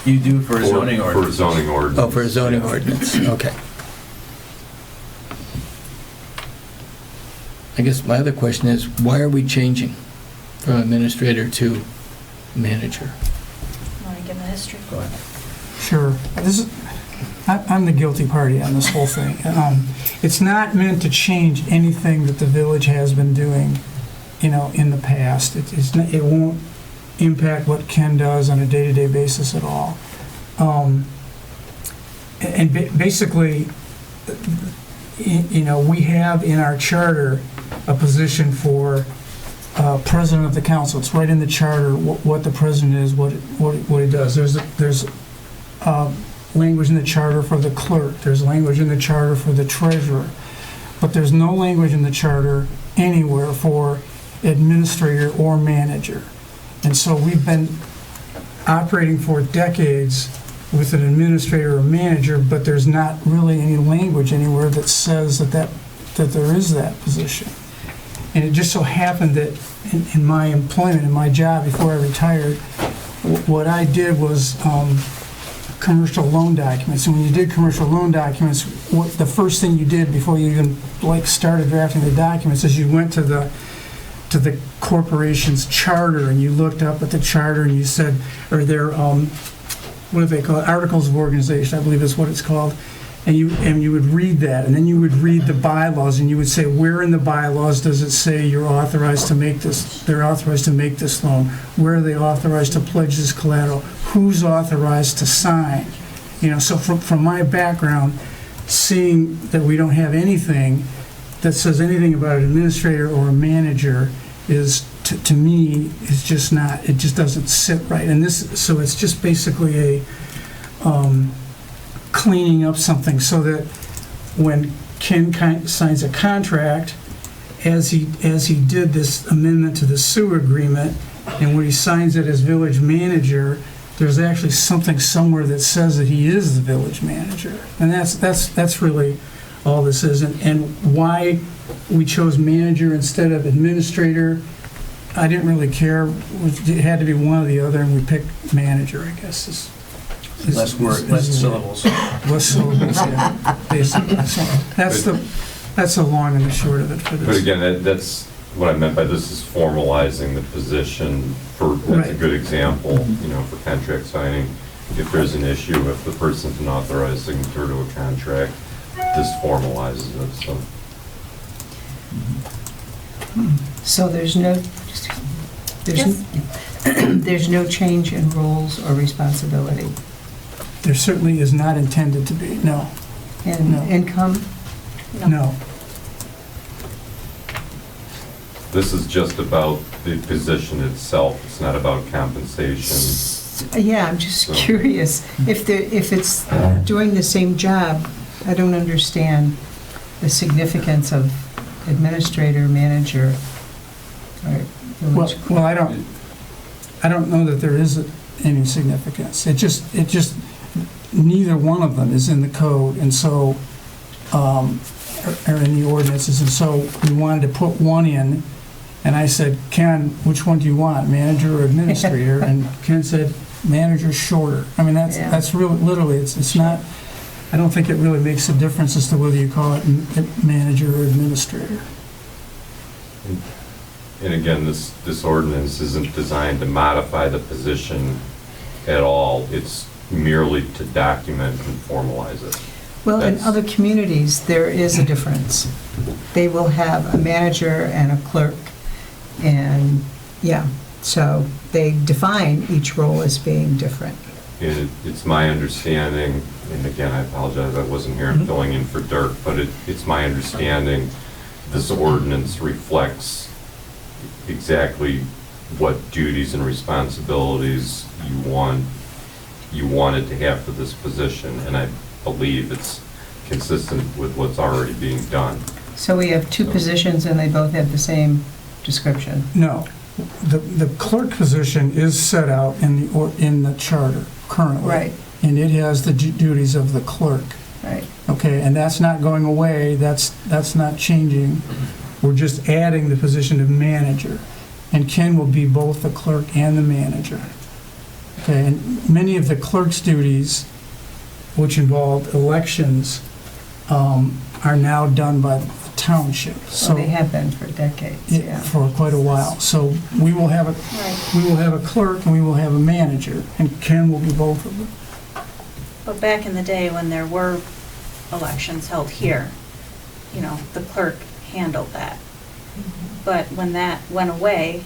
You do for a zoning ordinance. For a zoning ordinance. Oh, for a zoning ordinance, okay. I guess my other question is, why are we changing from administrator to manager? Want to give the history? Go ahead. Sure. I'm the guilty party on this whole thing. It's not meant to change anything that the village has been doing, in the past. It won't impact what Ken does on a day-to-day basis at all. Basically, we have in our charter a position for president of the council. It's right in the charter what the president is, what he does. There's language in the charter for the clerk. There's language in the charter for the treasurer. But there's no language in the charter anywhere for administrator or manager. And so we've been operating for decades with an administrator or manager, but there's not really any language anywhere that says that there is that position. And it just so happened that in my employment, in my job before I retired, what I did was commercial loan documents. And when you did commercial loan documents, the first thing you did before you even started drafting the documents is you went to the corporation's charter and you looked up at the charter and you said, or their what do they call it? Articles of organization, I believe is what it's called. and you would read that, and then you would read the bylaws, and you would say, where in the bylaws does it say you're authorized to make this, they're authorized to make this loan? Where are they authorized to pledge this collateral? Who's authorized to sign? You know, so from my background, seeing that we don't have anything that says anything about an administrator or a manager is, to me, is just not, it just doesn't sit right. And this, so it's just basically a cleaning up something so that when Ken signs a contract, as he did this amendment to the sewer agreement, and when he signs it as village manager, there's actually something somewhere that says that he is the village manager. And that's really all this is. And why we chose manager instead of administrator, I didn't really care. It had to be one or the other, and we picked manager, I guess. Less word, less syllables. Less syllables, yeah, basically. So that's the long and the short of it for this. But again, that's what I meant by this is formalizing the position for, that's a good example, you know, for contract signing. If there's an issue, if the person's an authorized signature to a contract, this formalizes it, so. So there's no change in roles or responsibility? There certainly is not intended to be, no. And No. income? No. This is just about the position itself, it's not about compensation. Yeah, I'm just curious. If it's doing the same job, I don't understand the significance of administrator, manager, or village. Well, I don't know that there is any significance. It just, neither one of them is in the code, and so, or in the ordinances, and so we wanted to put one in, and I said, Ken, which one do you want, manager or administrator? And Ken said, manager's shorter. I mean, that's really, literally, it's not, I don't think it really makes a difference as to whether you call it manager or administrator. And again, this ordinance isn't designed to modify the position at all. It's merely to document and formalize it. Well, in other communities, there is a difference. They will have a manager and a clerk, and, yeah, so they define each role as being different. And it's my understanding, and again, I apologize, I wasn't here, I'm filling in for Dirk, but it's my understanding this ordinance reflects exactly what duties and responsibilities you wanted to have for this position, and I believe it's consistent with what's already being done. So we have two positions and they both have the same description? No. The clerk position is set out in the charter currently. Right. And it has the duties of the clerk. Right. Okay, and that's not going away, that's not changing. We're just adding the position of manager. And Ken will be both the clerk and the manager. Okay, and many of the clerk's duties, which involve elections, are now done by the township. So they have been for decades, yeah. For quite a while. So we will have a clerk and we will have a manager, and Ken will be both of them. But back in the day when there were elections held here, you know, the clerk handled that. But when that went away,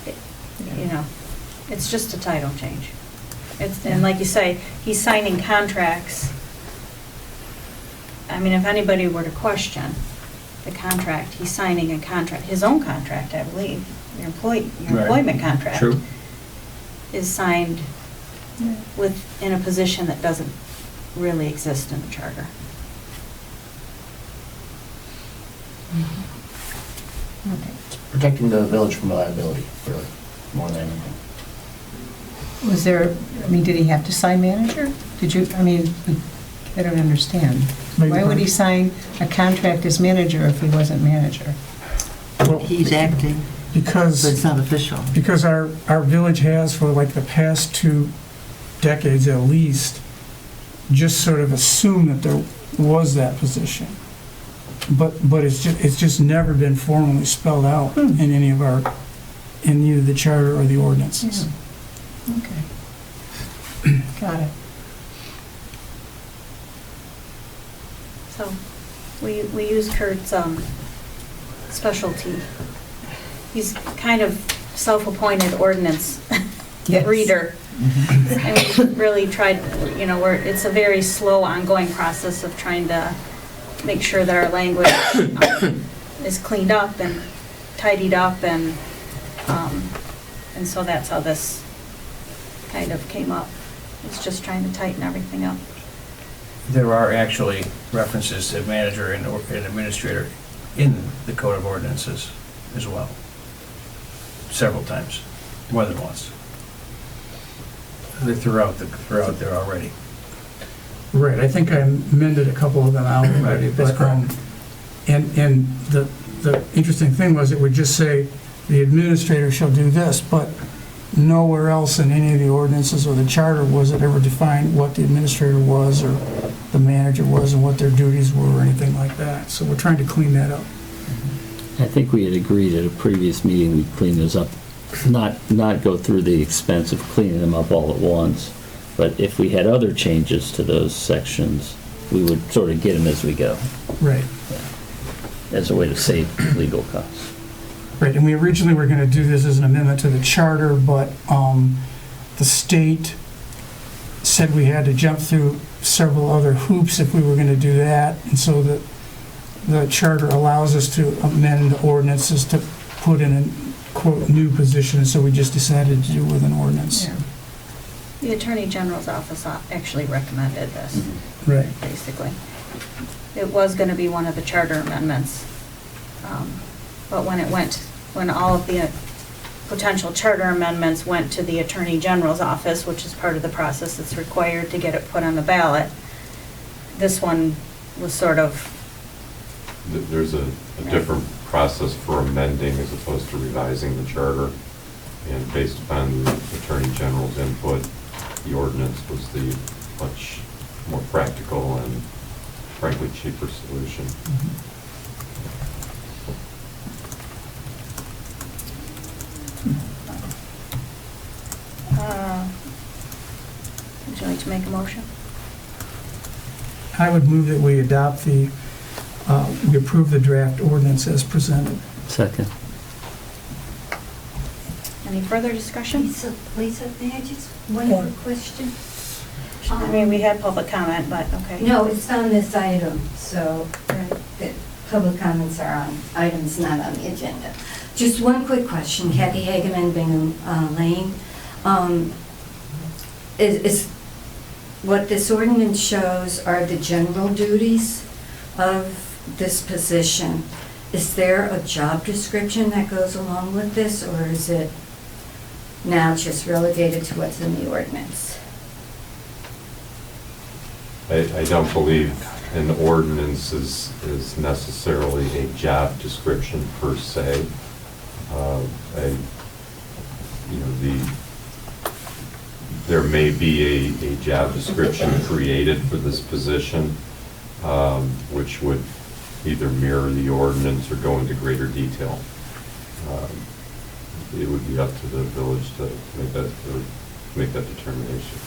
you know, it's just a title change. And like you say, he's signing contracts. I mean, if anybody were to question the contract, he's signing a contract, his own contract, I believe, your employment contract. True. Is signed in a position that doesn't really exist in the charter. It's protecting the village from liability, really, more than anything. Was there, I mean, did he have to sign manager? Did you, I mean, I don't understand. Why would he sign a contract as manager if he wasn't manager? Well, He's acting, because but it's not official. Because our village has, for like the past 2 decades at least, just sort of assumed that there was that position. But it's just never been formally spelled out in any of in either the charter or the ordinances. Okay. Got it. So we use Kurt's specialty. He's kind of self-appointed ordinance Yes. reader. And we really tried, it's a very slow ongoing process of trying to make sure that our language is cleaned up and tidied up, and so that's how this kind of came up. It's just trying to tighten everything up. There are actually references to manager and administrator in the Code of Ordinances as well. Several times, more than once. They're throughout there already. Right, I think I amended a couple of them out already, Right, that's but, correct. and the interesting thing was it would just say, the administrator shall do this, but nowhere else in any of the ordinances or the charter was it ever defined what the administrator was or the manager was and what their duties were or anything like that. So we're trying to clean that up. I think we had agreed at a previous meeting we'd clean those up, not go through the expense of cleaning them up all at once, but if we had other changes to those sections, we would sort of get them as we go, Right. as a way to save legal costs. Right, and we originally were going to do this as an amendment to the charter, but the state said we had to jump through several other hoops if we were going to do that, and so the charter allows us to amend the ordinances to put in a, quote, new position, so we just decided to do with an ordinance. Yeah. The Attorney General's office actually recommended this, Right. basically. It was going to be one of the charter amendments, but when all of the potential charter amendments went to the Attorney General's office, which is part of the process that's required to get it put on the ballot, this one was sort of... There's a different process for amending as opposed to revising the charter. And based upon the Attorney General's input, the ordinance was the much more practical and frankly cheaper solution. Would you like to make a motion? I would move that we adopt we approve the draft ordinance as presented. Second. Any further discussion? Lisa, may I just, one quick question? I mean, we had public comment, but okay. No, it's on this item, so the public comments are on items not on the agenda. Just one quick question, Kathy Hageman, Bingham Lane. Is what this ordinance shows are the general duties of this position. Is there a job description that goes along with this, or is it now just relegated to what's in the ordinance? I don't believe an ordinance is necessarily a job description per se. There may be a job description created for this position, which would either mirror the ordinance or go into greater detail. It would be up to the village to make that determination.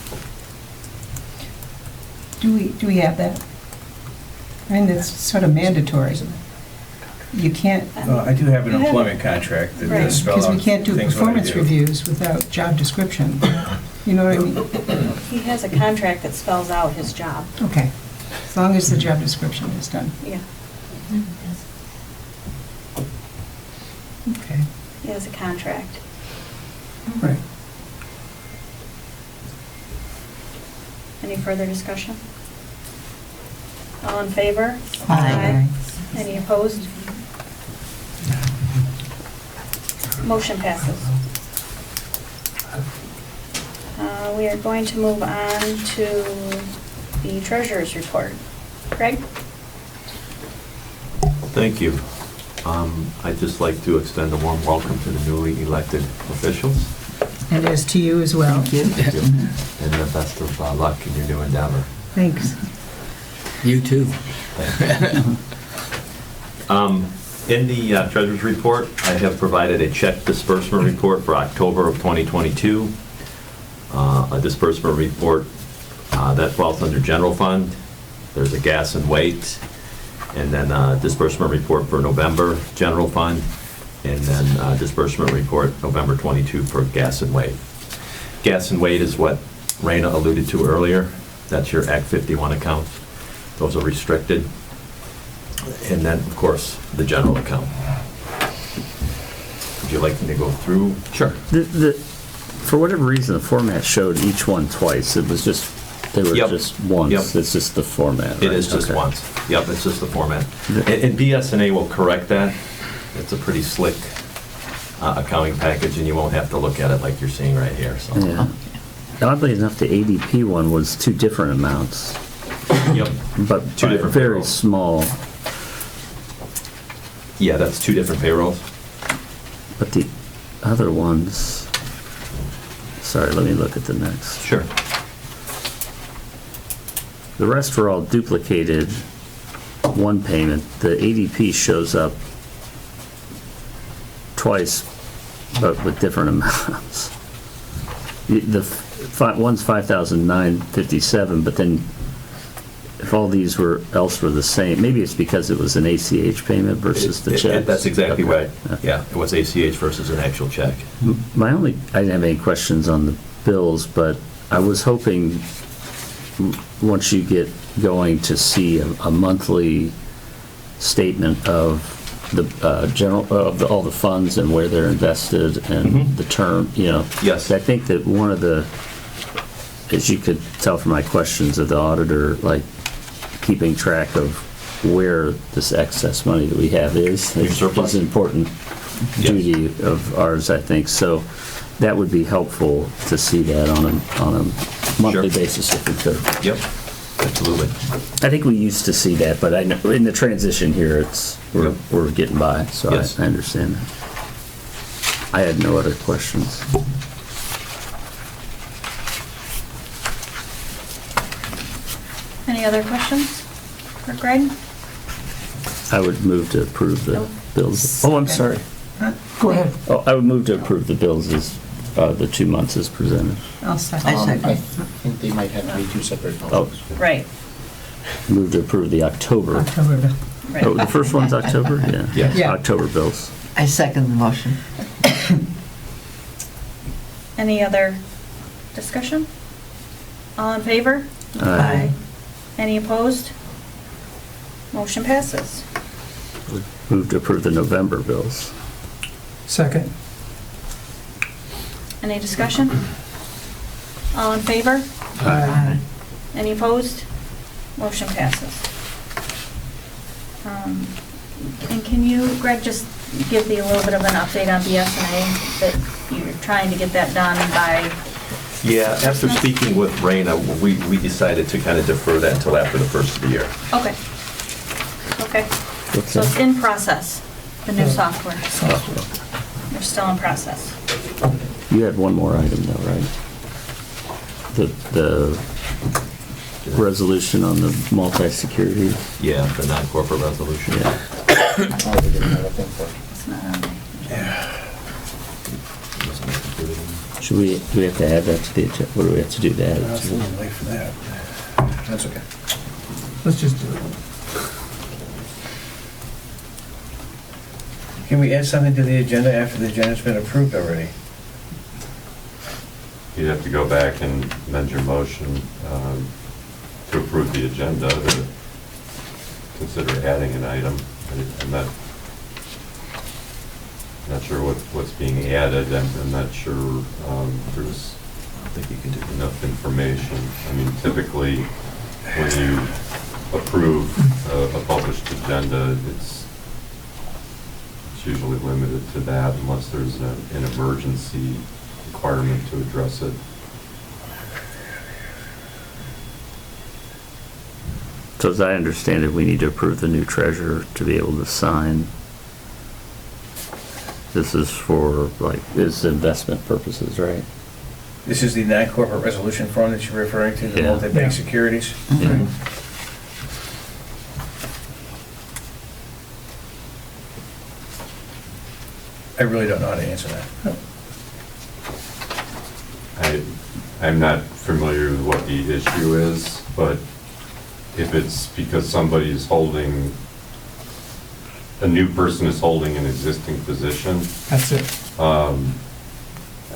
Do we have that? I mean, it's sort of mandatory. You can't... I do have an employment contract that does spell out Because we can't do things when I performance do. reviews without job description. You know what I mean? He has a contract that spells out his job. Okay, as long as the job description is done. Yeah, Okay. he has a contract. Right. Any further discussion? All in favor? Aye. Any opposed? Motion passes. We are going to move on to the treasurer's report. Craig? Thank you. I'd just like to extend a warm welcome to the newly elected officials. And as to you as well. Thank you. And the best of luck in your new endeavor. Thanks. You too. In the treasurer's report, I have provided a check disbursement report for October of 2022. A disbursement report that falls under general fund. There's a gas and weight, and then disbursement report for November, general fund, and then disbursement report November 22 for gas and weight. Gas and weight is what Raina alluded to earlier. That's your Act 51 accounts. Those are restricted. And then, of course, the general account. Would you like me to go through? Sure. For whatever reason, the format showed each one twice. It was just, they were Yep. just once. Yep. It's just the format, It right? is just Okay. once. Yep, it's just the format. And BS&A will correct that. It's a pretty slick accounting package, and you won't have to look at it like you're seeing right here, so. Yeah. Oddly enough, the ADP one was two different amounts. Yep. But Two different very payrolls. small. Yeah, that's two different payrolls. But the other ones, sorry, let me look at the next. Sure. The rest were all duplicated, one payment. The ADP shows up twice, but with different amounts. One's 5,957, but then if all these were else were the same, maybe it's because it was an ACH payment versus the check. That's exactly Okay. right. Yeah, it was ACH versus an actual check. I didn't have any questions on the bills, but I was hoping once you get going to see a monthly statement of the all the funds and where they're invested and the term, Yes. I think that one of the, as you could tell from my questions of the auditor, like keeping track of where this excess money that we have is an important duty of ours, I think. So that would be helpful to see that on a monthly basis if we could. Yep, absolutely. I think we used to see that, but I know in the transition here, we're getting by, so Yes. I understand that. I had no other questions. Any other questions for Greg? I would move to approve the bills. Oh, I'm sorry. Go ahead. Oh, I would move to approve the bills as, the 2 months as presented. I'll second. I think they might have to be two separate votes. Right. Move to approve the October. October. Oh, the first one's October? Yeah. Yes. Yeah. October bills. I second the motion. Any other discussion? All in favor? Aye. Any opposed? Motion passes. Move to approve the November bills. Second. Any discussion? All in favor? Aye. Any opposed? Motion passes. And can you, Greg, just give me a little bit of an update on BSNA, that you're trying to get that done by? Yeah, after speaking with Raina, we decided to kind of defer that until after the first of the year. Okay. Okay. So it's in process, the new software. You're still in process. You had one more item though, right? The resolution on the multi-security? Yeah, the non-corporate resolution. Yeah. It's not on there. Do we have to add that to the agenda? What do we have to do to add it to the? Wait for that. That's okay. Let's just do it. Can we add something to the agenda after the agenda's been approved already? You'd have to go back and amend your motion to approve the agenda to consider adding an item. I'm not sure what's being added. I'm not sure there's enough information. I mean, typically, when you approve a published agenda, it's usually limited to that unless there's an emergency requirement to address it. So as I understand it, we need to approve the new treasurer to be able to sign. This is for, is investment purposes, right? This is the non-corporate resolution fund that you're referring to, the Yeah. multi-bank Yeah. securities? Yeah. I really don't know how to answer that. I'm not familiar with what the issue is, but if it's because somebody's holding a new person is holding an existing position, That's it.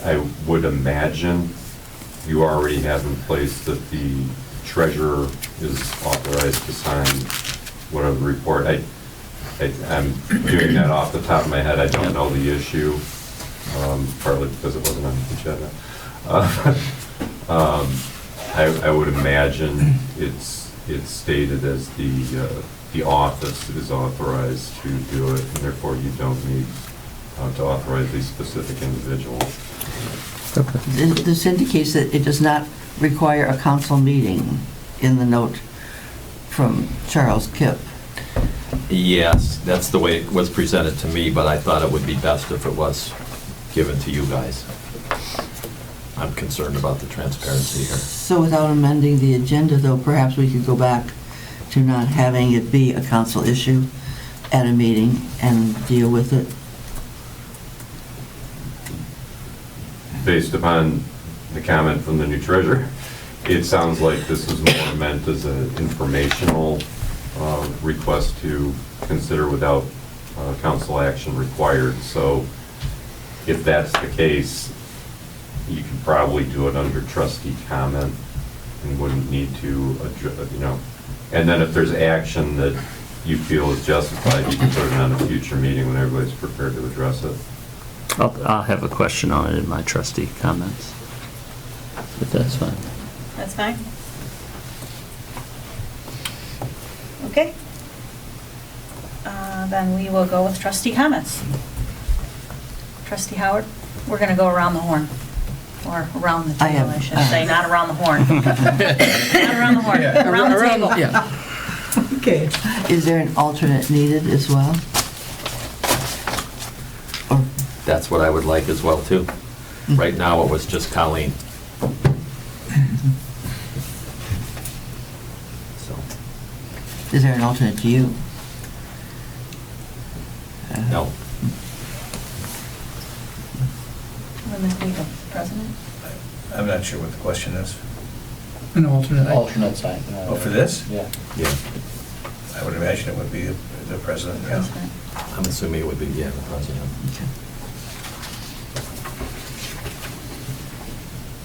I would imagine you already have in place that the treasurer is authorized to sign whatever report. I'm doing that off the top of my head. I don't know the issue, partly because it wasn't on the agenda. I would imagine it's stated as the office is authorized to do it, and therefore you don't need to authorize these specific individuals. This indicates that it does not require a council meeting in the note from Charles Kipp. Yes, that's the way it was presented to me, but I thought it would be best if it was given to you guys. I'm concerned about the transparency here. So without amending the agenda, though, perhaps we could go back to not having it be a council issue at a meeting and deal with it. Based upon the comment from the new treasurer, it sounds like this is more meant as an informational request to consider without council action required. So if that's the case, you could probably do it under trustee comment and wouldn't need to, and then if there's action that you feel is justified, you can put it on a future meeting when everybody's prepared to address it. I'll have a question on it in my trustee comments, but that's fine. That's fine? Okay. Then we will go with trustee comments. Trustee Howard, we're going to go around the horn. Or around the table, I should say, not around the horn. Not around the horn, around the table. Yeah. Okay. Is there an alternate needed as well? Or That's what I would like as well, too. Right now, it was just Colleen. So, is there an alternate to you? no. Wouldn't that be the president? I'm not sure what the question is. An alternate. Alternate sign. Oh, for this? Yeah. Yeah. I would imagine it would be the president, yeah. President. I'm assuming it would be, yeah, the president.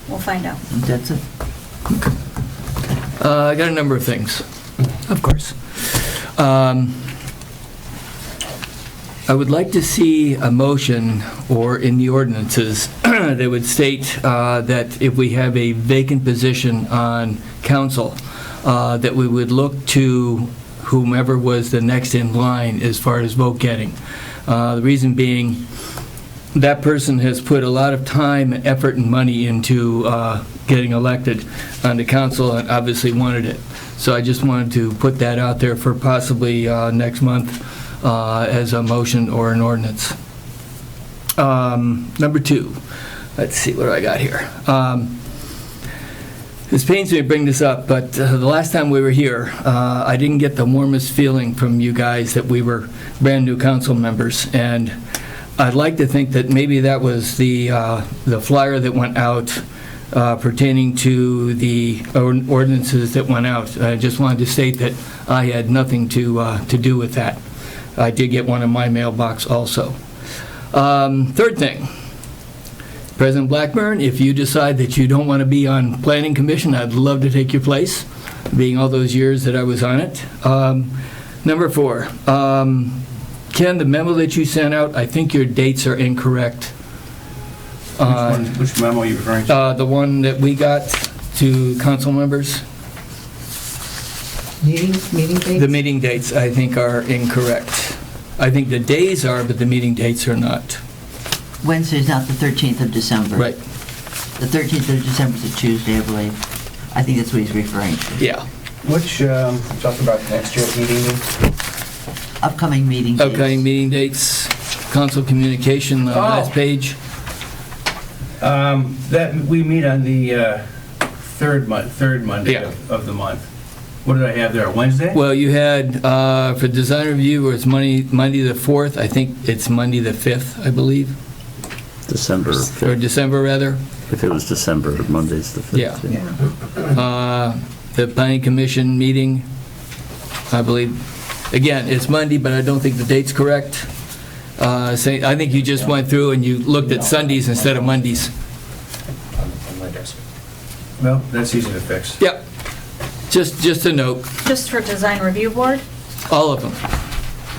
We'll find out. That's it. I got a number of things, of course. I would like to see a motion, or in the ordinances, that would state that if we have a vacant position on council, that we would look to whomever was the next in line as far as vote getting. The reason being, that person has put a lot of time, effort, and money into getting elected on the council and obviously wanted it. So I just wanted to put that out there for possibly next month as a motion or an ordinance. Number two, let's see, what do I got here? This pains me to bring this up, but the last time we were here, I didn't get the warmest feeling from you guys that we were brand-new council members, and I'd like to think that maybe that was the flyer that went out pertaining to the ordinances that went out. I just wanted to state that I had nothing to do with that. I did get one in my mailbox also. Third thing, President Blackburn, if you decide that you don't want to be on Planning Commission, I'd love to take your place, being all those years that I was on it. Number four, Ken, the memo that you sent out, I think your dates are incorrect. Which memo are you referring to? The one that we got to council members. Meeting dates? The meeting dates, I think, are incorrect. I think the days are, but the meeting dates are not. Wednesday's not the 13th of December. Right. The 13th of December is a Tuesday, I believe. I think that's what he's referring to. Yeah. Which, talking about next year's meeting? Upcoming meeting dates. Upcoming meeting dates, council communication, last page. That, we meet on the third Monday Yeah. of the month. What did I have there, Wednesday? Well, you had, for design review, it's Monday the 4th. I think it's Monday the 5th, I believe. December 5th. Or December, rather. If it was December, Monday's the 5th. Yeah. The planning commission meeting, I believe, again, it's Monday, but I don't think the date's correct. I think you just went through and you looked at Sundays instead of Mondays. On my desk. Well, that's easy to fix. Yep. Just a note, Just for design review board? all of them.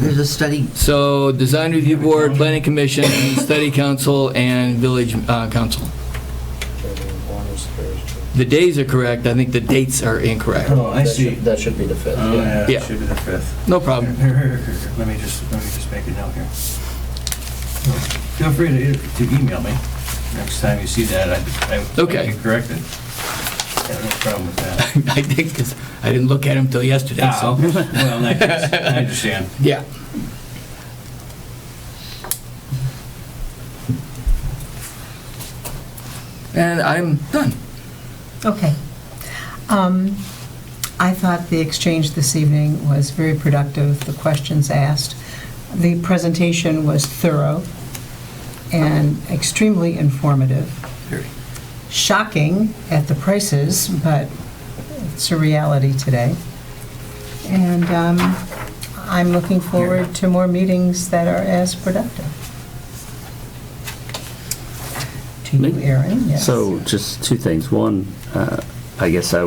There's a study, So, Design Review Board, Planning Commission, Study Council, and Village Council. The days are correct, I think the dates are incorrect. Oh, I see. That should be the 5th. Oh, yeah, Yeah. it should be the 5th. No problem. Here. Let me just make a note here. Feel free to email me next time you see that. I Okay. can correct it. Yeah, no problem with that. I think, 'cause I didn't look at them till yesterday, so. Well, in that case, I understand. Yeah. And I'm done. Okay. I thought the exchange this evening was very productive, the questions asked. The presentation was thorough and extremely informative. Very. Shocking at the prices, but it's a reality today. And I'm looking forward to more meetings that are as productive. To you, Aaron, yes. So just two things. One, I guess I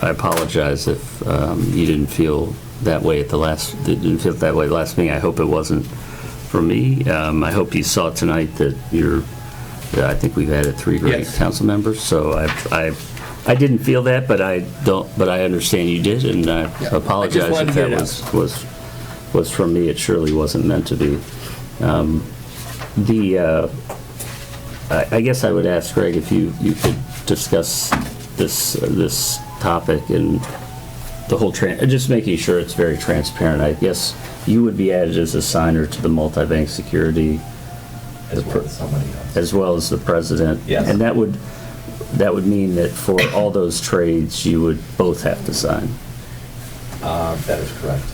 apologize if you didn't feel that way at the last meeting. I hope it wasn't for me. I hope you saw tonight that I think we've added 3 great Yes. council members. So I didn't feel that, but I understand you did, and I apologize wanted if to that get it was from me. It surely wasn't meant to be. I guess I would ask Greg if you could discuss this topic and the whole just making sure it's very transparent. I guess you would be added as a signer to the multi-bank security, As well as somebody else. as well as the president. Yes. And that would mean that for all those trades, you would both have to sign. That is correct.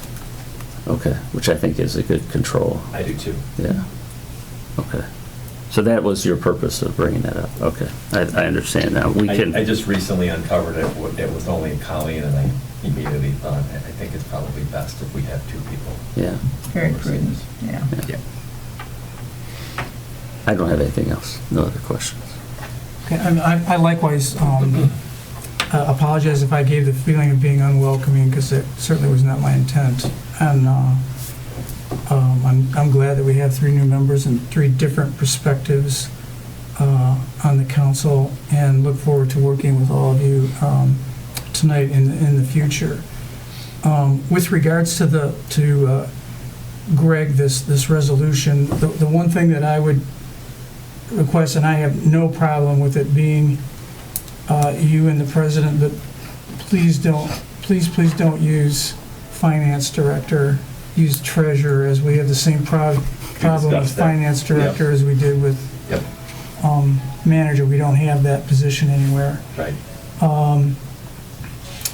Okay, which I think is a good control. I do too. Yeah. Okay. So that was your purpose of bringing that up. Okay, I understand now. We can. I just recently uncovered it. It was only Colleen, and I immediately thought, I think it's probably best if we have 2 people. Yeah. Very prudent, yeah. Yeah. I don't have anything else. No other questions. Okay, and I likewise apologize if I gave the feeling of being unwelcoming, because it certainly was not my intent. And I'm glad that we have 3 new members and 3 different perspectives on the council, and look forward to working with all of you tonight in the future. With regards to Greg, this resolution, the one thing that I would request, and I have no problem with it being you and the president, but please don't use finance director, use treasurer, as we have the same problem with finance director as we did with manager. We don't have that position anywhere. Right.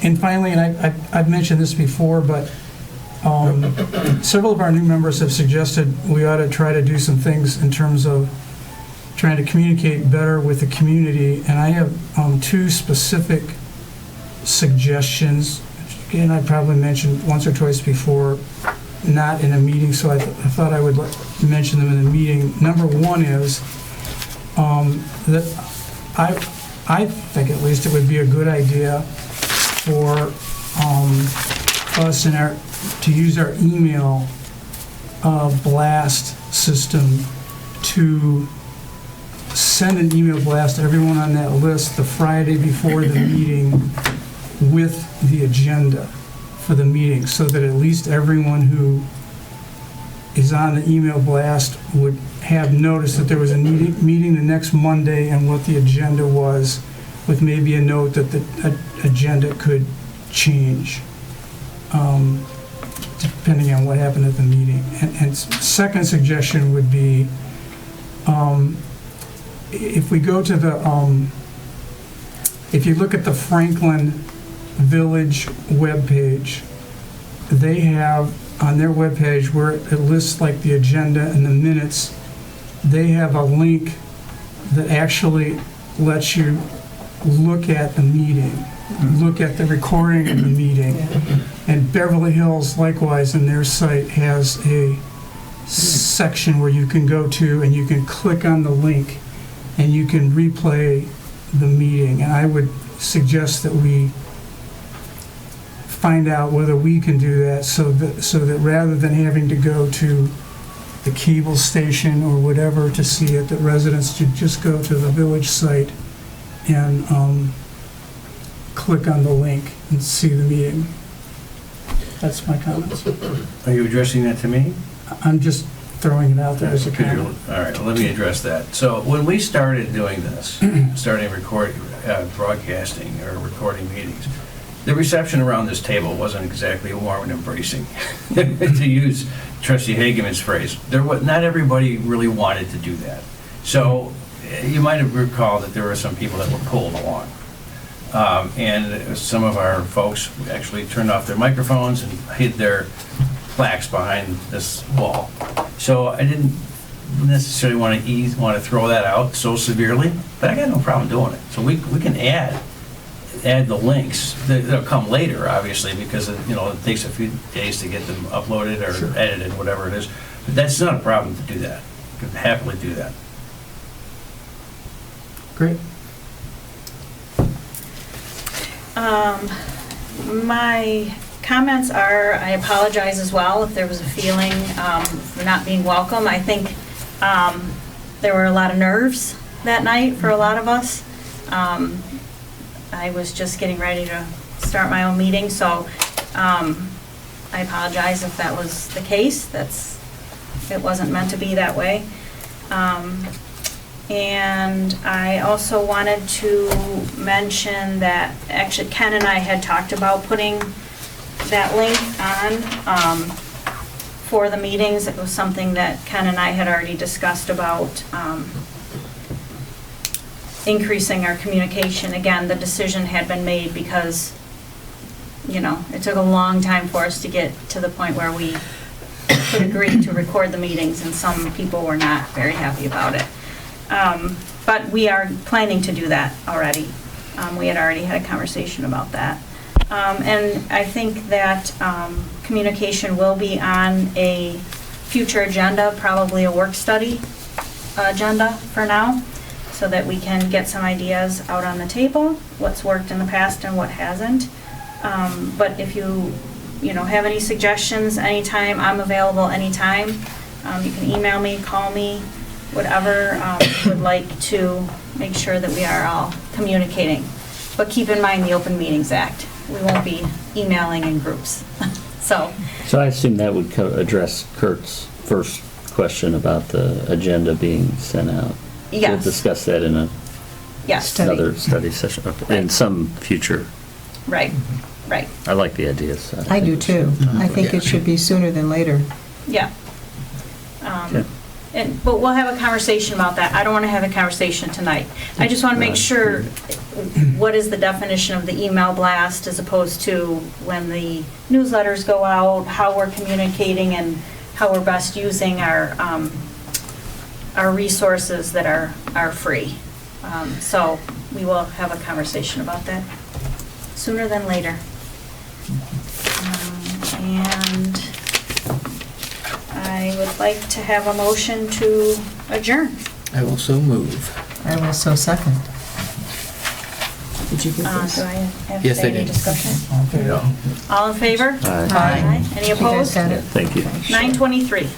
And finally, and I've mentioned this before, but several of our new members have suggested we ought to try to do some things in terms of trying to communicate better with the community. And I have 2 specific suggestions. Again, I probably mentioned once or twice before, not in a meeting, so I thought I would mention them in the meeting. Number 1 is that I think at least it would be a good idea for us to use our email blast system to send an email blast to everyone on that list the Friday before the meeting with the agenda for the meeting, so that at least everyone who is on the email blast would have noticed that there was a meeting the next Monday and what the agenda was, with maybe a note that the agenda could change depending on what happened at the meeting. And second suggestion would be, if we go to if you look at the Franklin Village webpage, they have on their webpage where it lists like the agenda and the minutes, they have a link that actually lets you look at the meeting, look at the recording of the meeting, and Beverly Hills, likewise, in their site, has a section where you can go to and you can click on the link and you can replay the meeting. And I would suggest that we find out whether we can do that so that rather than having to go to the cable station or whatever to see it, that residents should just go to the village site and click on the link and see the meeting. That's my comments. Are you addressing that to me? I'm just throwing it out there as a comment. All right, well, let me address that. So when we started doing this, starting recording, broadcasting or recording meetings, the reception around this table wasn't exactly warm and embracing, to use Trustee Hageman's phrase. Not everybody really wanted to do that. So you might have recalled that there were some people that were pulled along. And some of our folks actually turned off their microphones and hid their plaques behind this wall. So I didn't necessarily want to throw that out so severely, but I got no problem doing it. So we can add the links. They'll come later, obviously, because it takes a few days to get them uploaded or edited, whatever it is. But that's not a problem to do that. I could happily do that. Great. My comments are, I apologize as well if there was a feeling for not being welcome. I think there were a lot of nerves that night for a lot of us. I was just getting ready to start my own meeting, so I apologize if that was the case. It wasn't meant to be that way. And I also wanted to mention that actually Ken and I had talked about putting that link on for the meetings. It was something that Ken and I had already discussed about increasing our communication. Again, the decision had been made because, it took a long time for us to get to the point where we could agree to record the meetings, and some people were not very happy about it. But we are planning to do that already. We had already had a conversation about that. And I think that communication will be on a future agenda, probably a work study agenda for now, so that we can get some ideas out on the table, what's worked in the past and what hasn't. But if you have any suggestions anytime, I'm available anytime. You can email me, call me, whatever. Would like to make sure that we are all communicating. But keep in mind the Open Meetings Act. We won't be emailing in groups. So I assume that would address Kurt's first question about the agenda being sent out. Yes. We'll discuss that in another study session, in some future. Right. I like the ideas. I do too. I think it should be sooner than later. Yeah. But we'll have a conversation about that. I don't want to have a conversation tonight. I just want to make sure what is the definition of the email blast as opposed to when the newsletters go out, how we're communicating and how we're best using our resources that are free. So we will have a conversation about that sooner than later. And I would like to have a motion to adjourn. I will so move. I will so second. Did you get this? Do I have to Yes, say I any did. discussion? Yeah. All in favor? Aye. Aye. Any You guys opposed? got it? Thank you. 9:23.